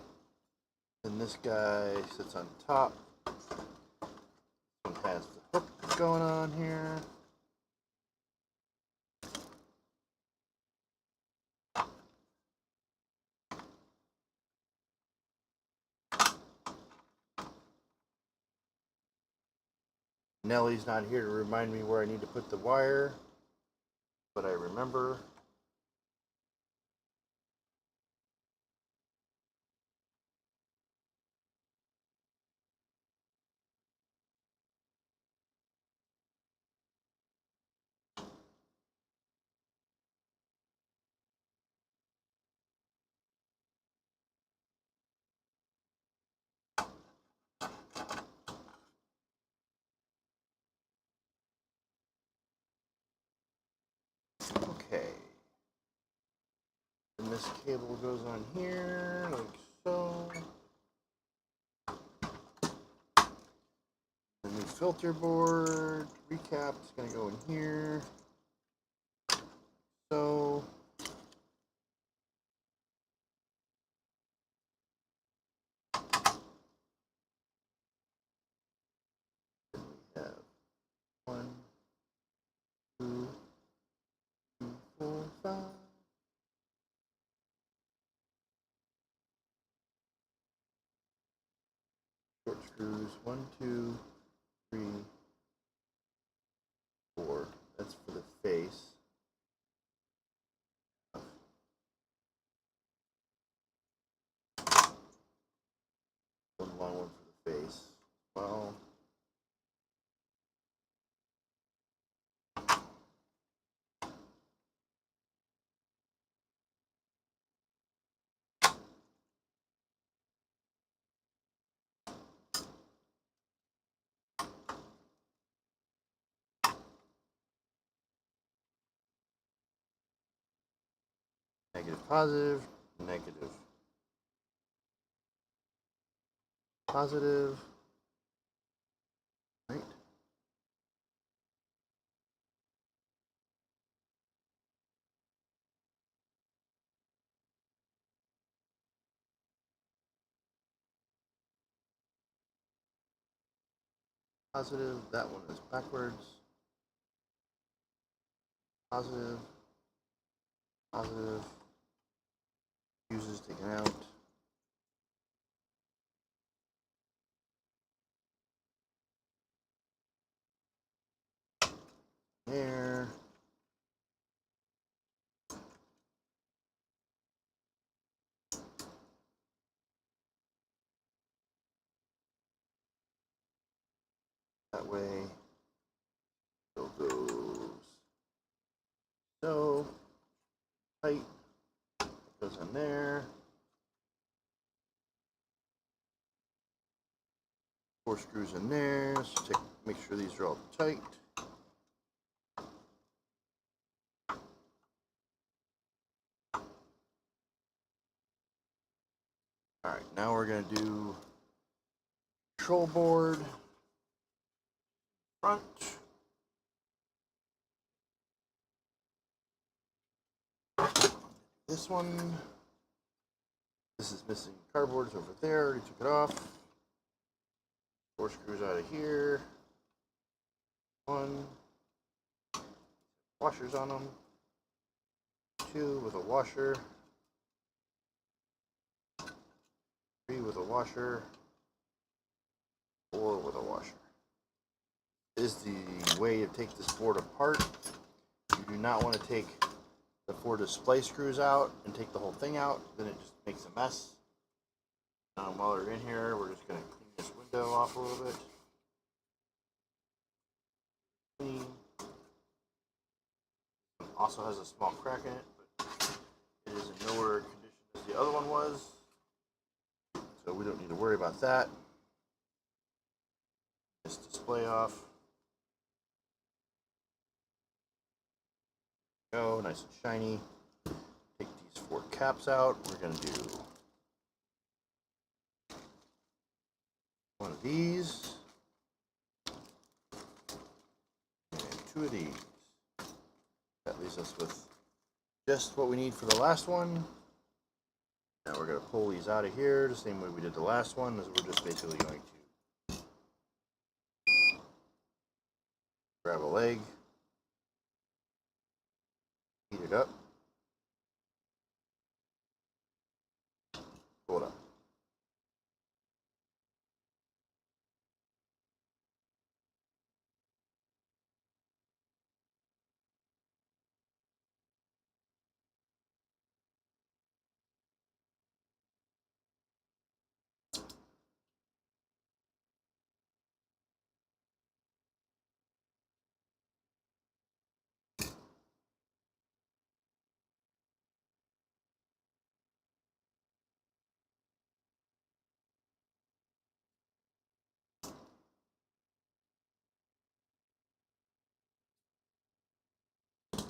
Speaker 1: and this guy sits on top. This one has the hook going on here. Nellie's not here to remind me where I need to put the wire, but I remember. Okay. And this cable goes on here, like so. The new filter board recap is going to go in here. So. Then we have 1, 2, 3, 4, 5. Short screws. 1, 2, 3, 4. That's for the face. One long one for the face. Well. Negative, positive, negative. Positive. Right. Positive. That one is backwards. Positive. Positive. Fuses taken out. There. That way. So goes. So tight. Goes in there. 4 screws in there. So make sure these are all tight. All right, now we're going to do control board front. This one. This is missing cardboard. It's over there. Already took it off. 4 screws out of here. 1. Washers on them. 2 with a washer. 3 with a washer. 4 with a washer. This is the way to take this board apart. You do not want to take the 4 display screws out and take the whole thing out, then it just makes a mess. While we're in here, we're just going to clean this window off a little bit. Clean. It also has a small crack in it, but it is in nowhere condition as the other one was, so we don't need to worry about that. This display off. Go, nice and shiny. Take these 4 caps out. We're going to do one of these and 2 of these. That leaves us with just what we need for the last one. Now we're going to pull these out of here the same way we did the last one, as we're just basically going to grab a leg, heat it up, pull it up.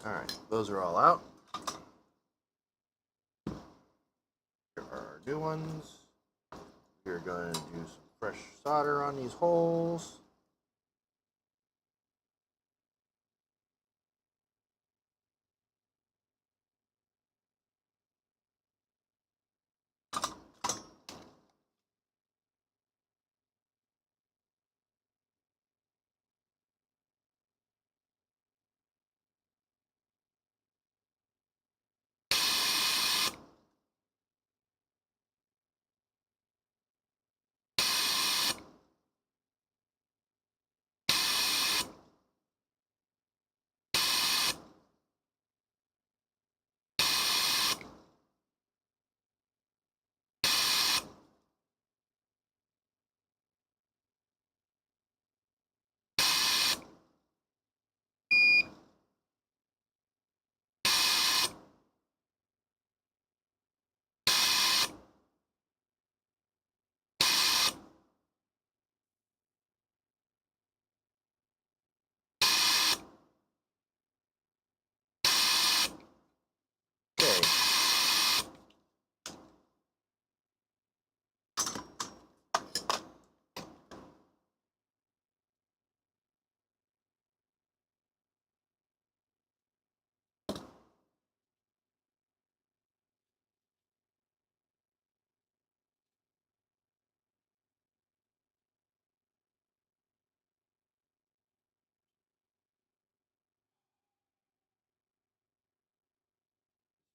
Speaker 1: Alright, those are all out. Here are our new ones. We're going to do some fresh solder on these holes.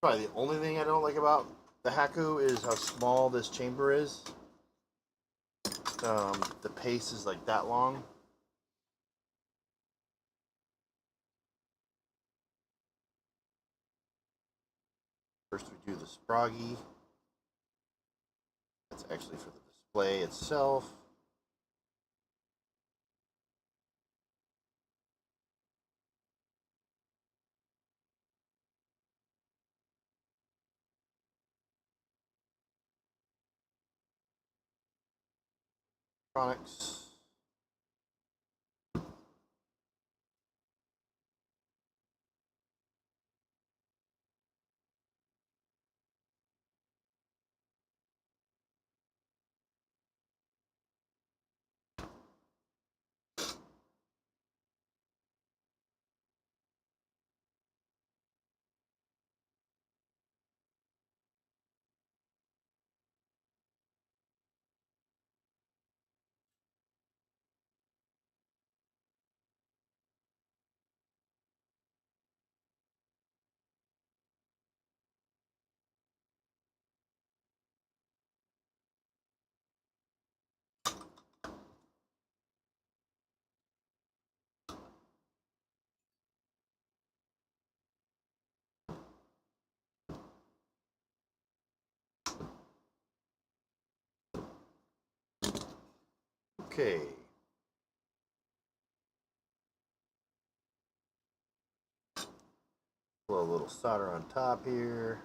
Speaker 1: Probably the only thing I don't like about the Haku is how small this chamber is. The pace is like that long. First we do the Sproggy. That's actually for the display itself. Electronics. Okay. Put a little solder on top here.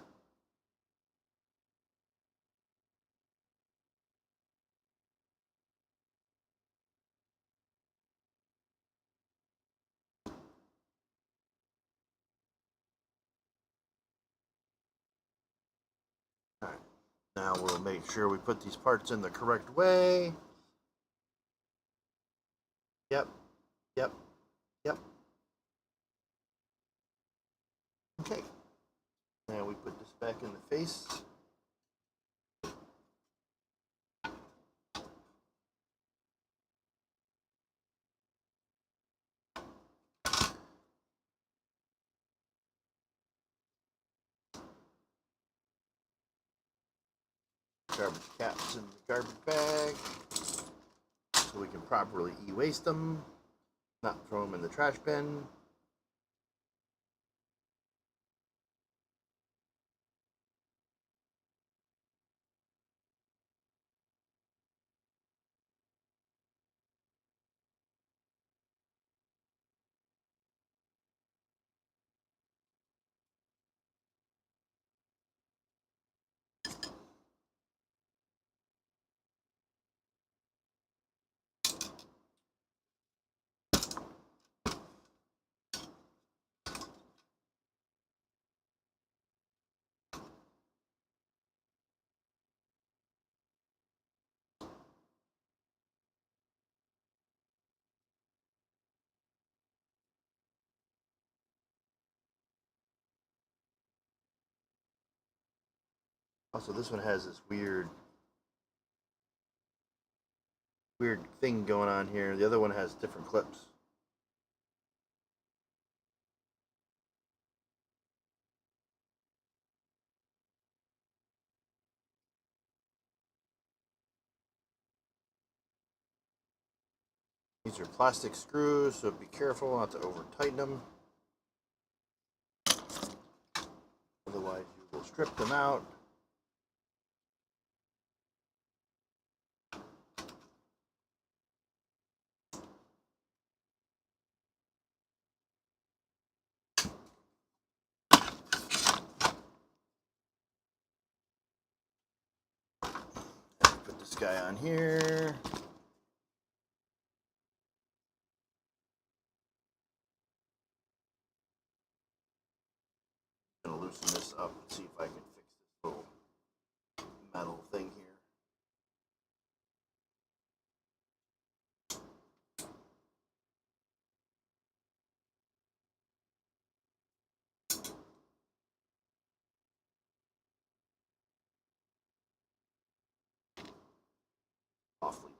Speaker 1: All right. Now we'll make sure we put these parts in the correct way. Yep. Yep. Yep. Okay. Now we put this back in the face. Garbage caps in the garbage bag so we can properly e-waste them, not throw them in the trash bin. Also, this one has this weird thing going on here. The other one has different clips. These are plastic screws, so be careful not to over tighten them. Otherwise, you will strip them out. Put this guy on here. I'm gonna loosen this up and see if I can fix this little metal thing here. Awfully.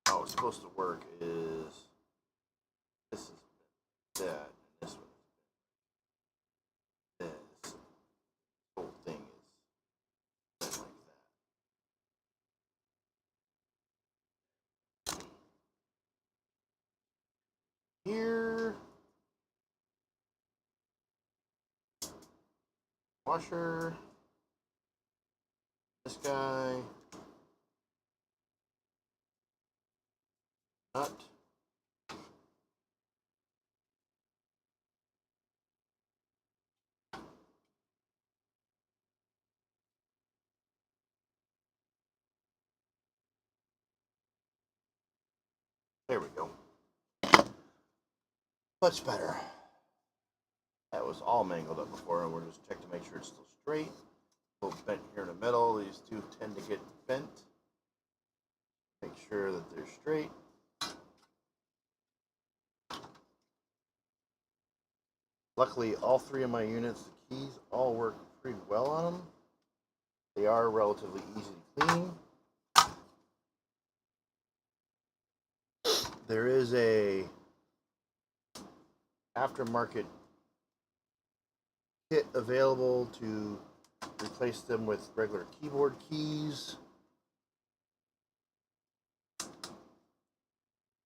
Speaker 1: How it's supposed to work is this is that. And this one. This whole thing is like that. Here. Washer. This guy. Nut. There we go. Much better. That was all mangled up before, and we're just checking to make sure it's still straight. A little bent here in the middle. These two tend to get bent. Make sure that they're straight. Luckily, all three of my units, the keys all work pretty well on them. They are relatively easy to clean. There is a aftermarket kit available to replace them with regular keyboard keys.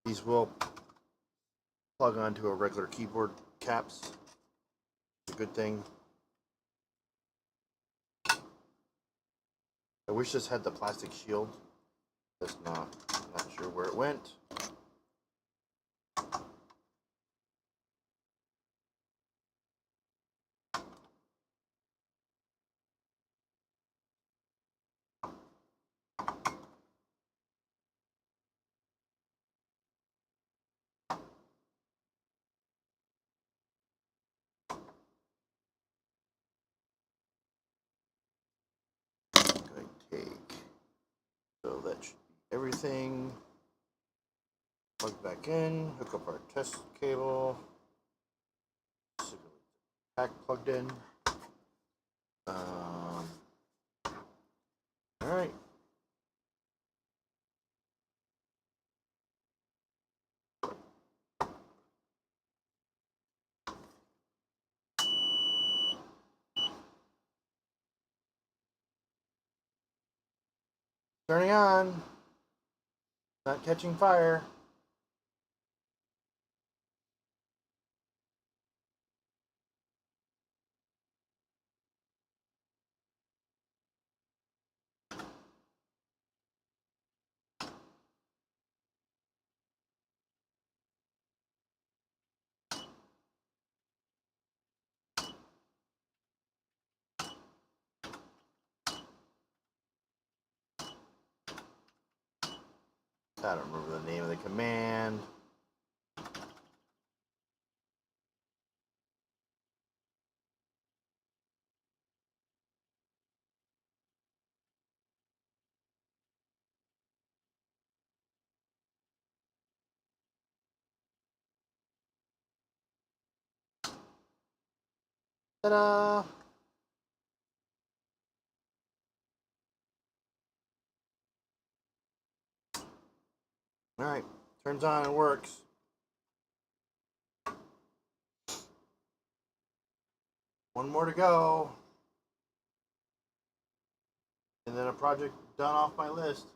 Speaker 1: These will plug onto a regular keyboard caps. It's a good thing. I wish this had the plastic shield. It's not. I'm not sure where it went. So that should be everything. Plug back in, hook up our test cable. Pack plugged in. Alright. Turning on. Not catching fire. I don't remember the name of the command. Ta-da! Alright, turns on and works. One more to go. And then a project done off my list.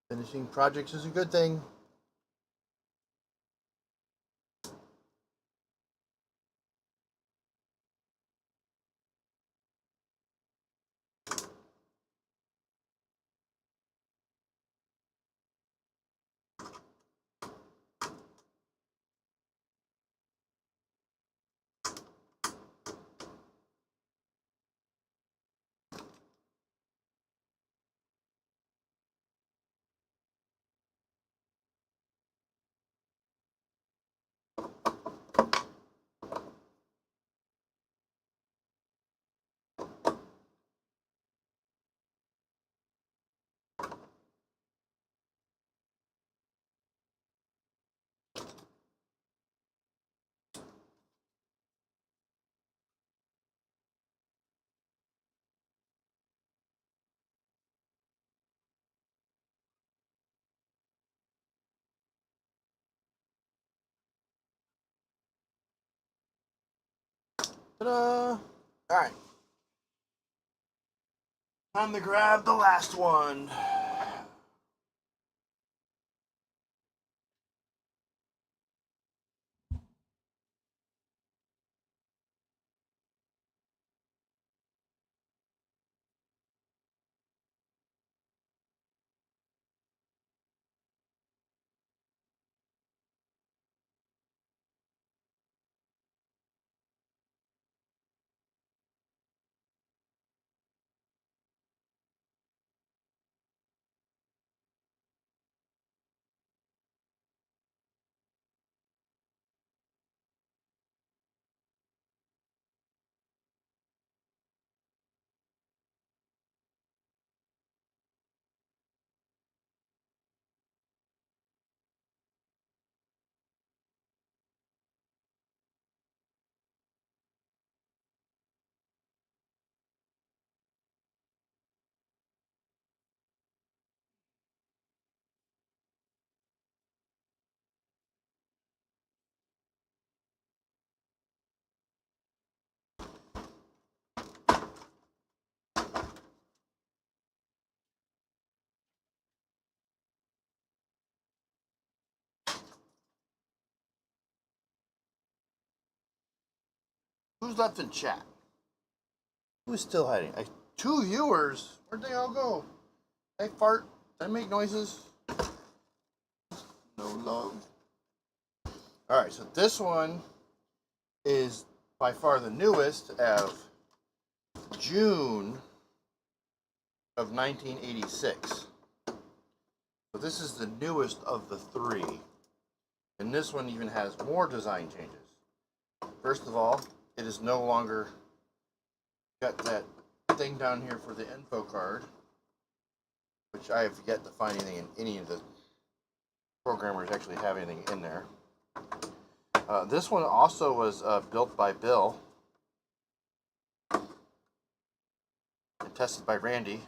Speaker 1: Finishing projects is a good thing. Ta-da! Alright. Time to grab the last one. Who's left in chat? Who's still hiding? 2 viewers? Where'd they all go? Did I fart? Did I make noises? No love. Alright, so this one is by far the newest of June of 1986. So this is the newest of the 3. And this one even has more design changes. First of all, it is no longer got that thing down here for the info card, which I have yet to find anything in any of the programmers actually have anything in there. This one also was built by Bill and tested by Randy.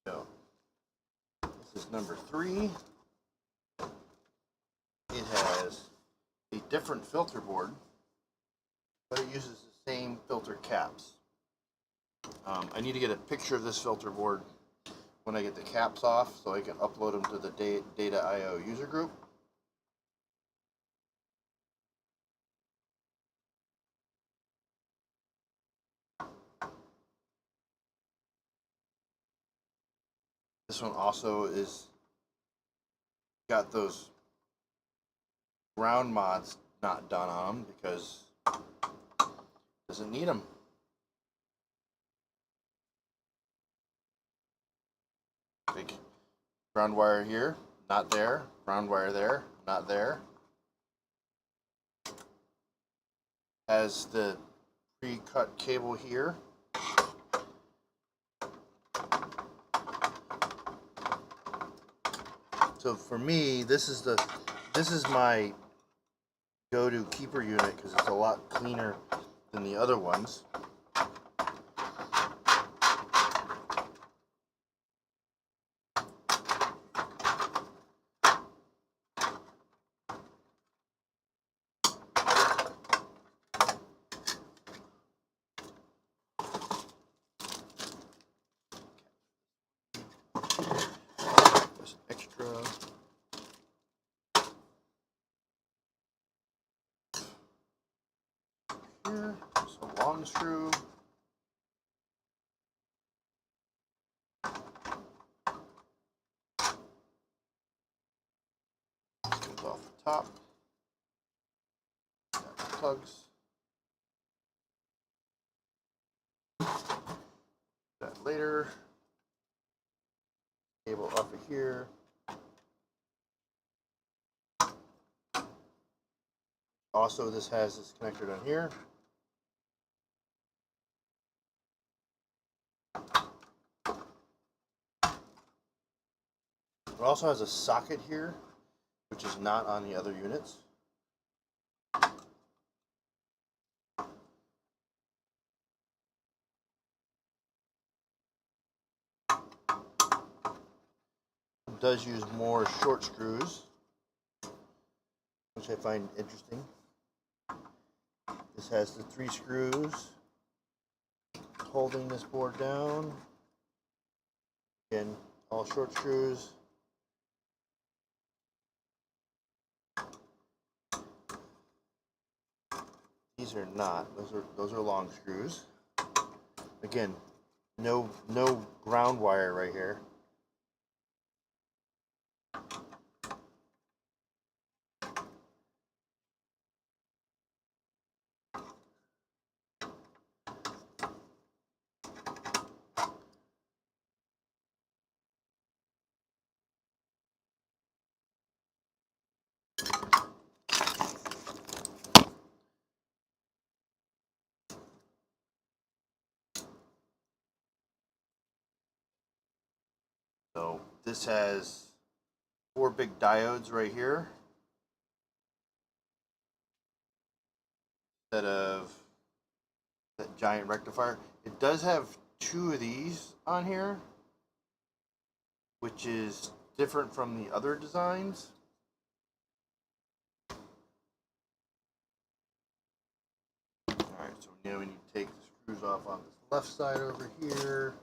Speaker 1: So, this is number 3. It has a different filter board, but it uses the same filter caps. I need to get a picture of this filter board when I get the caps off so I can upload them to the Data.io user group. This one also is got those ground mods not done on them because it doesn't need them. Big ground wire here, not there. Ground wire there, not there. Has the pre-cut cable here. So for me, this is my go-to keeper unit because it's a lot cleaner than the other ones. There's extra. Here, just a long screw. Comes off the top. Got the plugs. That later. Cable off of here. Also, this has this connector down here. It also has a socket here, which is not on the other units. does use more short screws, which I find interesting. This has the 3 screws holding this board down. Again, all short screws. These are not. Those are long screws. Again, no ground wire right here. So this has 4 big diodes right here instead of that giant rectifier. It does have 2 of these on here, which is different from the other designs. Alright, so now we need to take the screws off on this left side over here.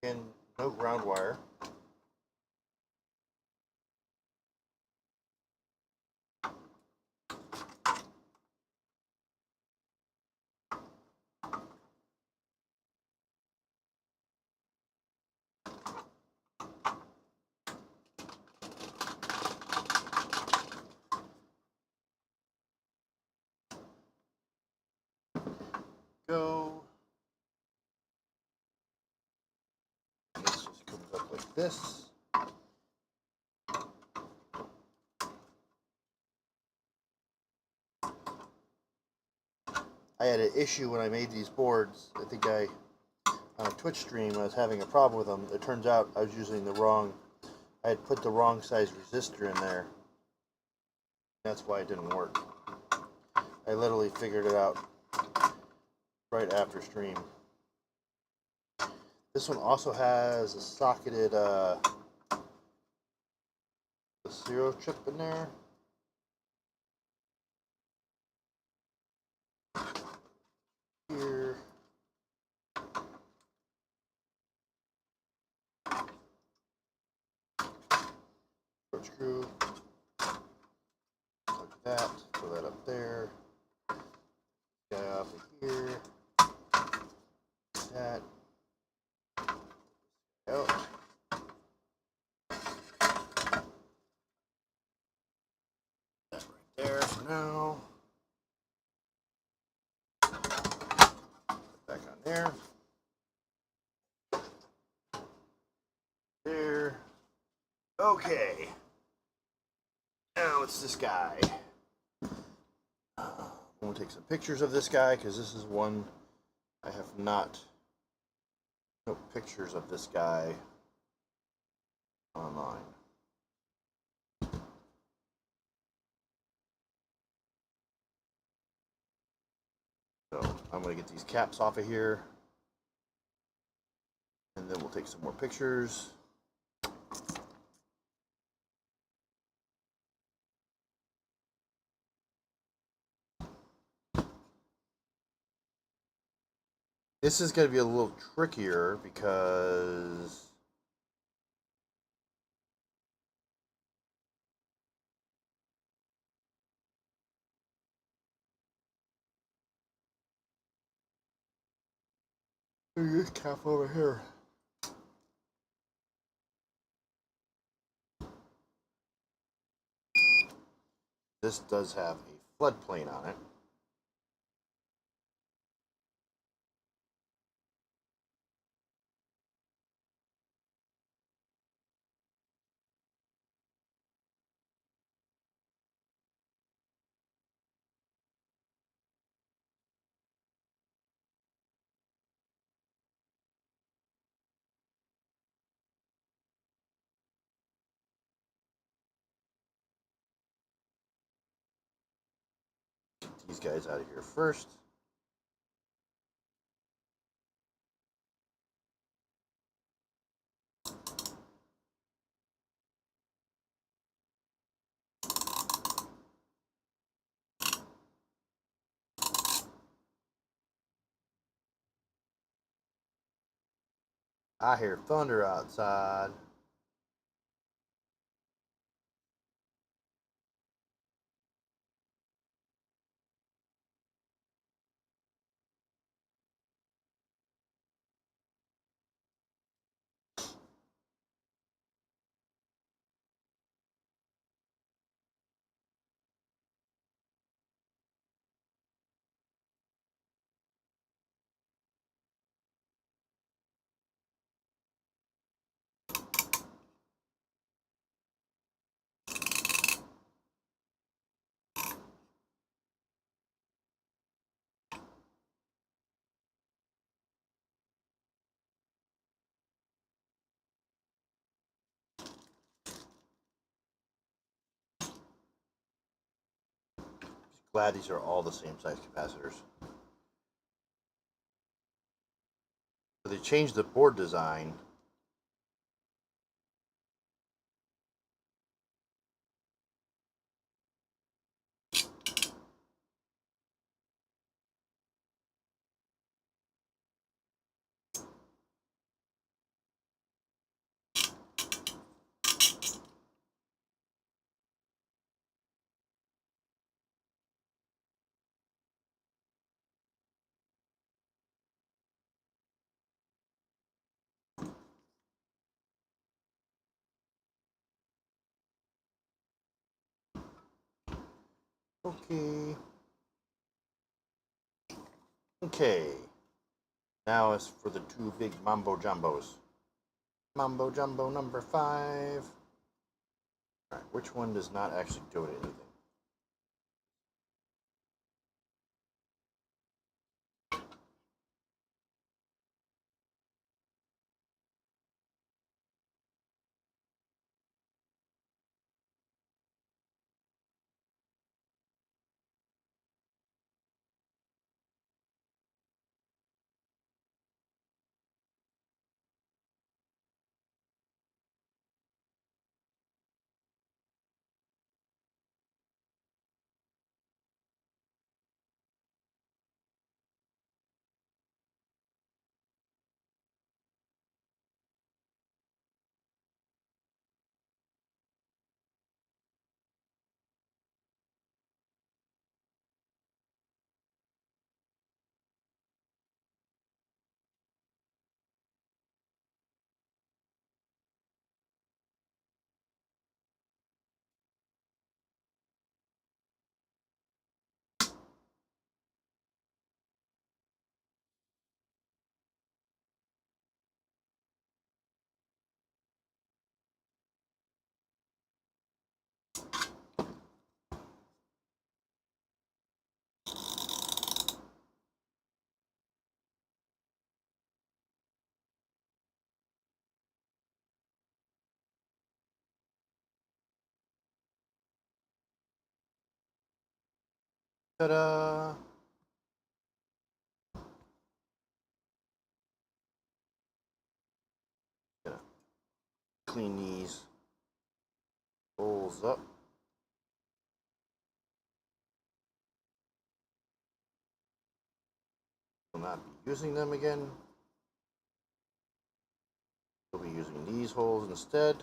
Speaker 1: Again, no ground wire. Go. And this just comes up like this. I had an issue when I made these boards. I think on a Twitch stream I was having a problem with them. It turns out I was using I had put the wrong size resistor in there. That's why it didn't work. I literally figured it out right after stream. This one also has a socketed serial chip in there. Here. Short screw. Like that. Throw that up there. Guy off of here. That. Out. That right there for now. Back on there. There. Okay. Now it's this guy. I'm going to take some pictures of this guy because this is one I have no pictures of this guy online. So I'm going to get these caps off of here and then we'll take some more pictures. This is going to be a little trickier because this cap over here. This does have a floodplain on it. Get these guys out of here first. . I hear thunder outside. Glad these are all the same size capacitors. So they changed the board design. Okay. Okay. Now it's for the two big Mambo Jumbos. Mambo Jumbo number 5. Alright, which one does not actually do anything? Ta-da! Gonna clean these holes up. Will not be using them again. We'll be using these holes instead.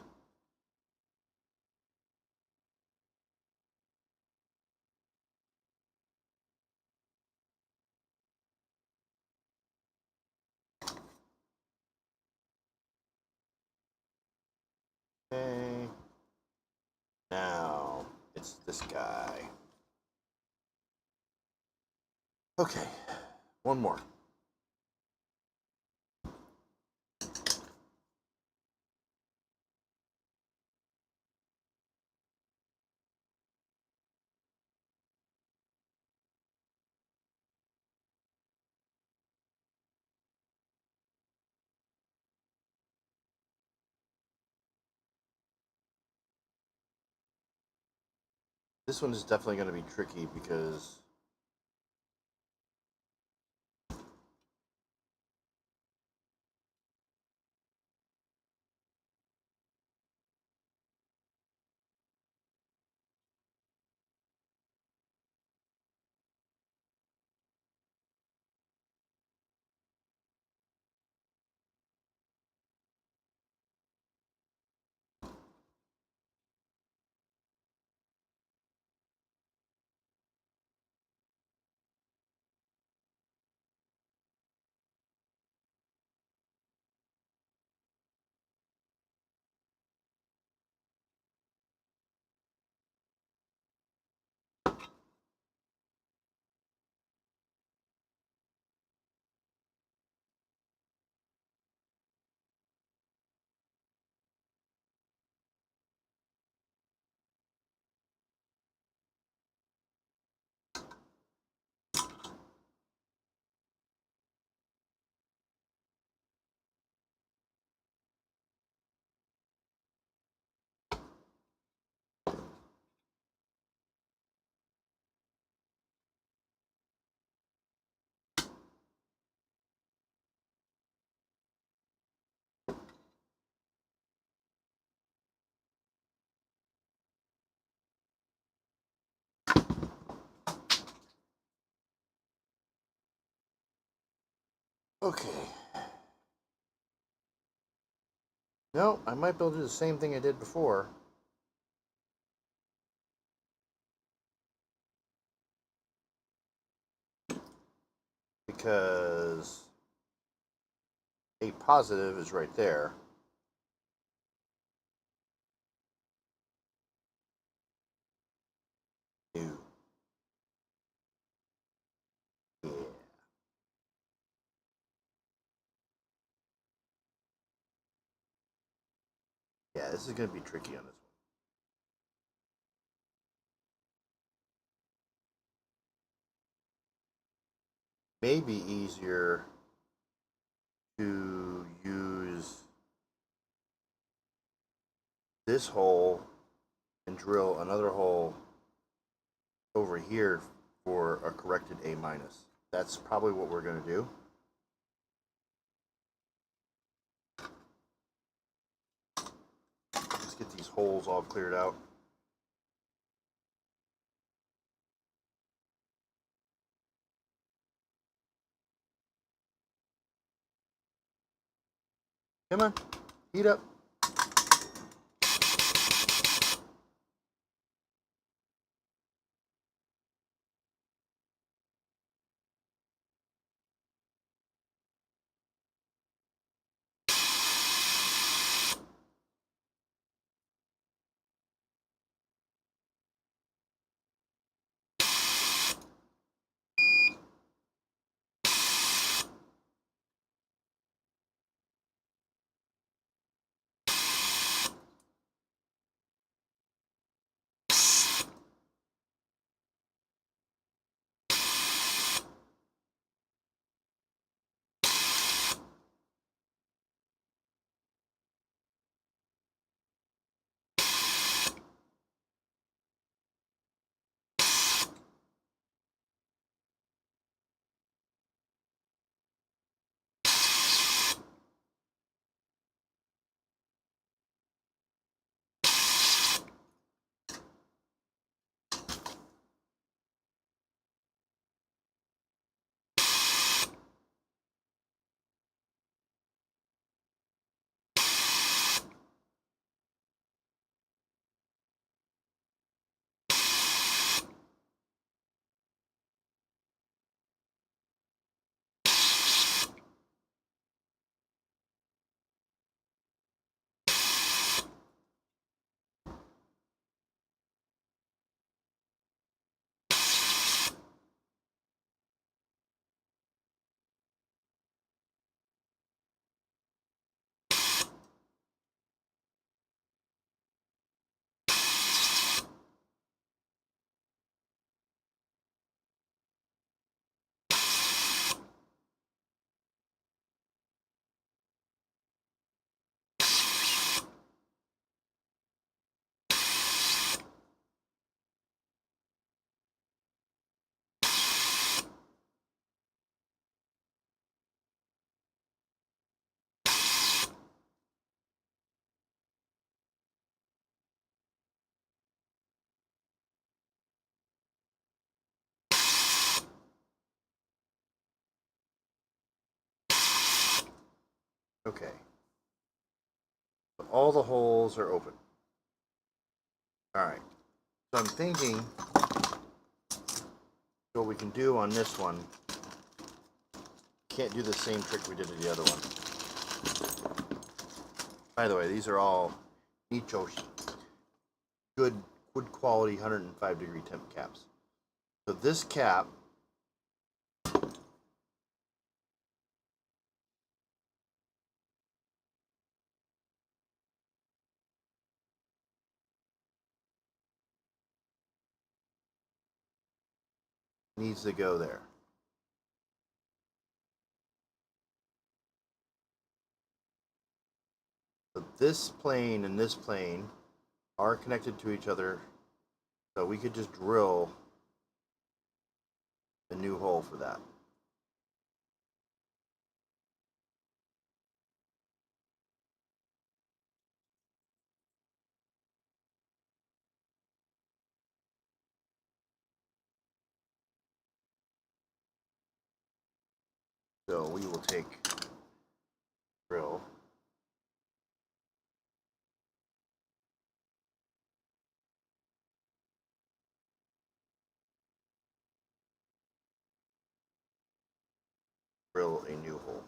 Speaker 1: Okay. Now it's this guy. Okay. One more. This one is definitely going to be tricky because Okay. No, I might be able to do the same thing I did before. Because a positive is right there. New. Yeah. Yeah, this is going to be tricky on this one. Maybe easier to use this hole and drill another hole over here for a corrected A minus. That's probably what we're going to do. Let's get these holes all cleared out. Come on, heat up. Okay. All the holes are open. All right. So I'm thinking what we can do on this one. Can't do the same trick we did to the other one. By the way, these are all Nichoshi. Good quality 105-degree temp caps. So this cap needs to go there. So this plane and this plane are connected to each other, so we could just drill a new hole for that. So we will take drill. Drill a new hole.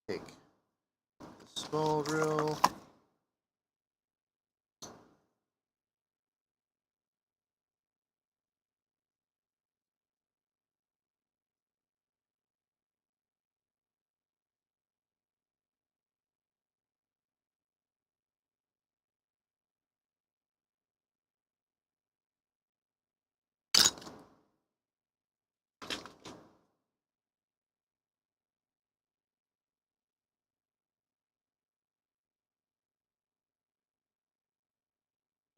Speaker 1: Take the small drill.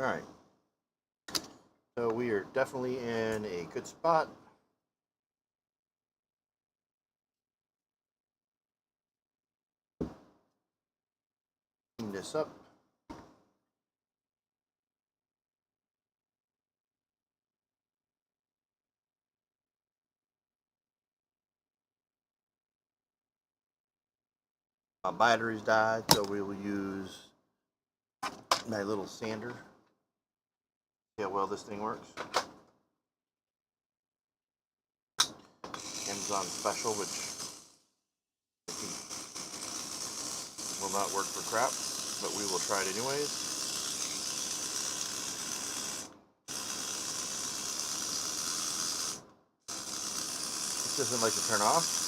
Speaker 1: All right. So we are definitely in a good spot. Clean this up. My batteries died, so we will use my little sander. See how well this thing works. Amazon special, which will not work for crap, but we will try it anyways. This doesn't like to turn off.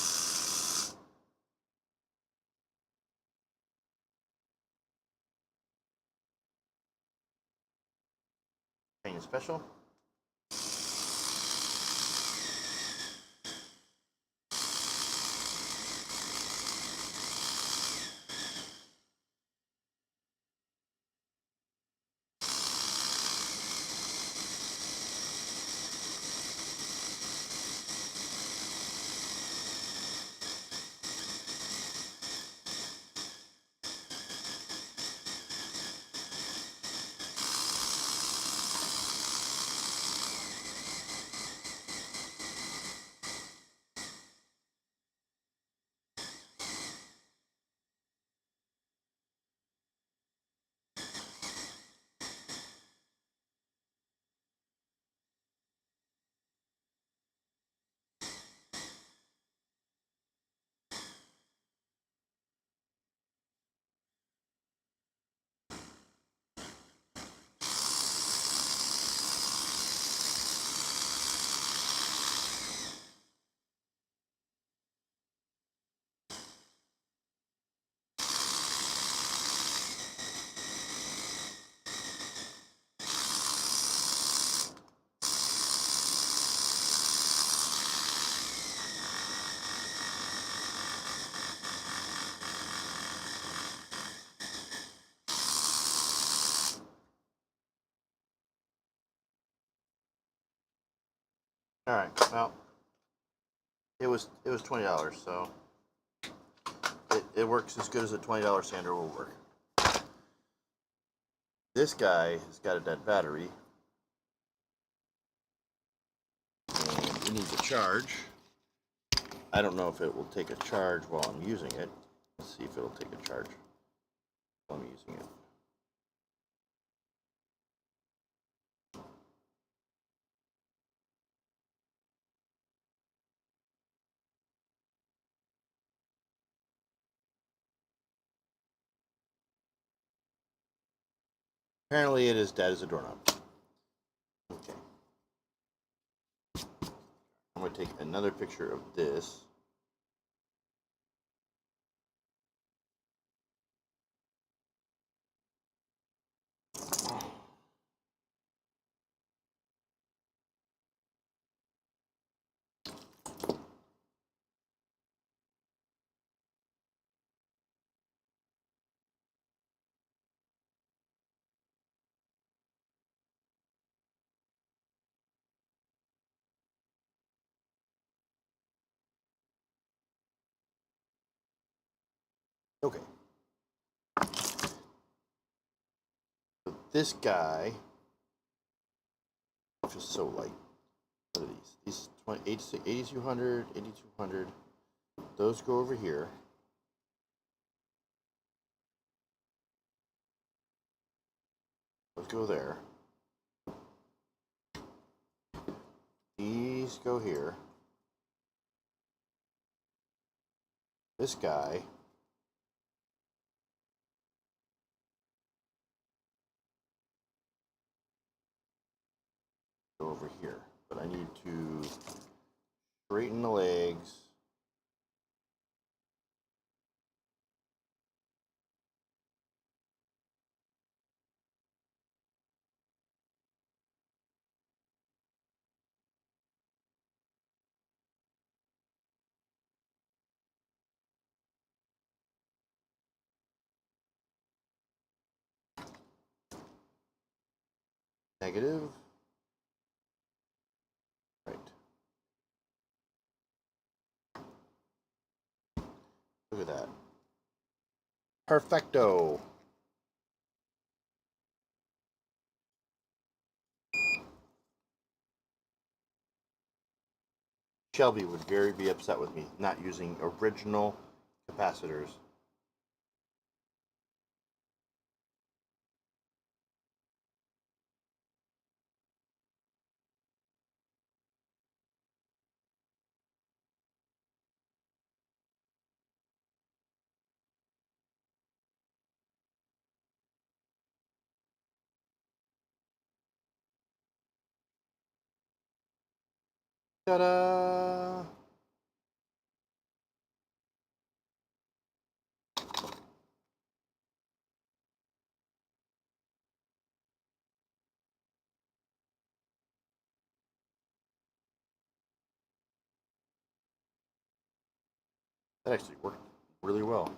Speaker 1: Paint special. All right. Well, it was $20, so it works as good as a $20 sander will work. This guy has got a dead battery, and it needs a charge. I don't know if it will take a charge while I'm using it. Let's see if it'll take a charge while I'm using it. Apparently it is dead as a doorknob. Okay. I'm going to take another picture of this. Okay. So this guy, just so light. What are these? These 8200, 8200. Those go over here. Those go there. These go here. This guy go over here. But I need to straighten the legs. Negative. Right. Look at that. Perfecto. Shelby would very be upset with me not using original capacitors. Ta-da! That actually worked really well.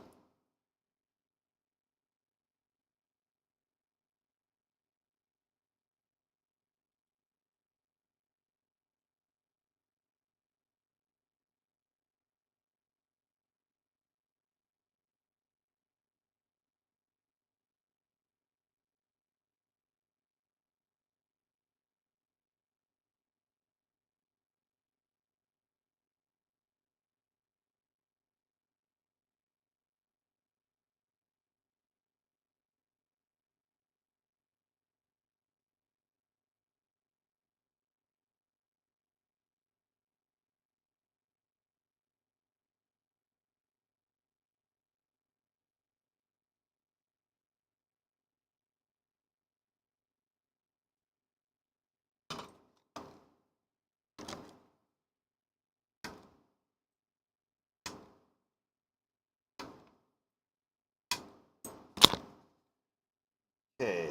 Speaker 1: Okay.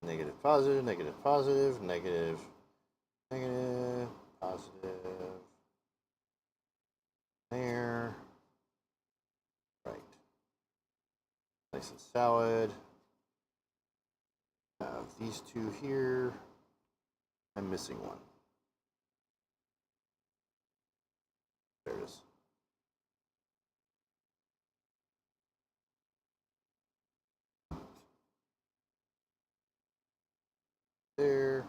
Speaker 1: Negative, positive, negative, positive, negative, negative, positive. There. Right. Nice and solid. Have these two here. I'm missing one. There it is. there.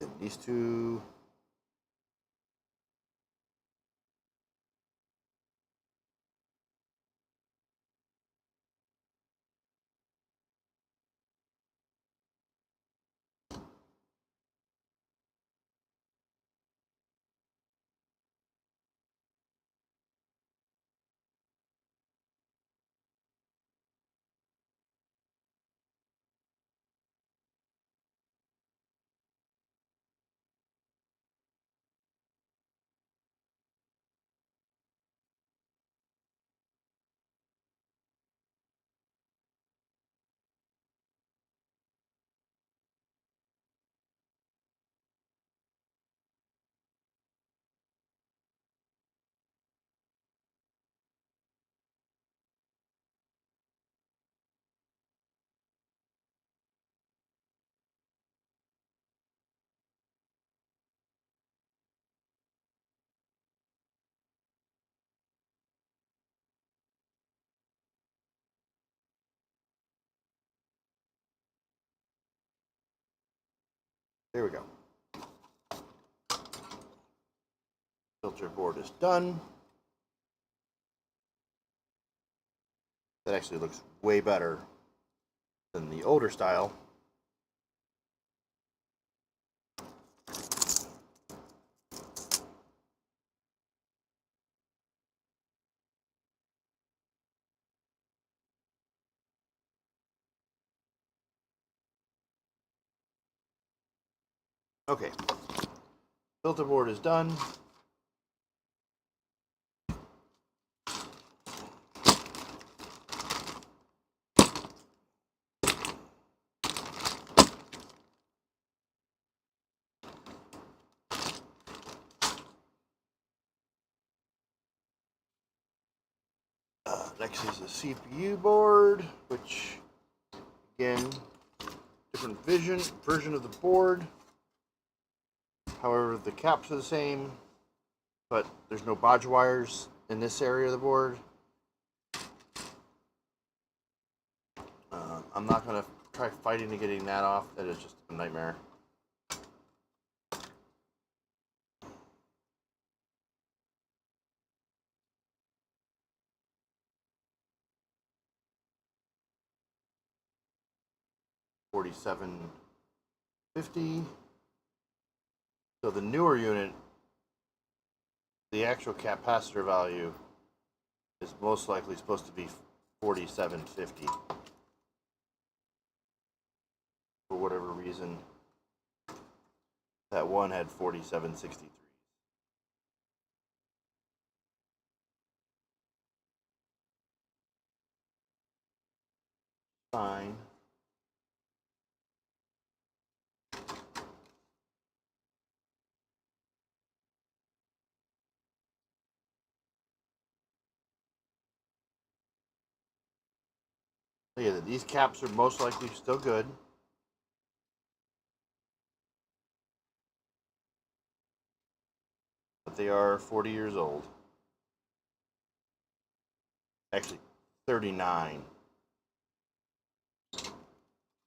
Speaker 1: Then these two. There we go. Filter board is done. That actually looks way better than the older style. Okay, filter board is done. Next is the CPU board, which again, different version of the board. However, the caps are the same, but there's no Bodge wires in this area of the board. I'm not going to try fighting to getting that off. That is just a nightmare. $47.50. So the newer unit, the actual capacitor value is most likely supposed to be $47.50. For whatever reason, that one had $47.63. Fine. Yeah, these caps are most likely still good. But they are 40 years old. Actually, 39.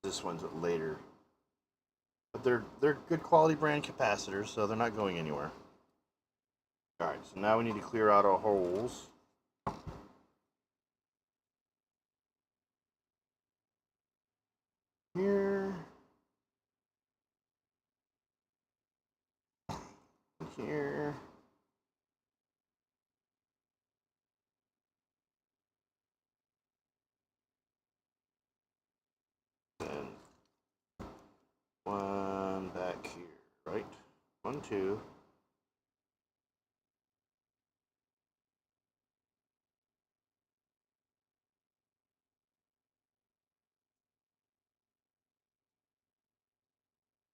Speaker 1: This one's later. But they're good quality brand capacitors, so they're not going anywhere. Alright, so now we need to clear out our holes. Here. Here. And one back here, right? 1, 2.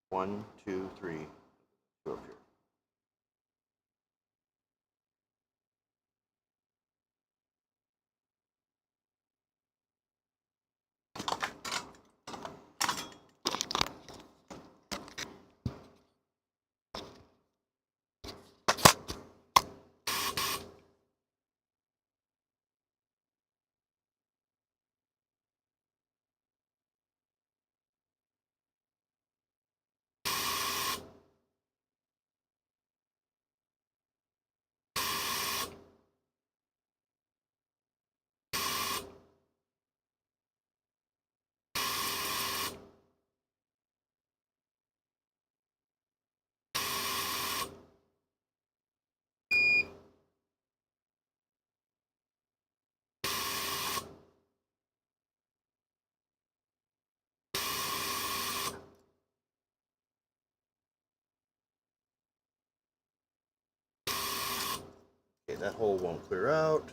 Speaker 1: One, two, three. Go up here. Okay, that hole won't clear out.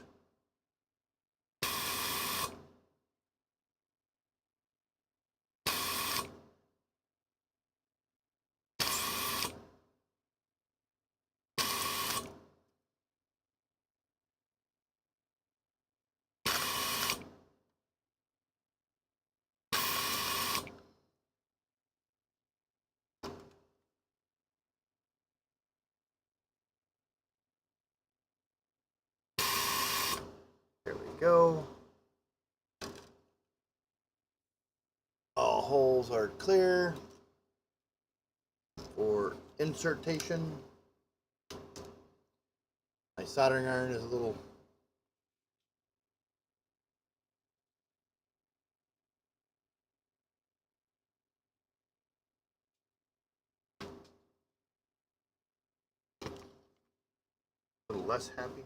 Speaker 1: There we go. All holes are clear for insertion. My soldering iron is a little less happy.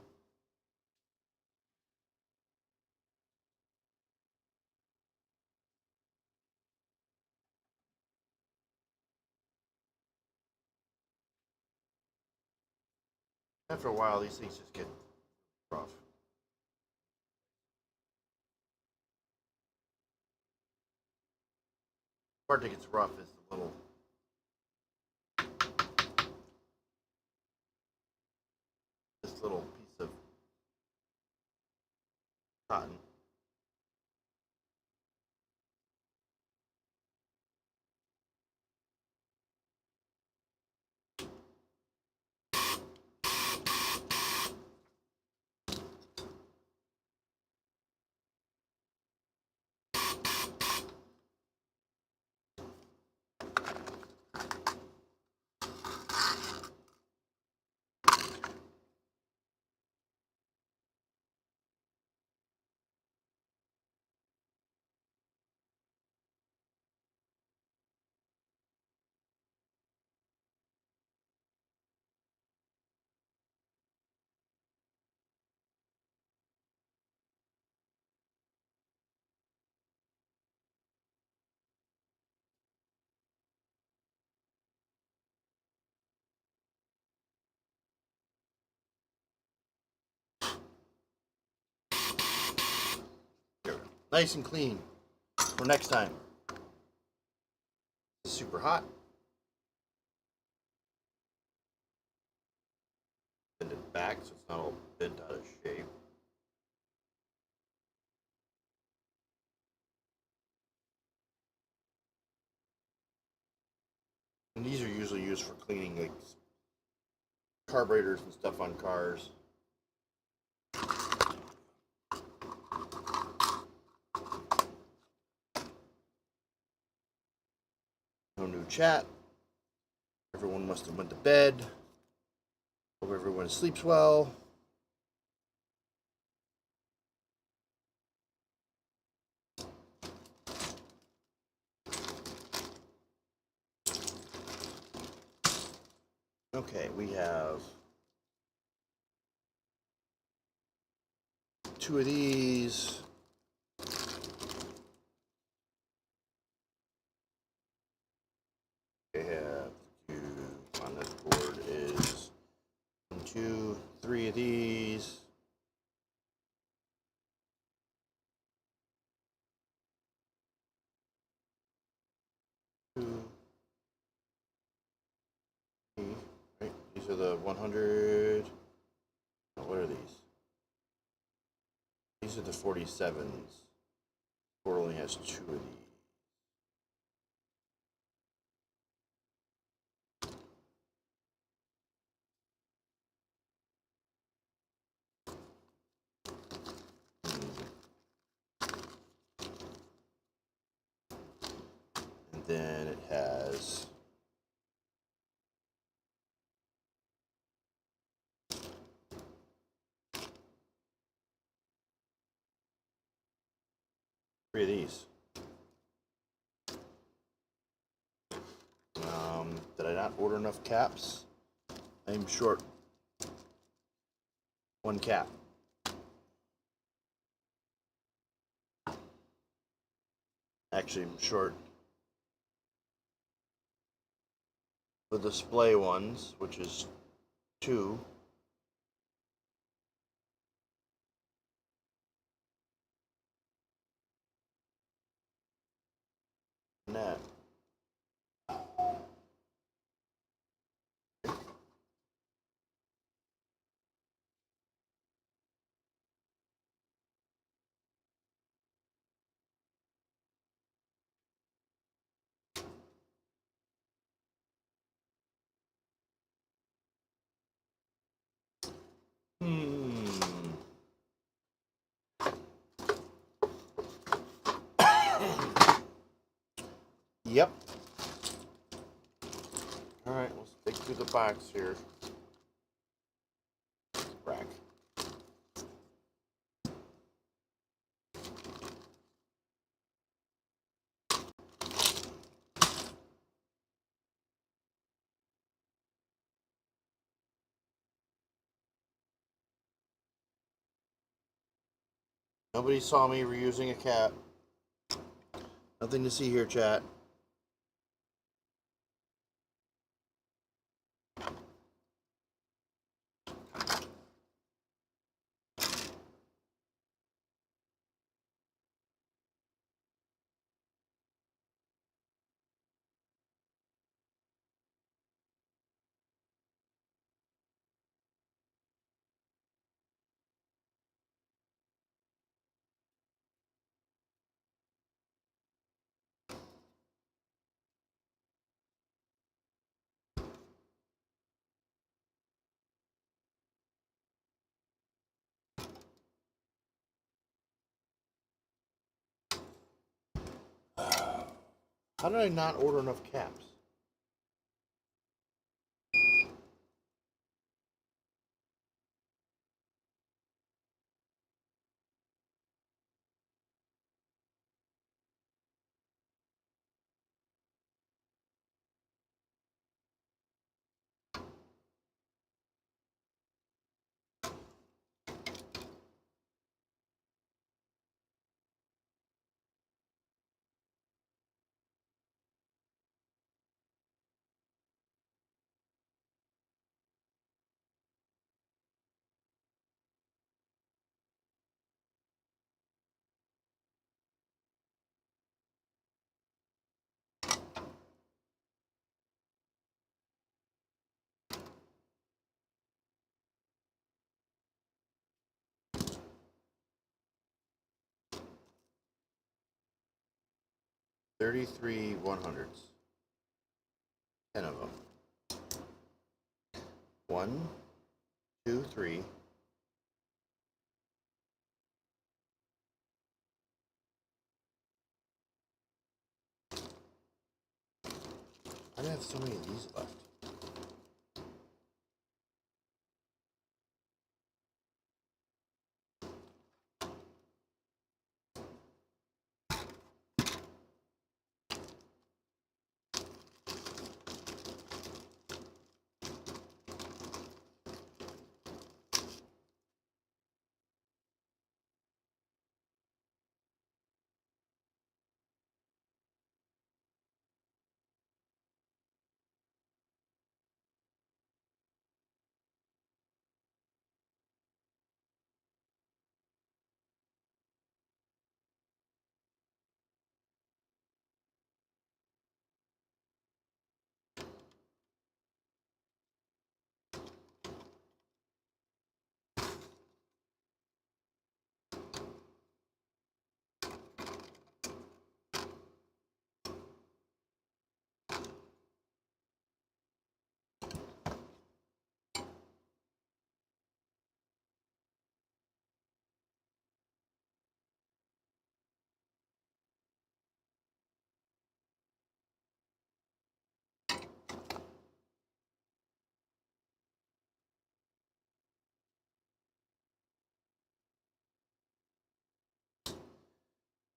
Speaker 1: After a while, these things just get rough. The part that gets rough is the little this little piece of cotton. Here, nice and clean for next time. It's super hot. Bend it back so it's not all bent out of shape. And these are usually used for cleaning like carburetors and stuff on cars. No new chat. Everyone must have went to bed. Hope everyone sleeps well. Okay, we have 2 of these. I have two on this board is 1, 2, 3 of these. Two, three, right? These are the 100. Oh, what are these? These are the 47s. Board only has 2 of these. And then it has three of these. Did I not order enough caps? I'm short 1 cap. Actually, I'm short the display ones, which is 2. That. Yep. Alright, we'll stick through the box here. Rack. Nobody saw me reusing a cap. Nothing to see here, chat. How did I not order enough caps? $33 100s. 10 of them. 1, 2, 3. I have so many of these left.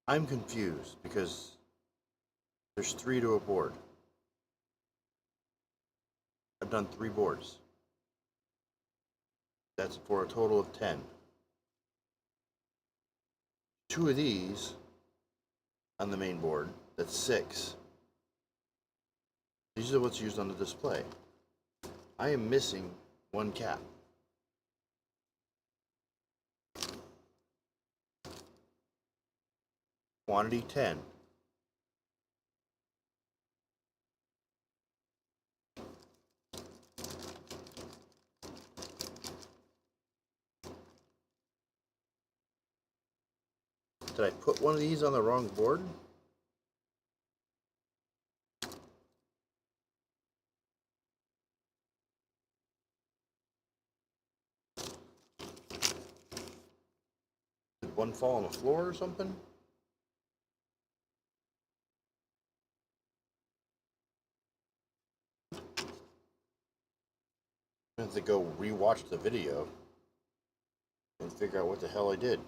Speaker 1: I'm confused because there's 3 to a board. I've done 3 boards. That's for a total of 10. 2 of these on the main board. That's 6. These are what's used on the display. I am missing 1 cap. Quantity 10. Did I put one of these on the wrong board? Did one fall on the floor or something? I have to go rewatch the video and figure out what the hell I did.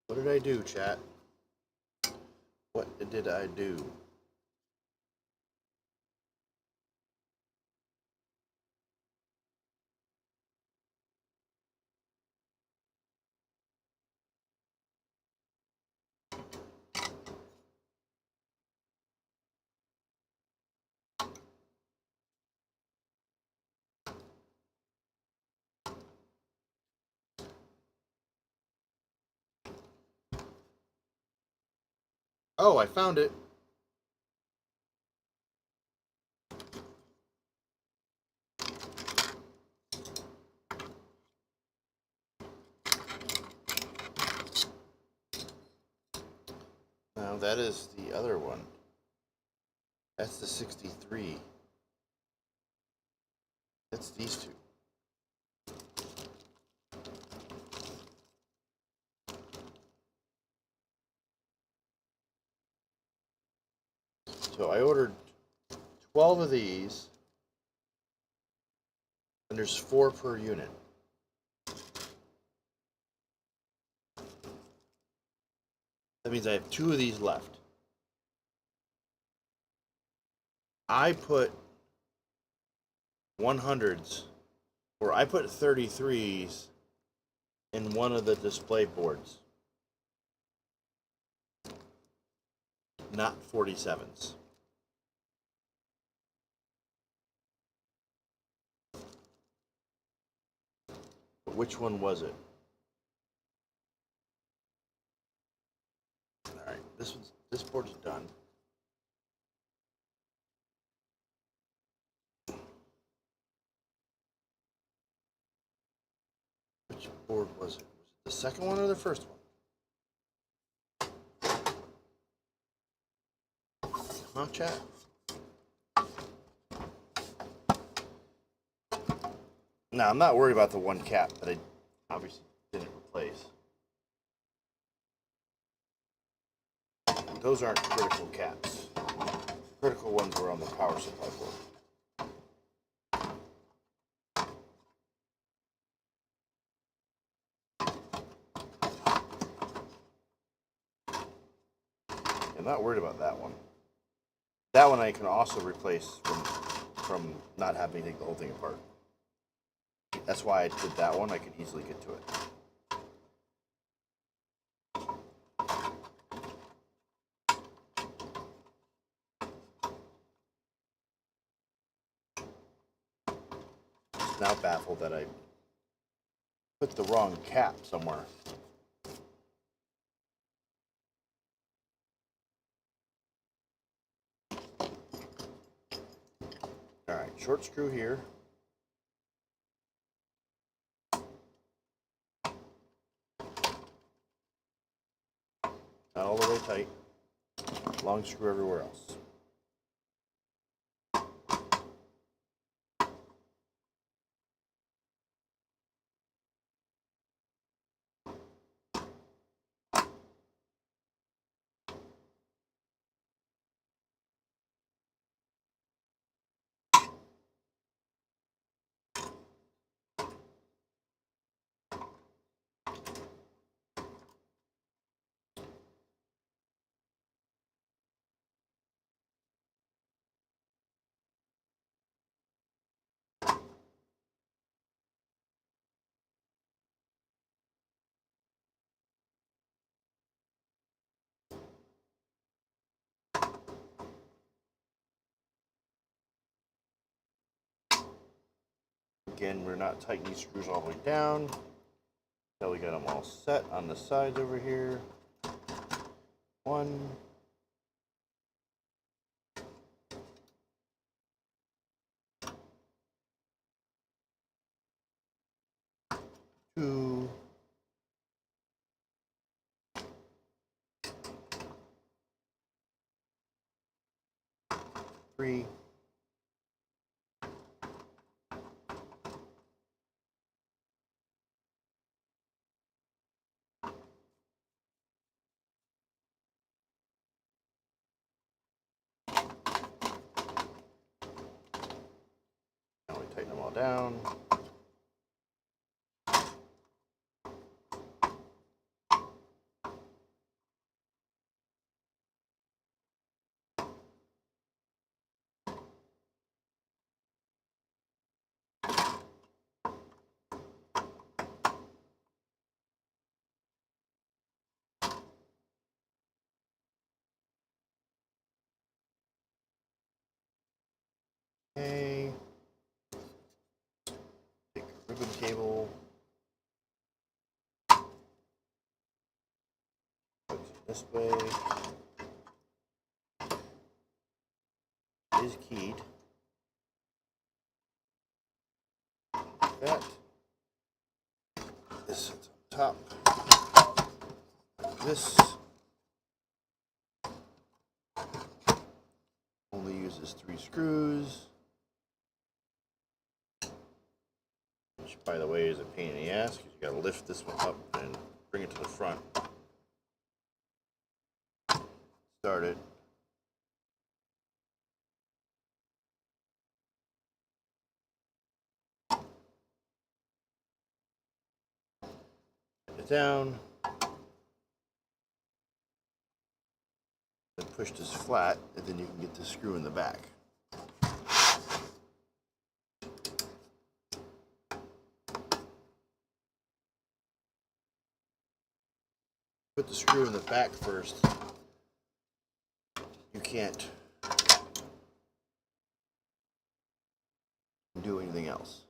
Speaker 1: What did I do, chat? What did I do? Oh, I found it. No, that is the other one. That's the 63. That's these two. So I ordered 12 of these, and there's 4 per unit. That means I have 2 of these left. I put 100s, or I put 33s in one of the display boards, not 47s. But which one was it? All right, this board's done. Which board was it? Was it the second one or the first one? Huh, chat? No, I'm not worried about the one cap that I obviously didn't replace. Those aren't critical caps. Critical ones were on the power supply board. I'm not worried about that one. That one I can also replace from not having to take the whole thing apart. That's why I did that one. I could easily get to it. Just now baffled that I put the wrong cap somewhere. All right, short screw here. Not all the way tight. Long screw everywhere else. Again, we're not tightening these screws all the way down. So we got them all set on the sides over here. 1. 2. 3. 'Now we tighten them all down. Okay. Take a ribbon cable. This way. It is keyed. That. This sits on top. Like this. Only uses 3 screws. Which, by the way, is a pain in the ass because you gotta lift this one up and bring it to the front. Start it. Put it down. Then push this flat, and then you can get the screw in the back. Put the screw in the back first. You can't do anything else.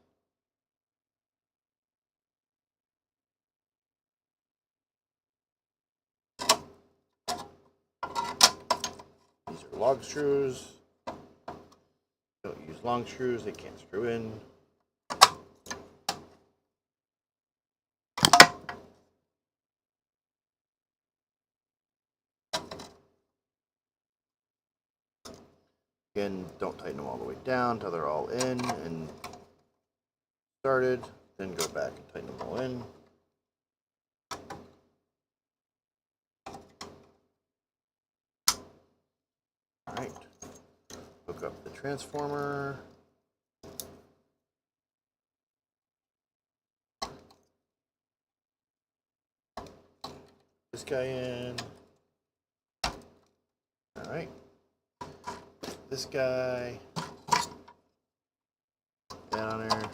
Speaker 1: These are log screws. Don't use long screws, they can't screw in. Again, don't tighten them all the way down until they're all in and started. Then go back and tighten them all in. Alright. Hook up the transformer. This guy in. Alright. This guy. That on there.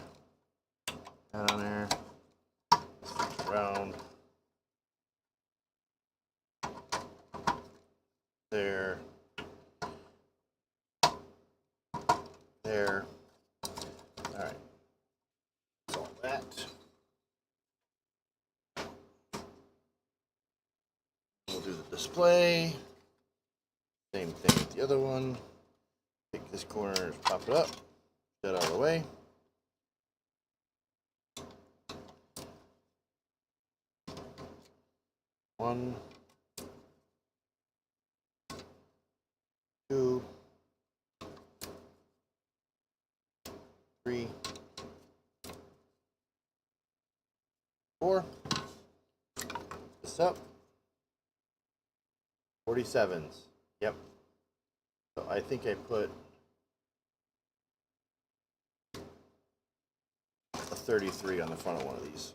Speaker 1: That on there. Around. There. There. Alright. That's all that. We'll do the display. Same thing with the other one. Take this corner, pop it up, get out of the way. One, 2, 3, 4. This up. 47s. Yep. So I think I put a 33 on the front of one of these.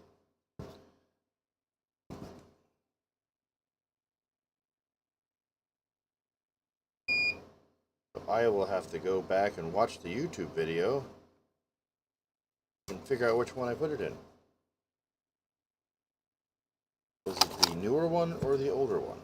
Speaker 1: So I will have to go back and watch the YouTube video and figure out which one I put it in. Was it the newer one or the older one?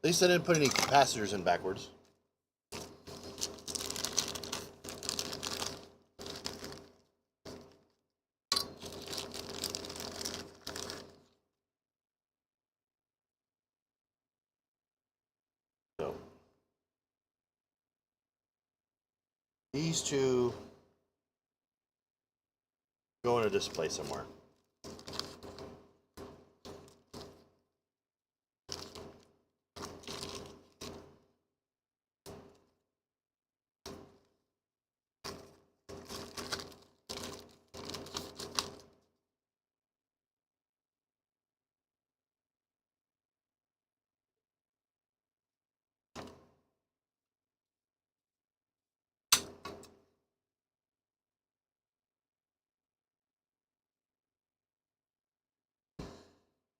Speaker 1: At least I didn't put any capacitors in backwards. So these two go in a display somewhere.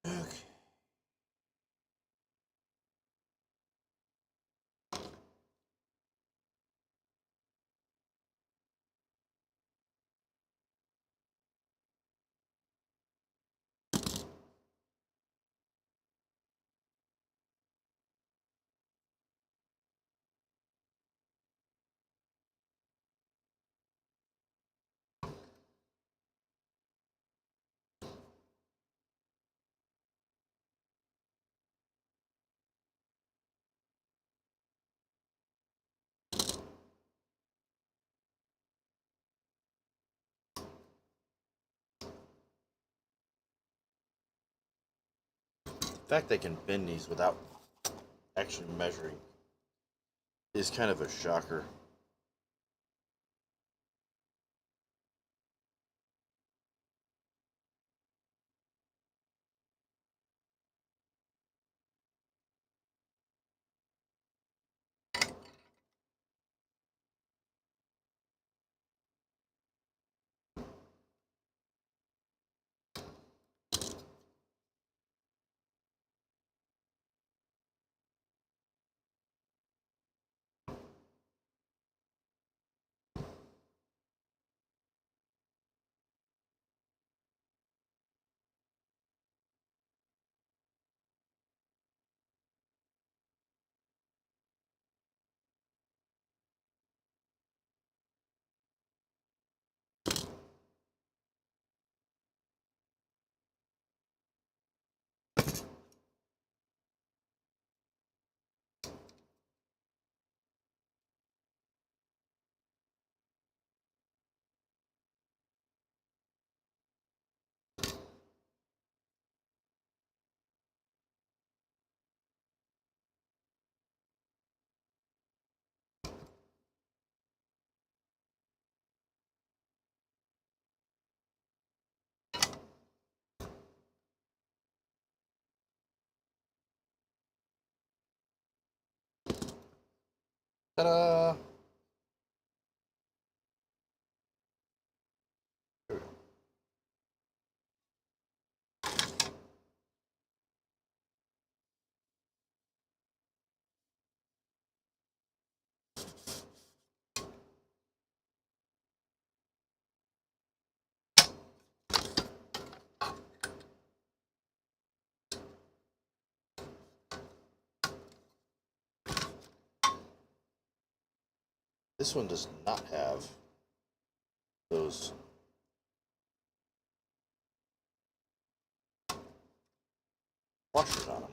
Speaker 1: Okay. The fact they can bend these without actually measuring is kind of a shocker. Ta-da! This one does not have those washers on them.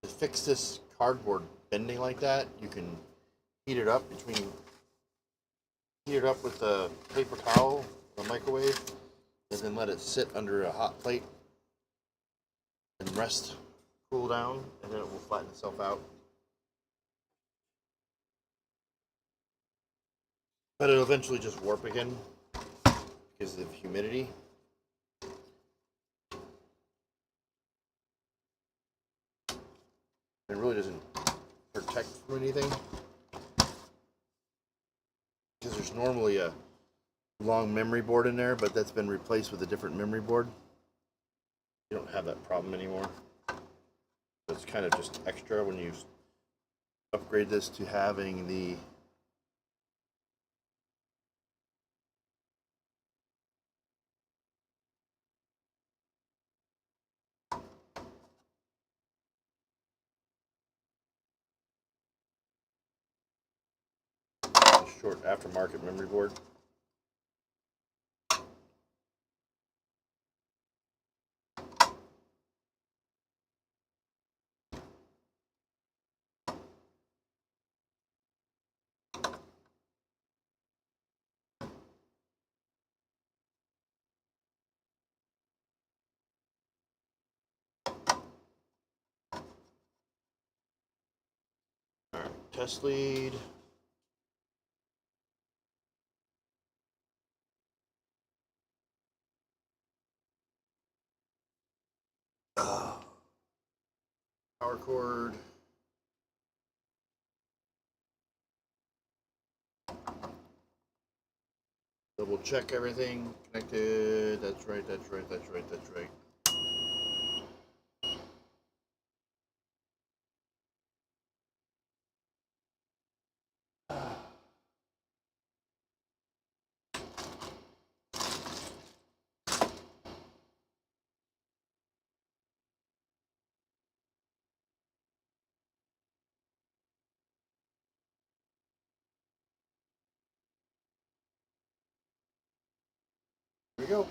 Speaker 1: To fix this cardboard bending like that, you can heat it up with a paper towel, a microwave, and then let it sit under a hot plate and rest, cool down, and then it will flatten itself out. But it'll eventually just warp again because of humidity. It really doesn't protect from anything. Because there's normally a long memory board in there, but that's been replaced with a different memory board. You don't have that problem anymore. It's kind of just extra when you upgrade this to having the short aftermarket memory board. Alright, test lead. Power cord. Double check everything connected. That's right, that's right, that's right, that's right. Here we go.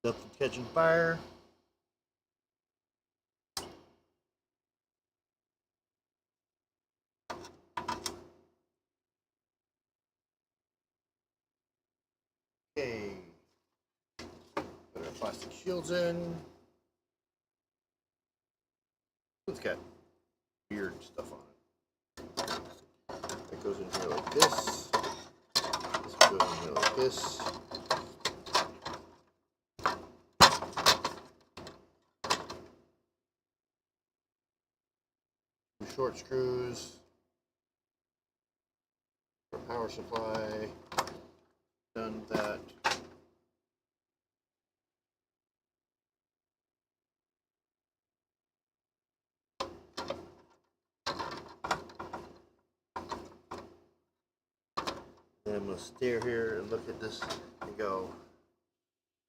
Speaker 1: Nothing catching fire. Okay. Put our plastic shields in. It's got weird stuff on it. That goes in here like this. This goes in here like this. Two short screws. For power supply. Done that. Then I'm going to stare here and look at this and go,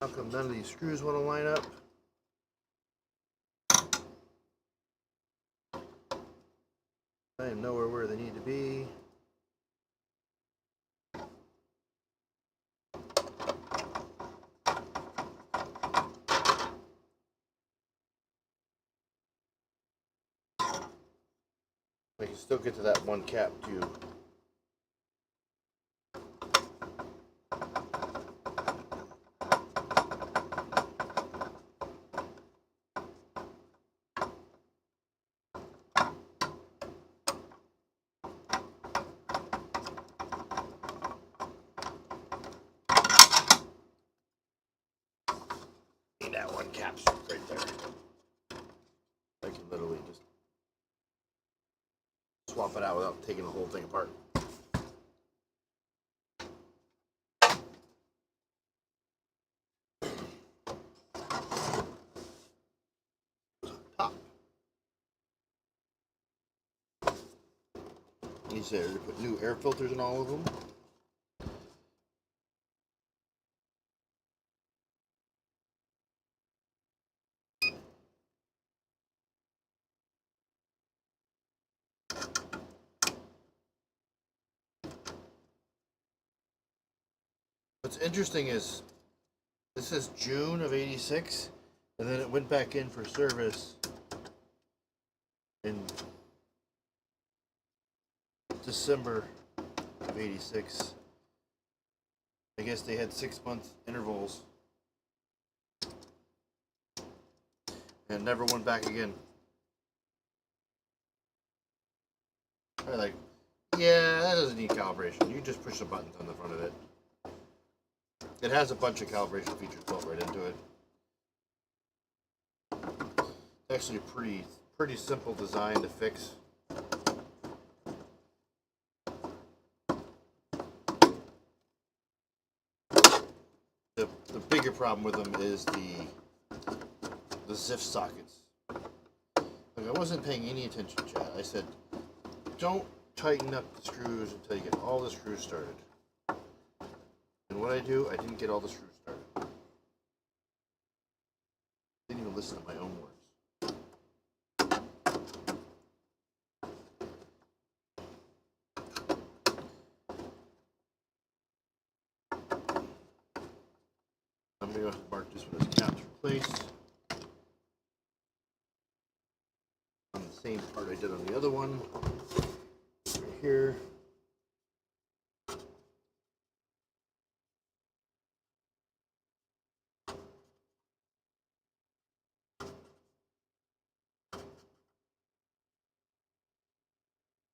Speaker 1: how come none of these screws want to line up? I am nowhere where they need to be. I can still get to that one cap too. That one cap's right there. I can literally just swap it out without taking the whole thing apart. Top. He's there to put new air filters in all of them. What's interesting is this is June of '86, and then it went back in for service in December of '86. I guess they had 6 month intervals. and never went back again. I like, yeah, that doesn't need calibration. You just push the buttons on the front of it. It has a bunch of calibration features built right into it. It's actually a pretty simple design to fix. The bigger problem with them is the ZIF sockets. Like, I wasn't paying any attention, Chad. I said, don't tighten up the screws until you get all the screws started. And what I do, I didn't get all the screws started. Didn't even listen to my own words. I'm going to mark this one as caps replaced. On the same part I did on the other one. Right here.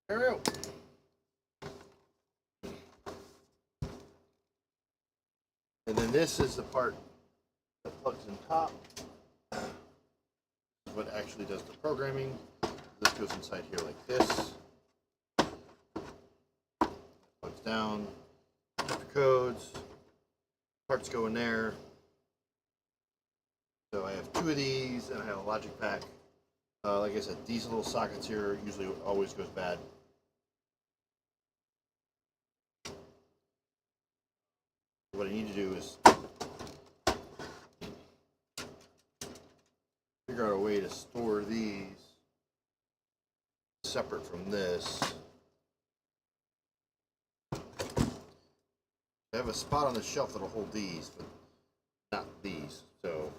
Speaker 1: There we go. And then this is the part that plugs in top. This is what actually does the programming. This goes inside here like this. Plugs down. Codes. Parts go in there. So I have two of these, and I have a logic pack. Like I said, these little sockets here usually always goes bad. What I need to do is figure out a way to store these separate from this. I have a spot on the shelf that'll hold these, but not these. So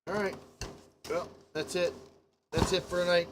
Speaker 1: all right. Well, that's it. That's it for tonight.